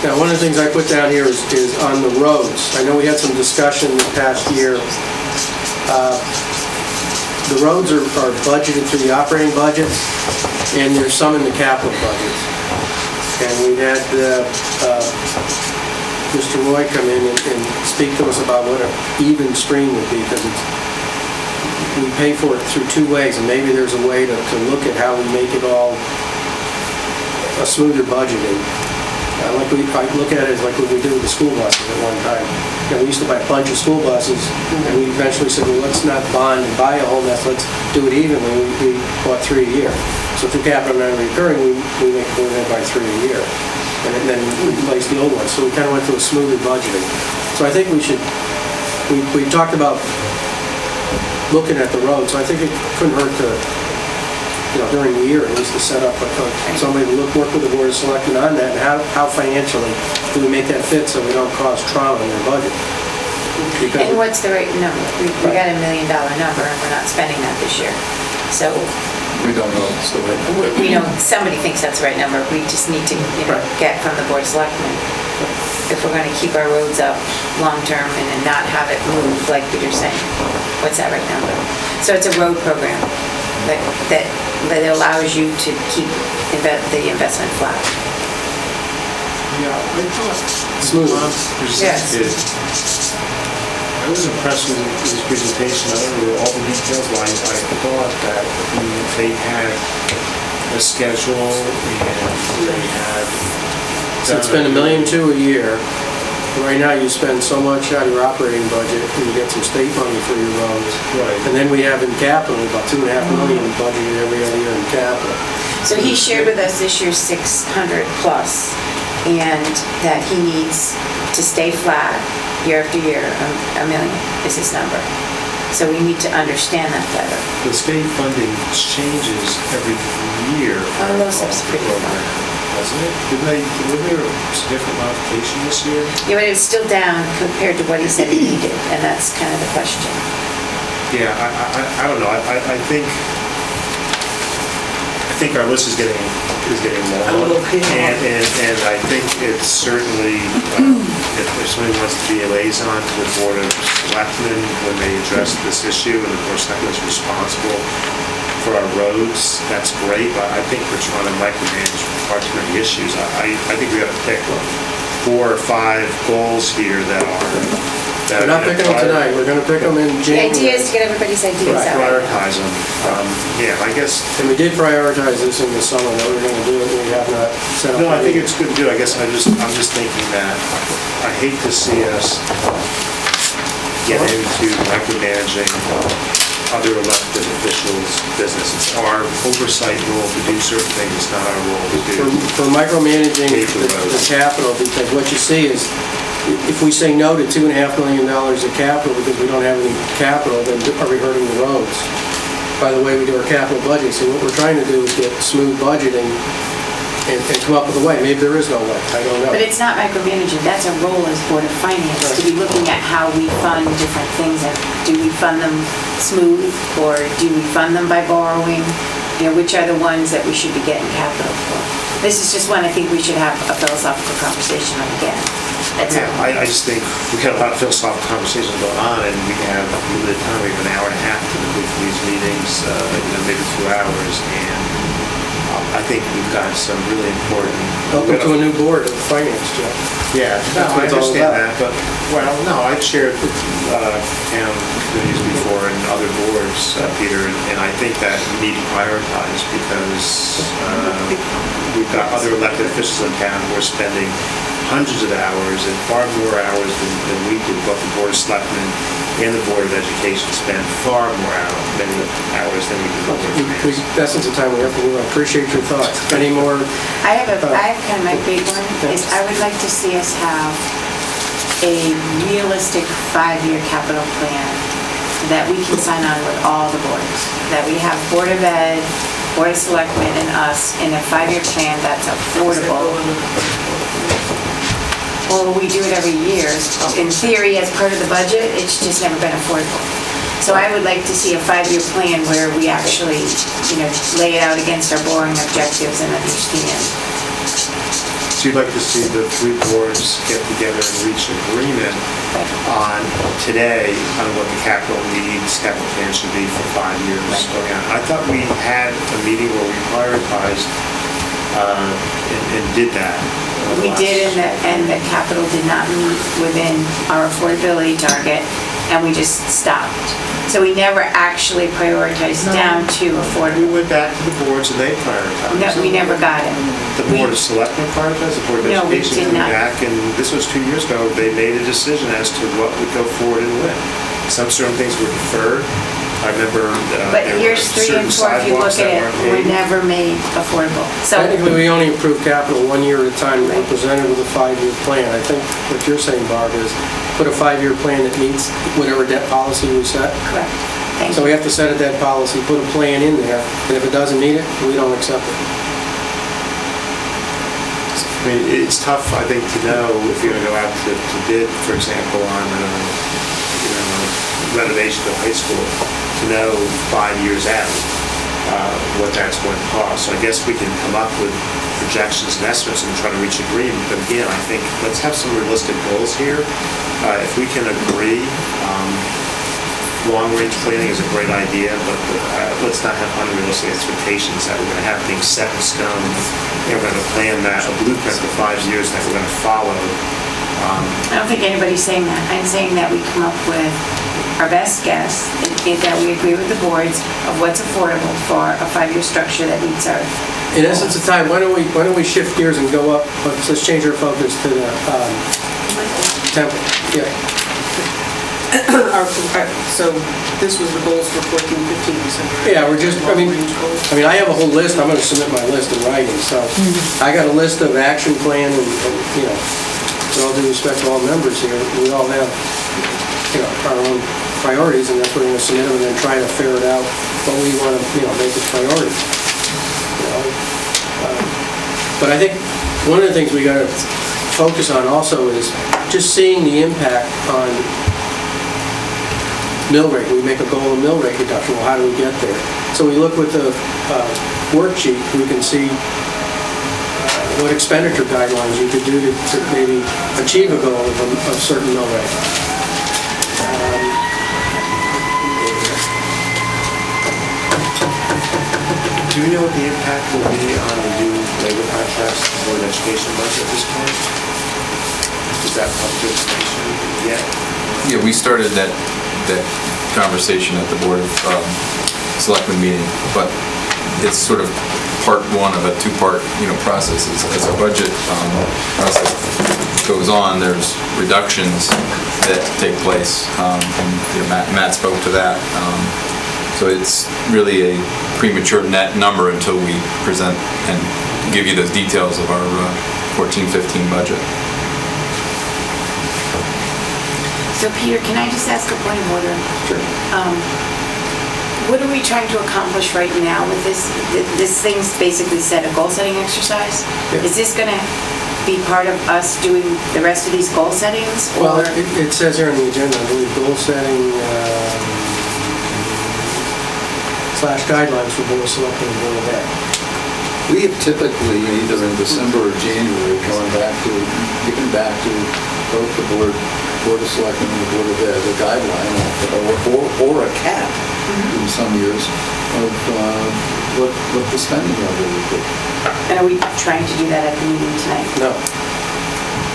Now, one of the things I put down here is on the roads. I know we had some discussion this past year. the roads are budgeted through the operating budgets, and there's some in the capital budgets. And we had Mr. Roy come in and speak to us about what an even stream would be, because we pay for it through two ways, and maybe there's a way to look at how we make it all a smoother budgeting. Like I look at it as like what we did with the school buses at one time. You know, we used to buy a bunch of school buses, and we eventually said, well, let's not bond and buy a whole mess, let's do it evenly. We bought 3 a year. So through capital non-recurring, we make it by 3 a year. And then we replaced the old ones. So we kind of went to a smoother budgeting. So I think we talked about looking at the road, so I think it couldn't hurt to, during the year, at least to set up somebody to work with the board of selectmen on that, and how financially do we make that fit so we don't cause trauma in their budget? And what's the right number? We got $1 million number, and we're not spending that this year. So We don't know, so we know somebody thinks that's the right number. We just need to, get from the board of selectmen. If we're going to keep our roads up long-term and then not have it move, like Peter's saying, what's that right number? So it's a road program that allows you to keep the investment flat. Yeah, I thought Smooth. Ron presented, I was impressed with his presentation. I don't know all the details, but I thought that they had a schedule and they had... So it's been $1.2 million a year. Right now, you spend so much out of your operating budget, and you get some state money for your roads. Right. And then we have in capital, about $2.5 million budgeted every other year in capital. So he shared with us this year 600 plus, and that he needs to stay flat year after year. $1 million is his number. So we need to understand that better. The state funding changes every year. Oh, those are pretty program, doesn't it? Wasn't there a different modification this year? Yeah, but it's still down compared to what he said he needed, and that's kind of the question. Yeah, I don't know. I think our list is getting long, and I think it's certainly if somebody wants to be a liaison to the board of selectmen when they address this issue, and of course that is responsible for our roads, that's great. But I think we're trying to micromanage far too many issues. I think we got to pick 4 or 5 goals here that are. We're not picking them tonight, we're going to pick them in The January. idea is to get everybody's ideas out. Prioritize them. Yeah, I guess. And we did prioritize this in the summer, that we were going to do it, and we have not set up. No, I think any- it's good to do. I guess I'm just thinking that I hate to see us get into micromanaging other elected officials' business. It's our oversight role to do certain things. It's not our role to do. For micromanaging Pay for the roads. capital, because what you see is, if we say no to $2.5 million of capital because we don't have any capital, then are we hurting the roads? By the way we do our capital budget, so what we're trying to do is get smooth budgeting and come up with a way. Maybe there is no way, I don't know. But it's not micromanaging, that's a role as Board of Finance, to be looking at how we fund different things. And do we fund them smooth, or do we fund them by borrowing? Which are the ones that we should be getting capital for? This is just one I think we should have a philosophical conversation on again. That's Yeah, all. I just think we got a lot of philosophical conversations going on, and we have limited time. We have an hour and a half typically for these meetings, maybe 2 hours, and I think we've got some really important. Welcome to a new board of finance, Jeff. Yeah, That's no, what I it's all understand about. that, but, well, no, I've shared town committees before and other boards, Peter, and I think that we need to prioritize because we've got other elected officials in town who are spending hundreds of hours and far more hours than we do. Both the Board of Selectmen and the Board of Education spend far more many hours than we do. the Board of Finance. That's the time we have to move on. Appreciate your thoughts. Any more? I have kind of my big one, is I would like to see us have a realistic 5-year capital plan that we can sign on with all the boards. That we have Board of Ed, Board of Selectmen, and us in a 5-year plan that's affordable. Or we do it every year. In theory, as part of the budget, it's just never been affordable. So I would like to see a 5-year plan where we actually, lay it out against our boring objectives and understand. So you'd like to see the three boards get together and reach agreement on today on what the capital needs, capital plan should be for 5 years going on. I thought we had a meeting where we prioritized and did that. We did, and the capital did not meet within our affordability target, and we just stopped. So we never actually prioritized down to We affordable. went back to the boards and they prioritized. No, we never got it. The Board of Selectmen prioritized, the Board of No, we Education did went not. back, and this was 2 years ago, they made a decision as to what would go forward and when. Some certain things were deferred. I remember But there were years 3 and certain 4, if you look sidewalks at that it, weren't were paid. never made affordable. So, Technically, we only approve capital 1 year at a time. We're presented with a 5-year plan. I think what you're saying, Barb, is put a 5-year plan that meets whatever debt policy we set. correct. Thank So you. we have to set a debt policy, put a plan in there, and if it doesn't meet it, we don't accept it. I mean, it's tough, I think, to know if you're going to go out to bid, for example, on renovation of high school, to know 5 years out what that's going to cost. So I guess we can come up with projections and estimates and try to reach agreement. But again, I think let's have some realistic goals here. If we can agree, long-range planning is a great idea, but let's not have unrealistic expectations that we're going to have things set in stone. We're going to plan that, a blueprint for 5 years that we're going to follow. I don't think anybody's saying that. I'm saying that we come up with our best guess, and that we agree with the boards of what's affordable for a 5-year structure that meets our. In essence of time, why don't we shift gears and go up, let's change our focus to the temple. Yeah. So this was the goals for 14, 15, you said, right? Yeah, we're just, I mean, I have a whole list, I'm gonna submit my list in writing, so I got a list of action plan and, you know, with all due respect to all members here, we all have, you know, our own priorities, and that's what we're gonna submit them and then try to figure it out what we wanna, you know, make as priority. You know, But I think one of the things we gotta focus on also is just seeing the impact on mill rate. We make a goal of mill rate reduction. Well, how do we get there? So we look with the worksheet, we can see what expenditure guidelines you could do to maybe achieve a goal of a certain mill rate. Do we know what the impact will be on the new labor contracts for the education budget at this point? Is that public information yet? Yeah, we started that conversation at the Board of Selectmen meeting, but it's sort of part one of a two-part, process. As our budget process goes on, there's reductions that take place, and Matt spoke to that. So it's really a premature net number until we present and give you those details of our 14-15 budget. So Peter, can I just ask a point of order? Sure. What are we trying to accomplish right now with this? This thing's basically set a goal-setting exercise? Yeah. Is this gonna be part of us doing the rest of these goal settings? Well, or- it says here on the agenda, I believe, goal setting / guidelines for Board of Selectmen and Board of Ed. We have typically, either in December or January, given back to both the Board of Selectmen and the Board of Ed, a guideline or a cap in some years of what the spending level would be. And are we trying to do that at the meeting tonight? No.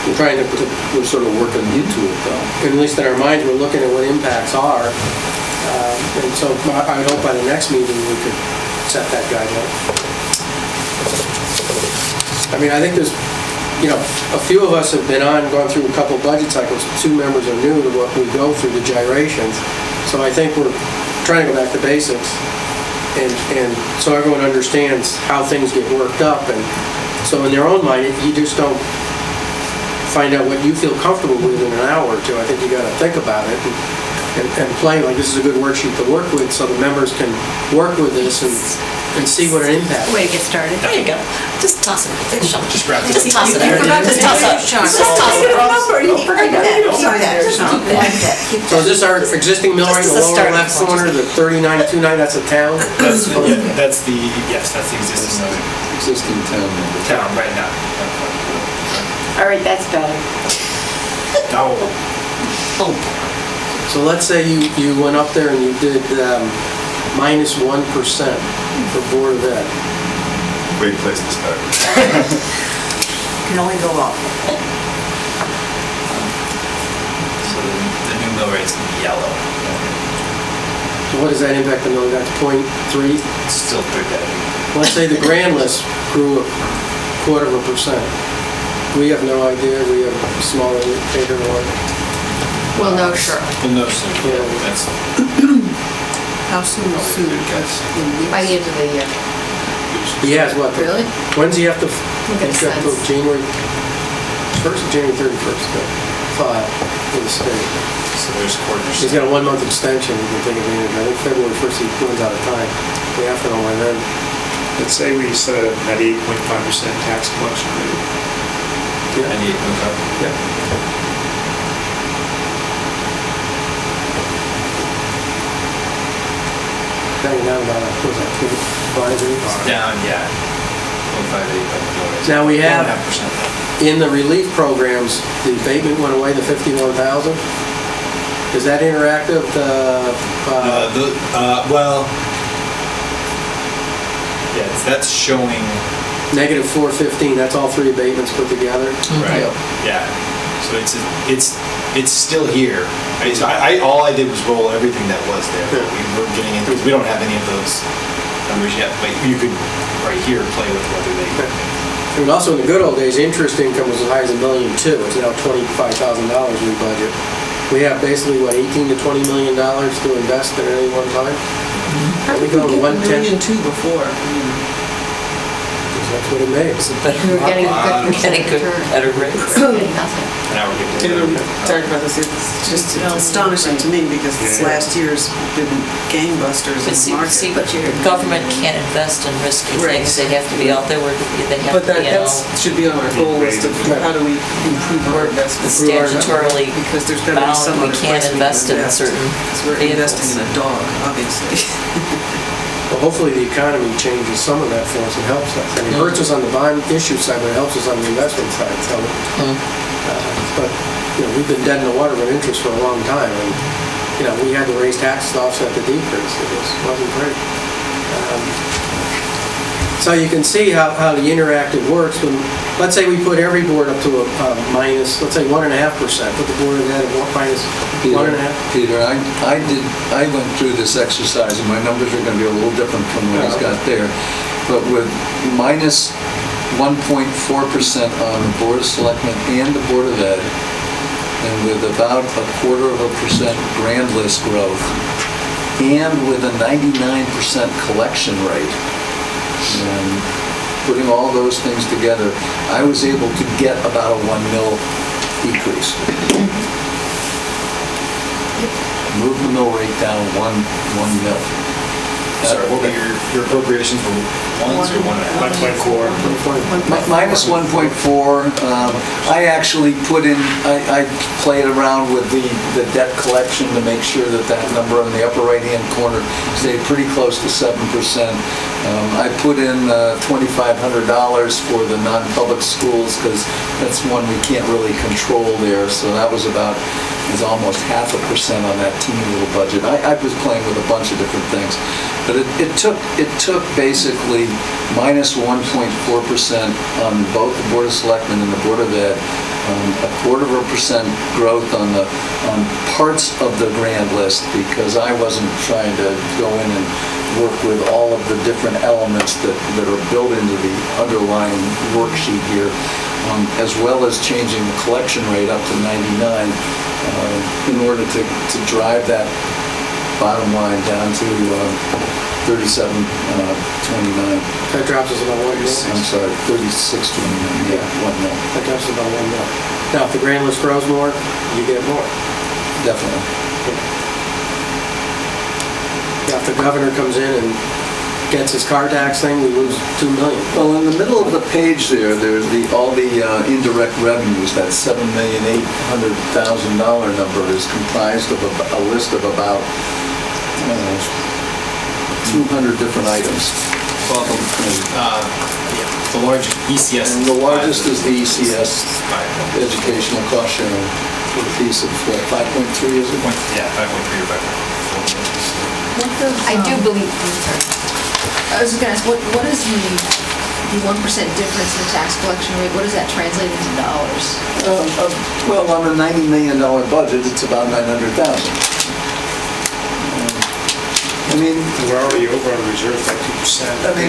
We're trying to, We're sort of working into it, though. at least in our minds, we're looking at what impacts are. And so I would hope by the next meeting, we could set that guideline. I mean, I think there's, a few of us have been gone through a couple budget cycles. 2 members are new to what we go through, the gyrations. So I think we're trying to go back to basics. And so everyone understands how things get worked up. And so in their own mind, you just don't find out what you feel comfortable with in an hour or two. I think you got to think about it and play like this is a good worksheet to work with, so the members can work with this and see what an impact. Way to get started. There you go. Just toss it. Sean. Just wrap it. Just toss it. Just toss it. Just toss it. Keep that. So is this our existing mill rate in the Just lower a left starting corner, the 3929, that's a town? That's the existing Existing town number. town right now. All right, that's better. No. So let's say you went up there and you did minus 1% for Board of Ed. Great place to start. Can only go up. So the new mill rate's yellow. So what does that impact the mill? That's 0.3? It's still pretty bad. Let's say the grand list grew 0.25%. We have no idea, we have a small indicator or... Well, no, sure. Well, no, so that's How soon is probably a soon? good guess. By the end of the year. He has what? Really? When's he have to, Makes he's got to sense. January 1st, January 31st to file with the state. So there's quarters. He's got a 1-month extension, he can take advantage. I think February 1st he runs out of time. We have to know when then. Let's say we set a 98.5% tax collection rate. Yeah. 98.5. Yeah. Cutting down about, what was that, 5 Down, yeah. 0.58 by the mill rate. Now we have- 1.5%. In the relief programs, the abatement went away, the 51,000. Is that interactive? Well, yeah, that's showing, Negative 415, that's all three abatements put together? right? Yeah. So it's still here. So all I did was roll everything that was there. Yeah. We were getting into, we don't have any of those numbers yet, but you could, right here, play with whether they. And also in the good old days, interest income was as high as $1.2 million. It's now $25,000 we budget. We have basically, what, $18 to $20 million to invest at any one time? How We did go we to get 110. $1.2 million before? That's what it makes. We were getting a good Getting good, return. better rates. Getting nothing. Now we're And getting. we talked about this, it's just astonishing to me because this Yeah. last year's been gangbusters But in the see, market. but government can't invest in risky Right. things. They have to be out there where they have But to that be, should be on our goal list of how do we improve our investments. statutorily Because there's got to be bound. some We other can't place we invest in invest. certain 'Cause we're investing in a dog, obviously. Well, hopefully the economy changes some of that for us and helps us. I mean, it hurts us on the bond issue side, but it helps us on the investment side. So, but, we've been dead in the water with interest for a long time. And, we had to raise taxes to offset the decrease. It wasn't great. So you can see how the interactive works. When, let's say we put every board up to a minus, let's say 1.5%. Put the board in that at minus 1.5%. Peter, I went through this exercise, and my numbers are gonna be a little different from what he's got there. But with minus 1.4% on the Board of Selectmen and the Board of Ed, and with about 0.25% grand list growth, and with a 99% collection rate, and putting all those things together, I was able to get about a 1 mil decrease. Move the mill rate down one mil. Sorry, what were your appropriations were ones or 1.5? Minus 1.4. I actually put in, I played around with the debt collection to make sure that number in the upper right-hand corner stayed pretty close to 7%. I put in $2,500 for the non-public schools because that's one we can't really control there. So that was almost 0.5% on that teeny little budget. I was playing with a bunch of different things. But it took basically minus 1.4% on both the Board of Selectmen and the Board of Ed, 0.25% growth on parts of the grand list because I wasn't trying to go in and work with all of the different elements that are built into the underlying worksheet here, as well as changing the collection rate up to 99 in order to drive that bottom line down to 37.29. That drops us about 1 mil. I'm sorry, 36.29. Yeah, 1 mil. That drops us about 1 mil. Now, if the grand list grows more, you get more. Definitely. Now, if the governor comes in and gets his car tax thing, we lose $2 million. Well, in the middle of the page there's all the indirect revenues. That $7,800,000 number is comprised of a list of about 200 different items. welcome. The large ECS. And the largest is the ECS educational cost sharing for the piece of what, 5.3, is it? Yeah, 5.3 or 5.4. I do believe, I'm sorry. I was just gonna ask, what is the 1% difference in the tax collection rate? What does that translate into dollars? Well, on a $90 million budget, it's about 900,000. I mean, We're already over on reserves by 2%. I mean,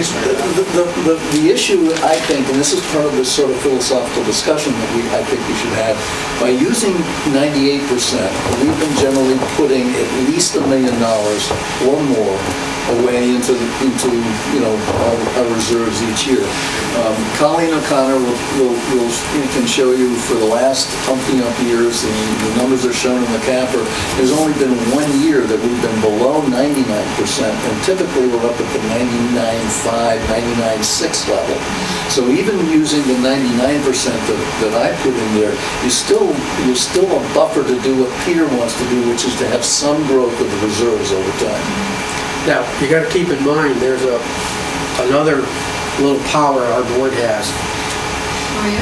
the issue, I think, and this is part of the sort of philosophical discussion that I think we should have, by using 98%, we've been generally putting at least $1 million or more away into our reserves each year. Colleen O'Connor can show you for the last umpteen years, and the numbers are shown in the capper, there's only been 1 year that we've been below 99%, and typically we're up at the 99.5, 99.6 level. So even using the 99% that I put in there, you're still a buffer to do what Peter wants to do, which is to have some growth of the reserves over time. Now, you got to keep in mind, there's another little power our board has. Oh, yeah?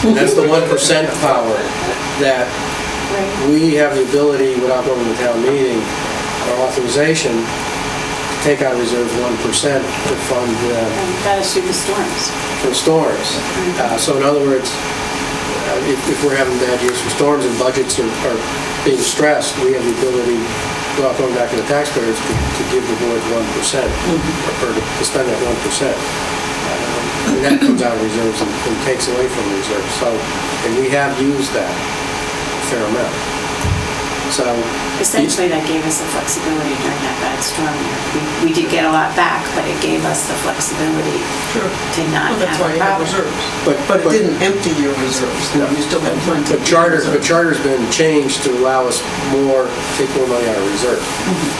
And that's the 1% power, that we have the ability, without going to the town meeting, our authorization, to take out of reserves 1% to fund Got us through the storms. for storms. So in other words, if we're having bad years for storms and budgets are being stressed, we have the ability, without going back to the taxpayers, to give the board 1%, or to spend that 1%. And that comes out of reserves and takes away from reserves. So, and we have used that a fair amount. So Essentially, that gave us the flexibility during that bad storm year. We did get a lot back, but it gave us the flexibility to not Well, that's have why a you have problem. reserves. But But it didn't empty your reserves. No. You still had plenty. But charter's been changed to allow us take more money out of reserve.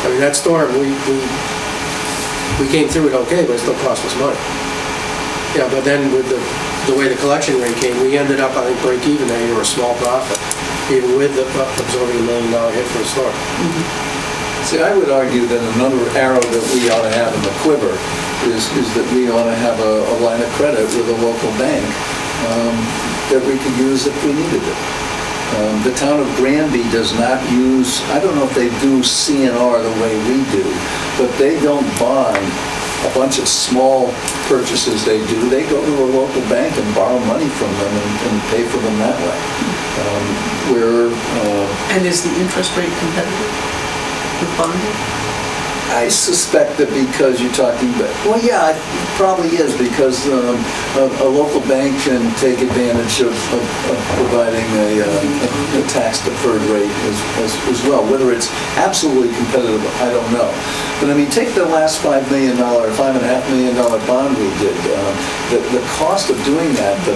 I mean, that storm, we came through it okay, but it still cost us money. Yeah, but then with the way the collection rate came, we ended up, I think, break even that year, or a small profit, even with absorbing $1 million hit for the storm. See, I would argue that another arrow that we ought to have in the quiver is that we ought to have a line of credit with a local bank that we could use if we needed it. The town of Granby does not use, I don't know if they do CNR the way we do, but they don't bond a bunch of small purchases they do. They go to a local bank and borrow money from them and pay for them that way. And is the interest rate competitive with bonding? I suspect that because you're talking, well, yeah, it probably is, because a local bank can take advantage of providing a tax-deferred rate as well. Whether it's absolutely competitive, I don't know. But I mean, take the last $5.5 million bond we did. The cost of doing that, the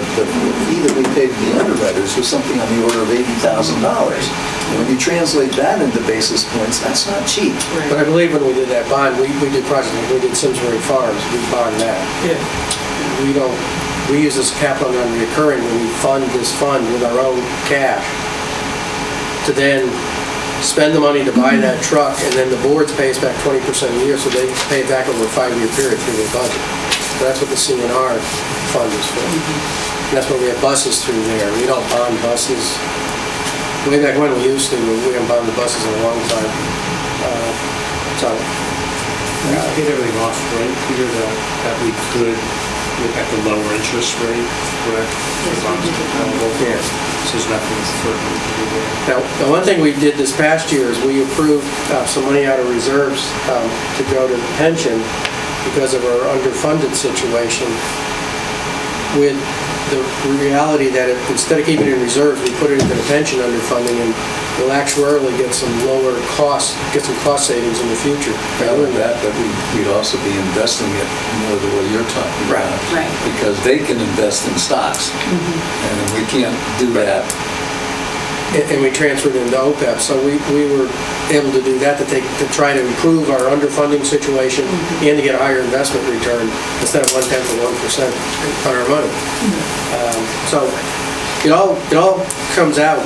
fee that we paid to the underwriters was something on the order of $80,000. And when you translate that into basis points, that's not cheap. But I believe when we did that bond, we did projects, we did Simsbury Farms, we bond that. Yeah. We use this capital non-recurring when we fund this fund with our own cash to then spend the money to buy that truck, and then the boards pay us back 20% a year, so they pay it back over a 5-year period through their budget. So that's what the CNR fund is for. And that's why we have buses through there. We don't bond buses. Way back when we used to, we haven't bonded buses in a long time. So, We hit everything off, right, Peter, that we could look at the lower interest rate, correct? For bonds available. yeah. So there's nothing further we can do there. Now, the one thing we did this past year is we approved some money out of reserves to go to the pension because of our underfunded situation, with the reality that instead of keeping it in reserves, we put it into the pension underfunding, and we'll actuarially get some lower costs, get some cost savings in the future. Not only that, but we'd also be investing it more the way you're talking about. Right. Because they can invest in stocks, and we can't do that. And we transferred into OPEB, so we were able to do that to try to improve our underfunding situation and to get a higher investment return instead of 0.1% on our money. So it all comes out,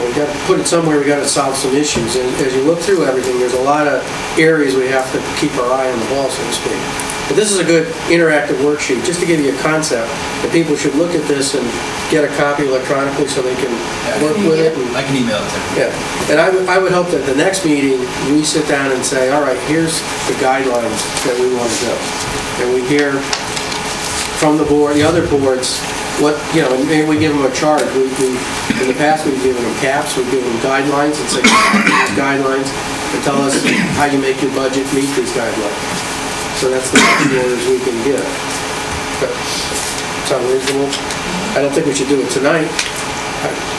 we got to put it somewhere, we got to solve some issues. And as you look through everything, there's a lot of areas we have to keep our eye on the ball, so to speak. But this is a good interactive worksheet, just to give you a concept, that people should look at this and get a copy electronically so they can work with it. I can email it to them. Yeah, and I would hope that the next meeting, we sit down and say, all right, here's the guidelines that we want to do. And we hear from the board, the other boards, what, and maybe we give them a charge. In the past, we've given them caps, we've given them guidelines, and say, these guidelines, and tell us how you make your budget meet these guidelines. So that's the maximum orders we can give. Sound reasonable? I don't think we should do it tonight.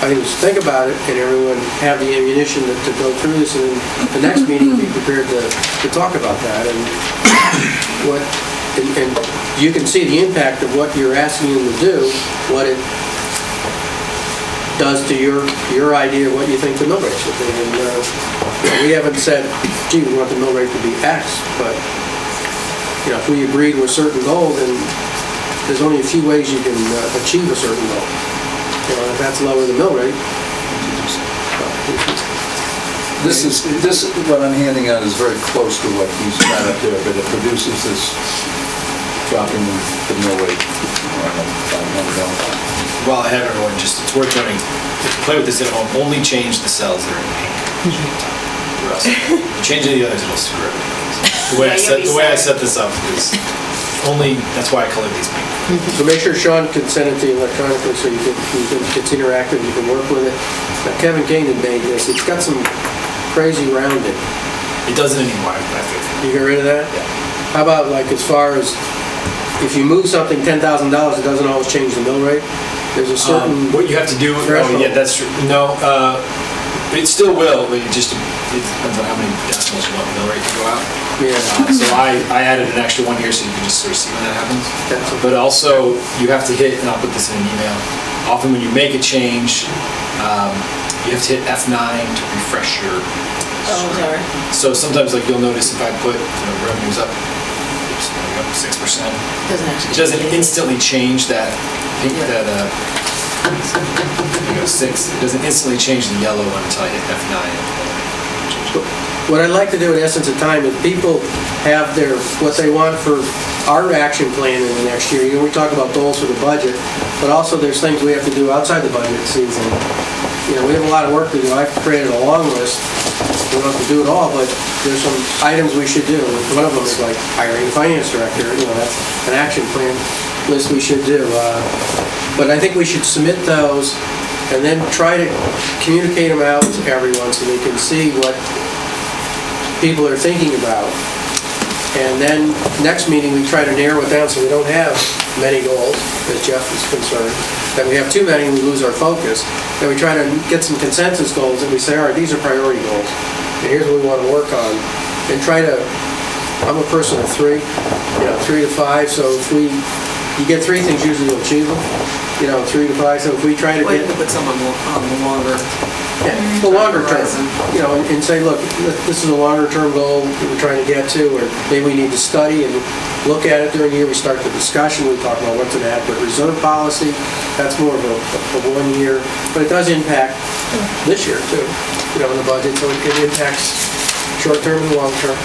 I think we should think about it, and everyone have the ammunition to go through this, and then the next meeting, be prepared to talk about that, and you can see the impact of what you're asking them to do, what it does to your idea of what you think the mill rate should be. And we haven't said, gee, we want the mill rate to be X, but if we agreed to a certain goal, then there's only a few ways you can achieve a certain goal. If that's lower the mill rate. This, what I'm handing out is very close to what he's got up there, but it produces this dropping the mill rate. Well, I have everyone just, it's worth noting, if you play with this at home, only change the cells that are in pink. The rest. Change any of the others, it'll screw everything. The way I set this up is only, that's why I colored these pink. So make sure Sean can send it to you electronically so it's interactive, you can work with it. Now, Kevin Kane had made this, it's got some crazy rounding. It doesn't anymore, I fixed it. You get rid of that? Yeah. How about like as far as, if you move something $10,000, it doesn't always change the mill rate? There's a certain What you have to do, threshold. yeah, that's true. No, it still will, but it depends on how many decimals you want the mill rate to go out. Yeah. So I added an extra one here so you can just sort of see when that happens. That's okay. But also, you have to hit, and I'll put this in an email, often when you make a change, you have to hit F9 to refresh your Oh, sorry. So sometimes, like, you'll notice if I put, revenues up, oops, up 6%, Doesn't actually. it doesn't instantly change that pink, that, 6, it doesn't instantly change the yellow until I hit F9. What I'd like to do in essence of time is people have what they want for our action plan in the next year. We talk about goals for the budget, but also there's things we have to do outside the budget season. We have a lot of work to do. I've created a long list. We don't have to do it all, but there's some items we should do. One of them is like hiring a finance director. That's an action plan list we should do. But I think we should submit those and then try to communicate them out to everyone so they can see what people are thinking about. And then next meeting, we try to narrow it down so we don't have many goals, as Jeff is concerned. That we have too many, we lose our focus. Then we try to get some consensus goals and we say, all right, these are priority goals. And here's what we want to work on. And try to, I'm a person of 3, 3 to 5. So if you get 3 things, usually you'll achieve them. 3 to 5. So if we try to Well, you get can put some on the longer. the longer term, Horizon. and say, look, this is a longer term goal that we're trying to get to, or maybe we need to study and look at it during the year. We start the discussion, we talk about what's an adequate reserve policy. That's more of a 1 year, but it does impact this year too, in the budget, so it impacts short term and long term.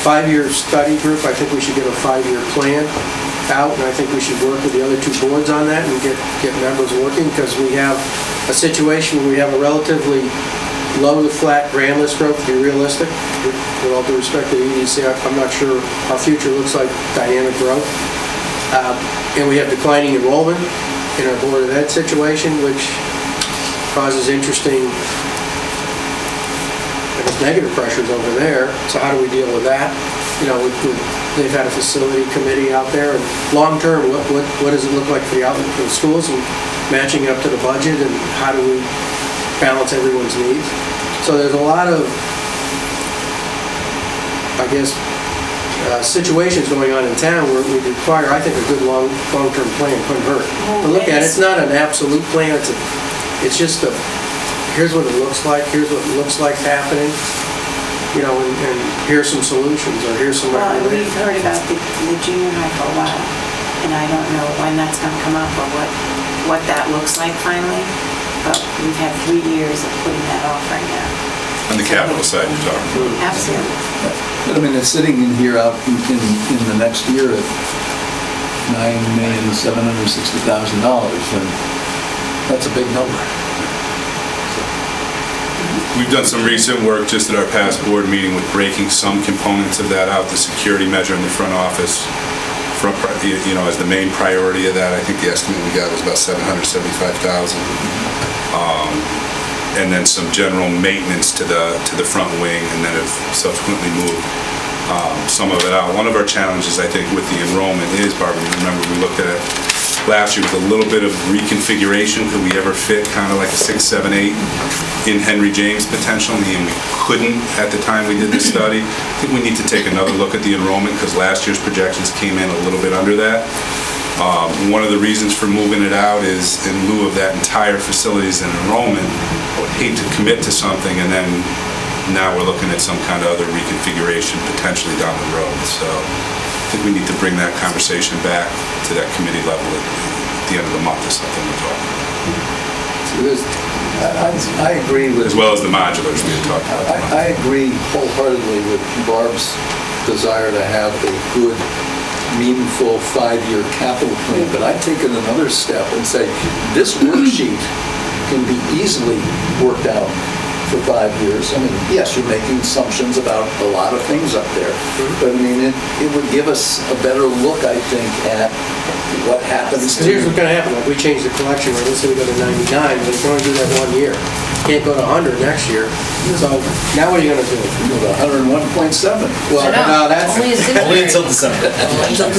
5-year study group, I think we should get a 5-year plan out, and I think we should work with the other 2 boards on that and get members working, because we have a situation where we have a relatively low to flat grand list growth, to be realistic. With all due respect to the EDC, I'm not sure our future looks like dynamic growth. And we have declining enrollment in our Board of Ed situation, which causes interesting, negative pressures over there. So how do we deal with that? They've had a facility committee out there, and long term, what does it look like for the outlook for the schools, and matching it up to the budget, and how do we balance everyone's needs? So there's a lot of, situations going on in town where we require, I think, a good long-term plan. Couldn't hurt. But look at it, it's not an absolute plan. It's just here's what it looks like. Here's what it looks like happening. And here's some solutions, or here's some Well, recommendations. we've heard about the junior high for a while, and I don't know when that's going to come up or what that looks like finally. but we've had 3 years of putting that off right now. On the capital side, you're talking about. Absolutely. But I mean, it's sitting in here out in the next year at $9,760,000, and that's a big number. We've done some recent work just at our past board meeting with breaking some components of that out, the security measure in the front office, as the main priority of that. I think the estimate we got was about $775,000. And then some general maintenance to the front wing, and then have subsequently moved some of it out. One of our challenges, I think, with the enrollment is, Barbara, you remember we looked at it last year with a little bit of reconfiguration. Could we ever fit kind of like a 6, 7, 8 in Henry James potentially? And we couldn't at the time we did this study. I think we need to take another look at the enrollment because last year's projections came in a little bit under that. One of the reasons for moving it out is in lieu of that entire facilities and enrollment, I would hate to commit to something and then now we're looking at some kind of other reconfiguration potentially down the road. So I think we need to bring that conversation back to that committee level at the end of the month or something we're talking about. I agree with... As well as the modulars we had talked about. I agree wholeheartedly with Barb's desire to have a good, meaningful 5-year capital plan, but I'd take it another step and say, this worksheet can be easily worked out for 5 years. I mean, yes, you're making assumptions about a lot of things up there, but I mean, it would give us a better look, I think, at what happens Because here's what's gonna happen, like we change the collection rate, let's say we go to 99, but it's only do that 1 year. Can't go to 100 next year, so now what are you gonna do? You know, the 101.7. Well, no, that's, Only a simple- Only until December.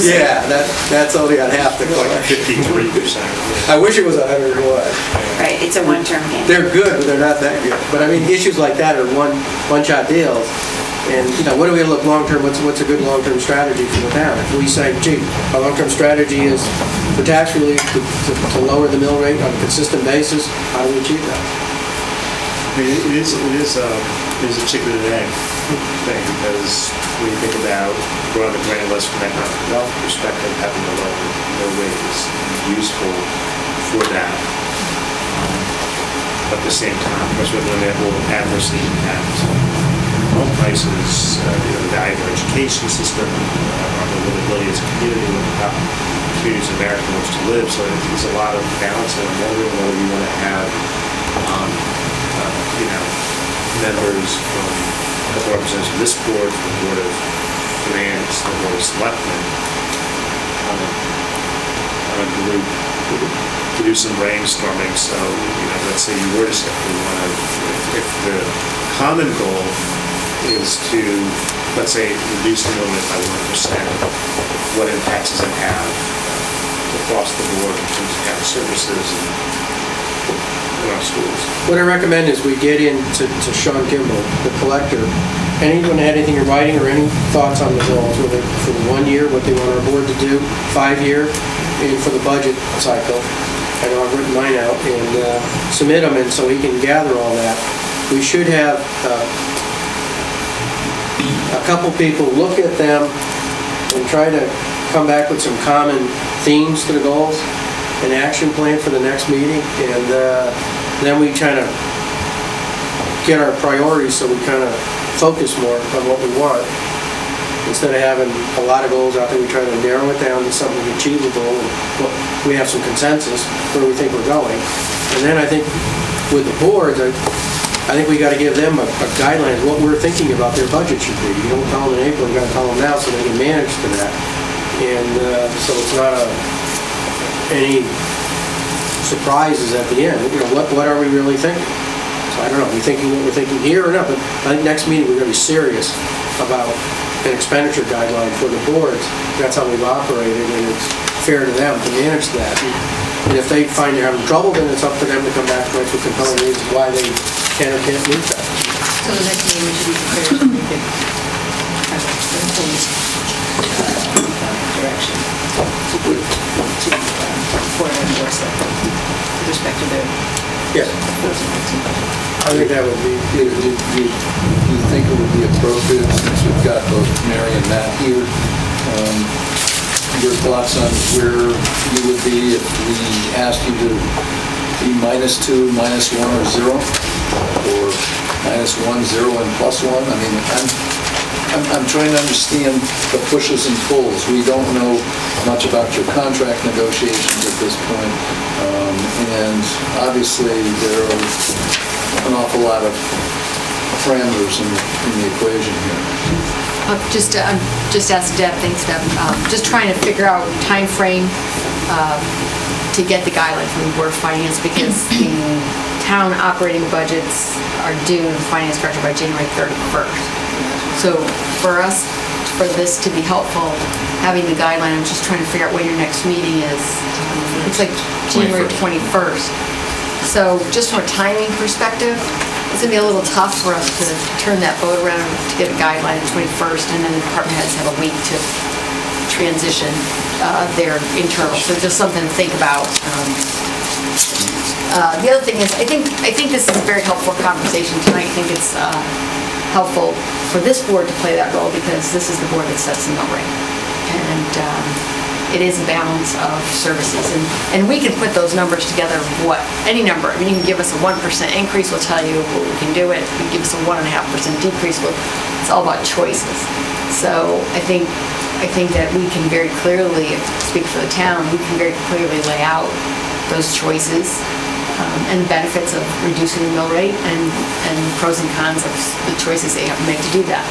yeah, that's only on half the collection. 53%. I wish it was 101. Right, it's a one-term game. They're good, but they're not that good. But I mean, issues like that are one-shot deals. And, what do we look long-term, what's a good long-term strategy for the town? If we say, gee, our long-term strategy is for tax relief to lower the mill rate on a consistent basis, how do we achieve that? I mean, it is a chicken and egg thing, because when you think about growing the grand list from an economic development perspective, having a lower mill rate is useful for that. But at the same time, of course, we're going to will adversely impact home prices, the value of our education system, our livability as a community, what communities in America in which to live. So there's a lot of balance, and I'm wondering whether we want to have, members from a couple representatives from this board, from the Board of Finance, the Board of Selectmen, on a group to do some brainstorming. So, let's say you were to say we want to, if the common goal is to, let's say, reduce the mill rate by 1%, what impacts does it have across the board in terms of county services and in our schools? What I recommend is we get into Sean Kimball, the collector. Anyone had anything in writing or any thoughts on the goals, whether for the 1 year, what they want our board to do, 5-year, and for the budget cycle? I know I've written mine out, and submit them, and so he can gather all that. We should have a couple people look at them and try to come back with some common themes to the goals, an action plan for the next meeting, and then we kind of get our priorities so we kind of focus more on what we want. Instead of having a lot of goals out there, we try to narrow it down to something achievable, and we have some consensus where we think we're going. And then I think with the boards, I think we got to give them a guideline of what we're thinking about their budget should be. You don't tell them in April, you got to tell them now so they can manage to that. And so it's not any surprises at the end. What are we really thinking? So I don't know, are we thinking what we're thinking here or not? But I think next meeting we're going to be serious about an expenditure guideline for the boards. That's how we've operated, and it's fair to them to manage that. And if they find they're having trouble, then it's up to them to come back to us with compelling reasons why they can or can't meet that. So the next meeting, we should be prepared to make it have a full direction to support and endorse that with respect to their Yes, I think that would be, Do you think it would be appropriate, since we've got both Mary and Matt here, your thoughts on where you would be if we asked you to be -2, -1, or 0? Or -1, 0, and +1? I mean, I'm trying to understand the pushes and pulls. We don't know much about your contract negotiations at this point. And obviously, there are an awful lot of parameters in the equation here. Just ask Deb, thanks Deb, just trying to figure out timeframe to get the guideline from the Board of Finance, because the town operating budgets are due to the Finance Director by January 31st. So for us, for this to be helpful, having the guideline, I'm just trying to figure out when your next meeting is. It's like January 21st. So just from a timing perspective, it's gonna be a little tough for us to turn that boat around to get a guideline on 21st, and then the department heads have a week to transition their internal. So just something to think about. The other thing is, I think this is a very helpful conversation tonight. I think it's helpful for this board to play that role, because this is the board that sets the mill rate. And it is a balance of services. And we can put those numbers together, any number. I mean, you can give us a 1% increase, we'll tell you we can do it. You can give us a 1.5% decrease, it's all about choices. So I think that we can very clearly, speak for the town, we can very clearly lay out those choices and the benefits of reducing the mill rate, and pros and cons of the choices they have to make to do that.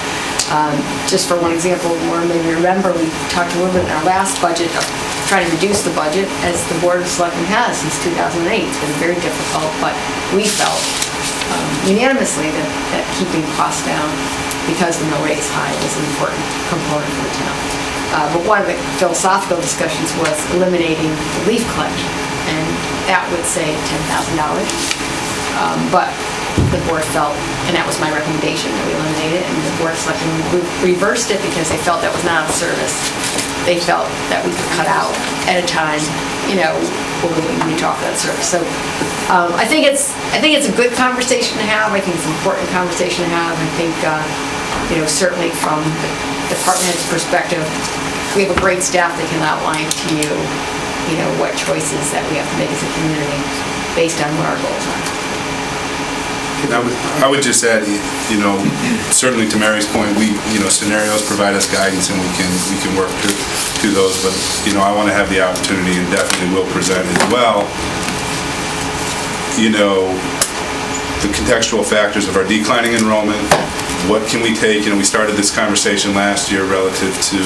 Just for one example, or maybe remember, we talked a little bit in our last budget of trying to reduce the budget, as the Board of Selectmen has since 2008. It's been very difficult, but we felt unanimously that keeping costs down, because the mill rate is high, is an important component for the town. But one of the philosophical discussions was eliminating the leaf collection, and that would save $10,000. But the board felt, and that was my recommendation, that we eliminate it, and the Board of Selectmen reversed it because they felt that was not a service. They felt that we could cut out at a time, when we talk about that service. So I think it's a good conversation to have. I think it's an important conversation to have. I think, certainly from the department head's perspective, we have a great staff that can outline to you, what choices that we have to make as a community based on what our goals are. I would just add, certainly to Mary's point, scenarios provide us guidance, and we can work through those. But I want to have the opportunity, and definitely will present as well, the contextual factors of our declining enrollment. What can we take? We started this conversation last year relative to,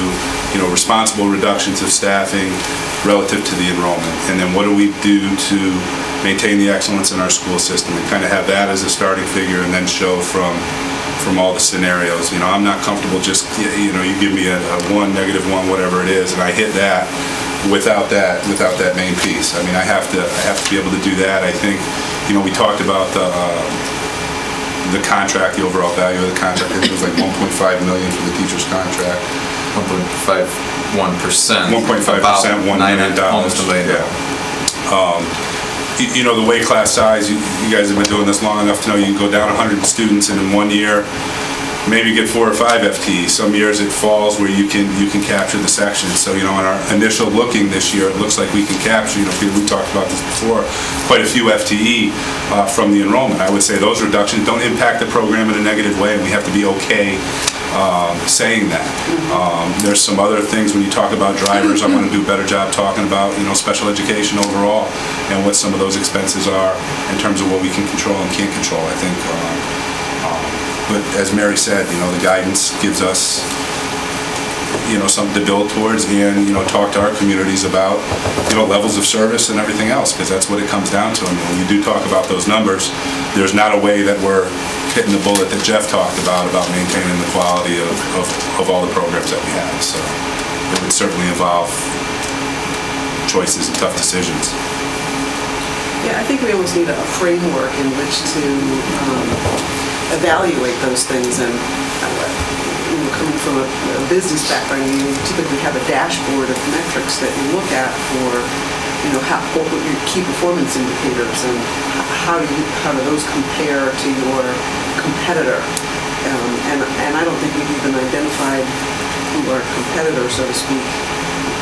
responsible reductions of staffing relative to the enrollment. And then what do we do to maintain the excellence in our school system, and kind of have that as a starting figure, and then show from all the scenarios. I'm not comfortable just, you give me a 1, -1, whatever it is, and I hit that without that main piece. I mean, I have to be able to do that. I think, we talked about the contract, the overall value of the contract. I think it was like $1.5 million for the teacher's contract. 1.51%. 1.5%, $1 million. Almost $1 million. Yeah. The weight class size, you guys have been doing this long enough to know you can go down 100 students, and in 1 year, maybe get 4 or 5 FTEs. Some years it falls where you can capture the section. So, in our initial looking this year, it looks like we can capture, Peter, we talked about this before, quite a few FTE from the enrollment. I would say those reductions don't impact the program in a negative way, and we have to be okay saying that. There's some other things when you talk about drivers. I want to do a better job talking about, special education overall, and what some of those expenses are in terms of what we can control and can't control. I think, but as Mary said, the guidance gives us, something to build towards, and, talk to our communities about, levels of service and everything else, because that's what it comes down to. I mean, when you do talk about those numbers, there's not a way that we're hitting the bullet that Jeff talked about maintaining the quality of all the programs that we have. So it would certainly involve choices and tough decisions. Yeah, I think we almost need a framework in which to evaluate those things. And coming from a business background, you typically have a dashboard of metrics that you look at for, what your key performance indicators, and how do those compare to your competitor. And I don't think we've even identified who our competitors, so to speak,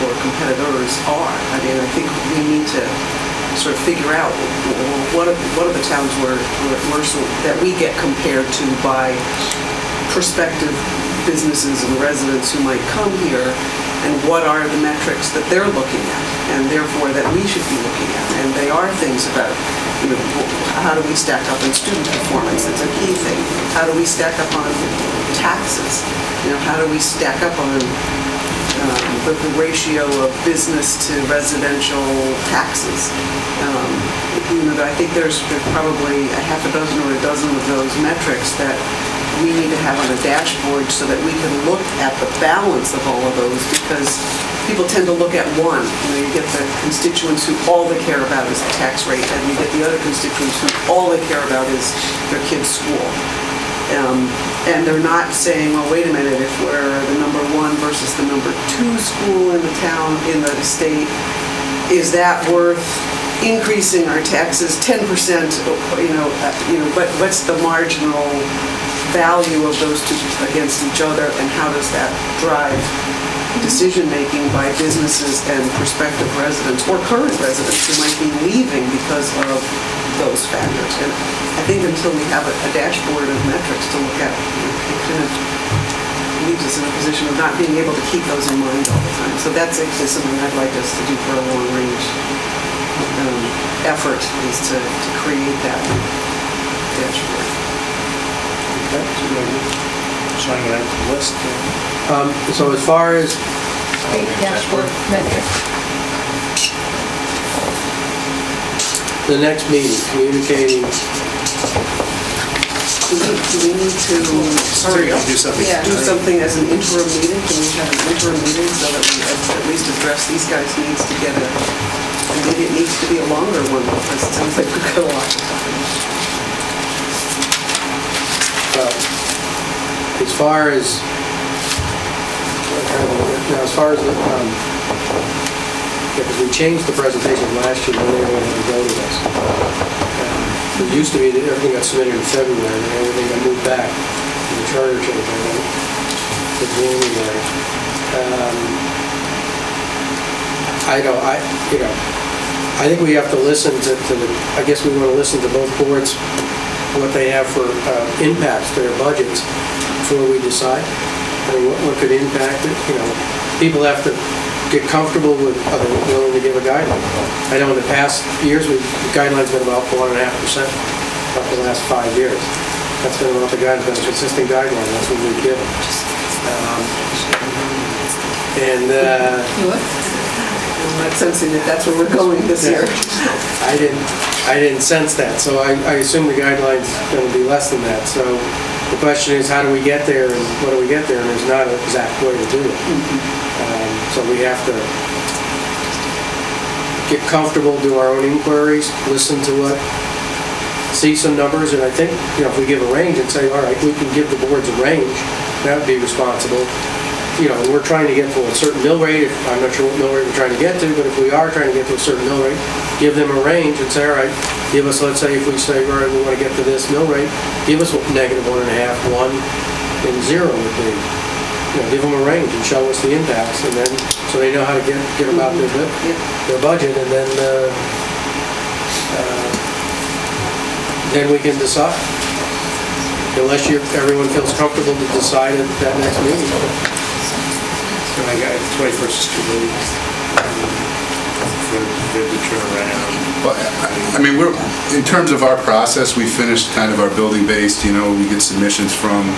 or competitors are. I mean, I think we need to sort of figure out what are the towns that we get compared to by prospective businesses and residents who might come here, and what are the metrics that they're looking at, and therefore that we should be looking at. And they are things about, how do we stack up in student performance? It's a key thing. How do we stack up on taxes? How do we stack up on the ratio of business to residential taxes? I think there's probably a half a dozen or a dozen of those metrics that we need to have on a dashboard so that we can look at the balance of all of those, because people tend to look at one. You get the constituents who all they care about is the tax rate, and you get the other constituents who all they care about is their kid's school. And they're not saying, well, wait a minute, if we're the number 1 versus the number 2 school in the town, in the state, is that worth increasing our taxes 10%? But what's the marginal value of those two against each other, and how does that drive decision-making by businesses and prospective residents or current residents who might be leaving because of those factors? And I think until we have a dashboard of metrics to look at, it kind of leaves us in a position of not being able to keep those in mind all the time. So that's actually something I'd like us to do for a long-range effort, is to create that dashboard. Showing it out the list. So as far as, Dashboard metric. the next meeting, communicating, Do we need to hurry up? Do something. Yeah. Do something as an interim meeting? Can we have an interim meeting so that we at least address these guys' needs to get and maybe it needs to be a longer one, because it sounds like we've got a lot to talk about. as far as, because we changed the presentation last year, when everyone had to go to this. It used to be that everything got submitted in February, and everything got moved back to the charter change, I think, to January. I think we have to listen to I guess we want to listen to both boards, what they have for impacts to their budgets before we decide. I mean, what could impact it, people have to get comfortable with, are they willing to give a guideline? I know in the past years, the guideline's been about 1.5% up the last 5 years. That's been about the guideline, been a consistent guideline, that's what we've given. I'm not sensing that that's where we're going this year. I didn't sense that, so I assume the guideline's going to be less than that. So the question is, how do we get there, and what do we get there? And there's not an exact way to do it. So we have to get comfortable, do our own inquiries, listen to what, see some numbers, and I think, if we give a range and say, all right, we can give the boards a range, that would be responsible. We're trying to get to a certain mill rate. I'm not sure what mill rate we're trying to get to, but if we are trying to get to a certain mill rate, give them a range and say, all right, give us, let's say if we say, all right, we want to get to this mill rate, give us what -1.5, 1, and 0 would be. Give them a range and show us the impacts, and then, so they know how to get about their budget, and then we can decide. Unless everyone feels comfortable to decide at that next meeting. So I got 21st is too late for the turnaround. Well, I mean, in terms of our process, we finished kind of our building-based, we get submissions from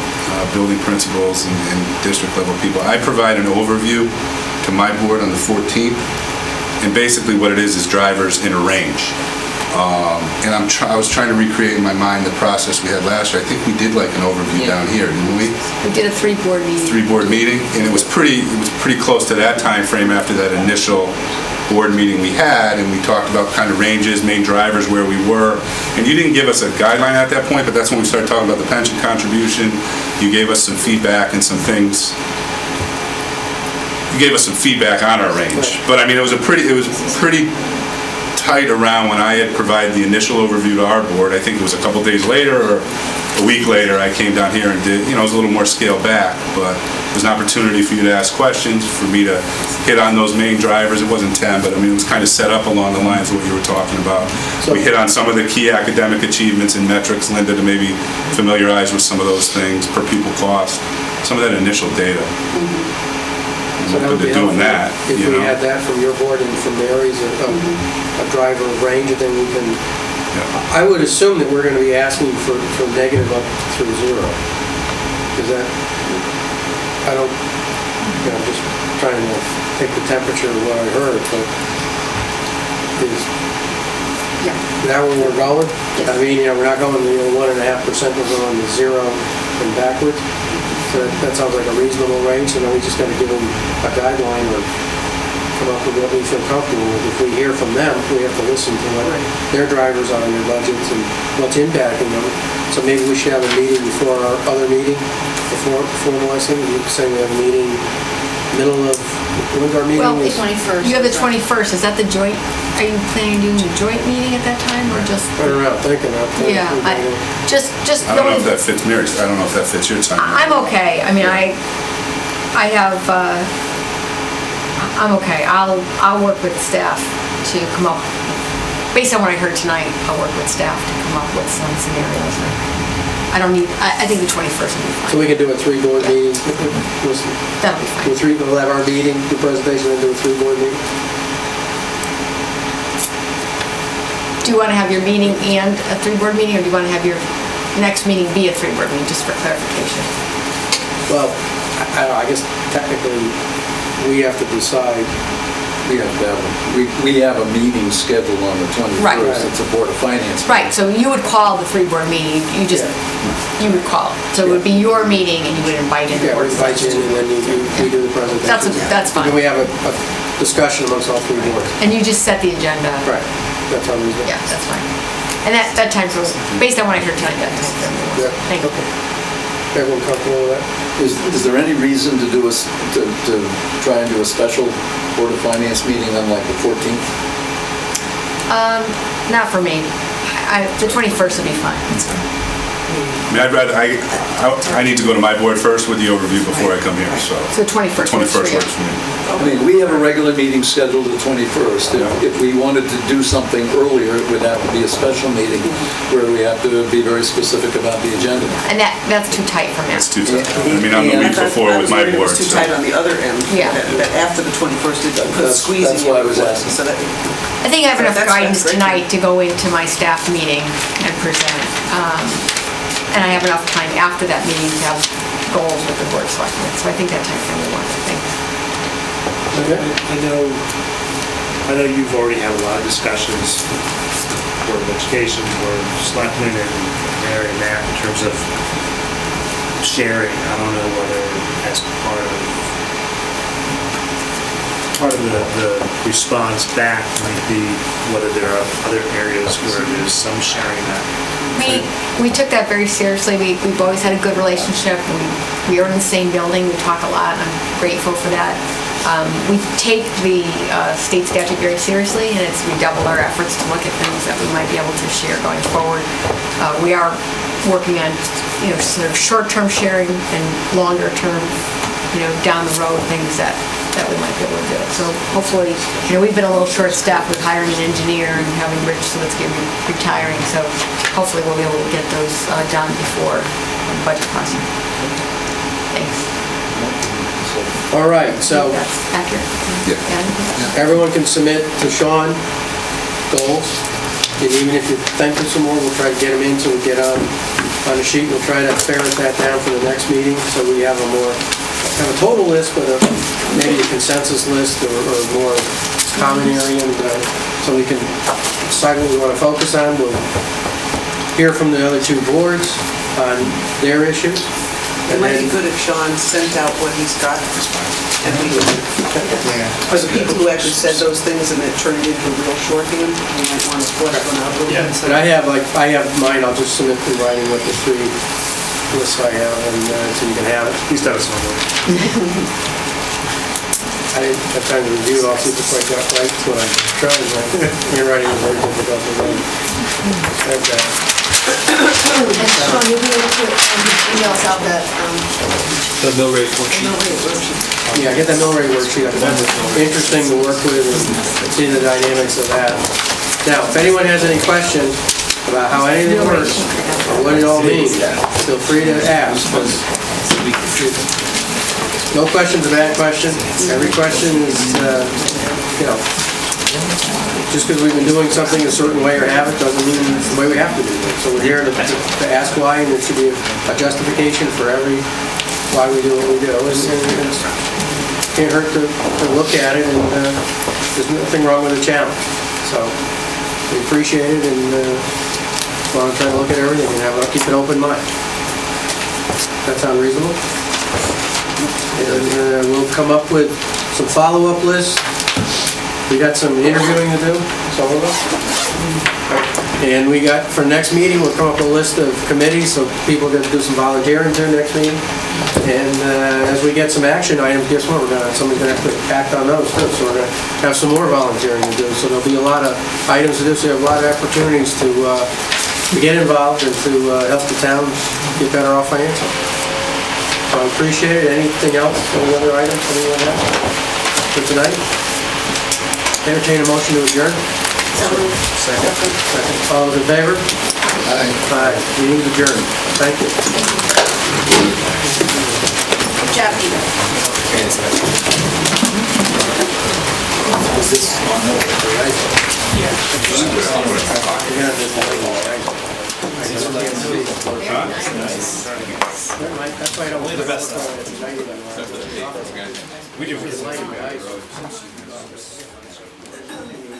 building principals and district-level people. I provide an overview to my board on the 14th, and basically what it is drivers in a range. And I was trying to recreate in my mind the process we had last year. I think we did like an overview down here, didn't we? We did a 3-board meeting. 3-board meeting, and it was pretty close to that time frame after that initial board meeting we had, and we talked about kind of ranges, main drivers, where we were. And you didn't give us a guideline at that point, but that's when we started talking about the pension contribution. You gave us some feedback and some things. You gave us some feedback on our range, but I mean, it was pretty tight around when I had provided the initial overview to our board. I think it was a couple days later or a week later, I came down here and did, it was a little more scaled back, but it was an opportunity for you to ask questions, for me to hit on those main drivers. It wasn't 10, but I mean, it was kind of set up along the lines of what you were talking about. We hit on some of the key academic achievements and metrics, Linda, to maybe familiarize with some of those things, per pupil cost, some of that initial data. So that would be Doing helpful that, if we had that from your board and from Mary's, a driver range, and then we can, I would assume that we're going to be asking for negative up through 0. Is that, I don't, just trying to take the temperature of what I heard, but is that where we're going? Yes. I mean, we're not going to 1.5%, we're going to 0 and backwards. So that sounds like a reasonable range, so then we just got to give them a guideline or come up with what we feel comfortable with. If we hear from them, we have to listen to what their drivers are in their budgets and what's impacting them. So maybe we should have a meeting before our other meeting, before formalizing. You're saying we have a meeting middle of, when's our meeting? Well, The 21st. You have the 21st, is that the joint, are you planning on doing the joint meeting at that time, or just? I don't know, thinking of. Yeah, just. I don't know if that fits Mary's, I don't know if that fits your time. I'm okay, I mean, I have, I'm okay, I'll work with staff to come up, based on what I heard tonight, I'll work with staff to come up with some scenarios. I don't need, I think the 21st will be fine. So we can do a 3-board meeting? That'll be fine. We'll have our meeting, the presentation, and do a 3-board meeting? Do you want to have your meeting and a 3-board meeting, or do you want to have your next meeting be a 3-board meeting, just for clarification? Well, I guess technically, we have to decide. We have a meeting scheduled on the 21st. Right. It's a Board of Finance. Right, so you would call the 3-board meeting, you would call. So it would be your meeting, and you would invite in the Yeah, board. we invite you in, and then we do the presentation. That's fine. And then we have a discussion amongst all 3 boards. And you just set the agenda. Right, that's how we do it. Yeah, that's fine. And that time's, based on what I heard tonight, that time's. Yeah. Thank you. Everyone comfortable with that? Is there any reason to do to try and do a special Board of Finance meeting on like the 14th? Not for me. The 21st will be fine. I mean, I'd rather, I need to go to my board first with the overview before I come here, so. So 21st. 21st works for me. I mean, we have a regular meeting scheduled the 21st. If we wanted to do something earlier, it would have to be a special meeting where we have to be very specific about the agenda. And that's too tight for me. It's too tough. I mean, I'm the week before with my board, It was too so. tight on the other end. Yeah. That after the 21st, it could squeeze That's you. why I was asking. So that, I think I have enough That's guidance great. tonight to go into my staff meeting and present. And I have enough time after that meeting to have goals with the board of selectmen. So I think that time frame will work. Thanks. I know you've already had a lot of discussions with Board of Education, Board of Selectmen, and Mary and Matt in terms of sharing. I don't know whether as part of the response back might be whether there are other areas where there's some sharing that. We took that very seriously. We've always had a good relationship. We are in the same building. We talk a lot. I'm grateful for that. We take the state statute very seriously, and it's redoubled our efforts to look at things that we might be able to share going forward. We are working on, sort of short-term sharing and longer-term, down the road things that we might be able to do. So hopefully, we've been a little short-staffed with hiring an engineer and having Rich retiring. So hopefully we'll be able to get those done before the budget process. Thanks. All right, so That's accurate. Yeah. everyone can submit to Sean goals, and even if you think of some more, we'll try to get them in so we get on a sheet. We'll try to ferret that down for the next meeting, so we have a total list, but maybe a consensus list or more common area, and so we can decide what we want to focus on. We'll hear from the other 2 boards on their issues. it might be good if Sean sent out what he's got. And we would, for the people who actually said those things and it turned into real shorthand, you might want to flesh one out a little bit. But I have mine, I'll just submit in writing what the 3 lists I have, and so you can have it. He's done it somewhere. I didn't have time to review it all super quick, got right when I tried, my handwriting was very difficult to read. And, And Sean, you'll be able to email us out that, The mill rate mill rate worksheet. Yeah, get that mill rate worksheet. I find it interesting to work with and see the dynamics of that. Now, if anyone has any questions about how anything works, or what it all means, feel free to ask. No question's a bad question. Every question is, just because we've been doing something a certain way or have it, doesn't mean it's the way we have to do it. So we're here to ask why, and there should be a justification for why we do what we do. And it can't hurt to look at it, and there's nothing wrong with a challenge. So we appreciate it, and want to try to look at everything and keep an open mind. That sound reasonable? And we'll come up with some follow-up lists. We got some interviewing to do, some of us. And we got, for next meeting, we'll come up with a list of committees, so people get to do some volunteering to next meeting. And as we get some action items, guess what, somebody's gonna have to act on those too. So we're gonna have some more volunteering to do. So there'll be a lot of items to do, so we have a lot of opportunities to get involved and to help the town get better off financially. So I appreciate it. Anything else, any other items anyone has for tonight? Entertain a motion to adjourn. Second. All those in favor? Aye. Meeting's adjourned. Thank you. Good job, Peter. Is this on the That's why I don't. Only the best stuff. We do.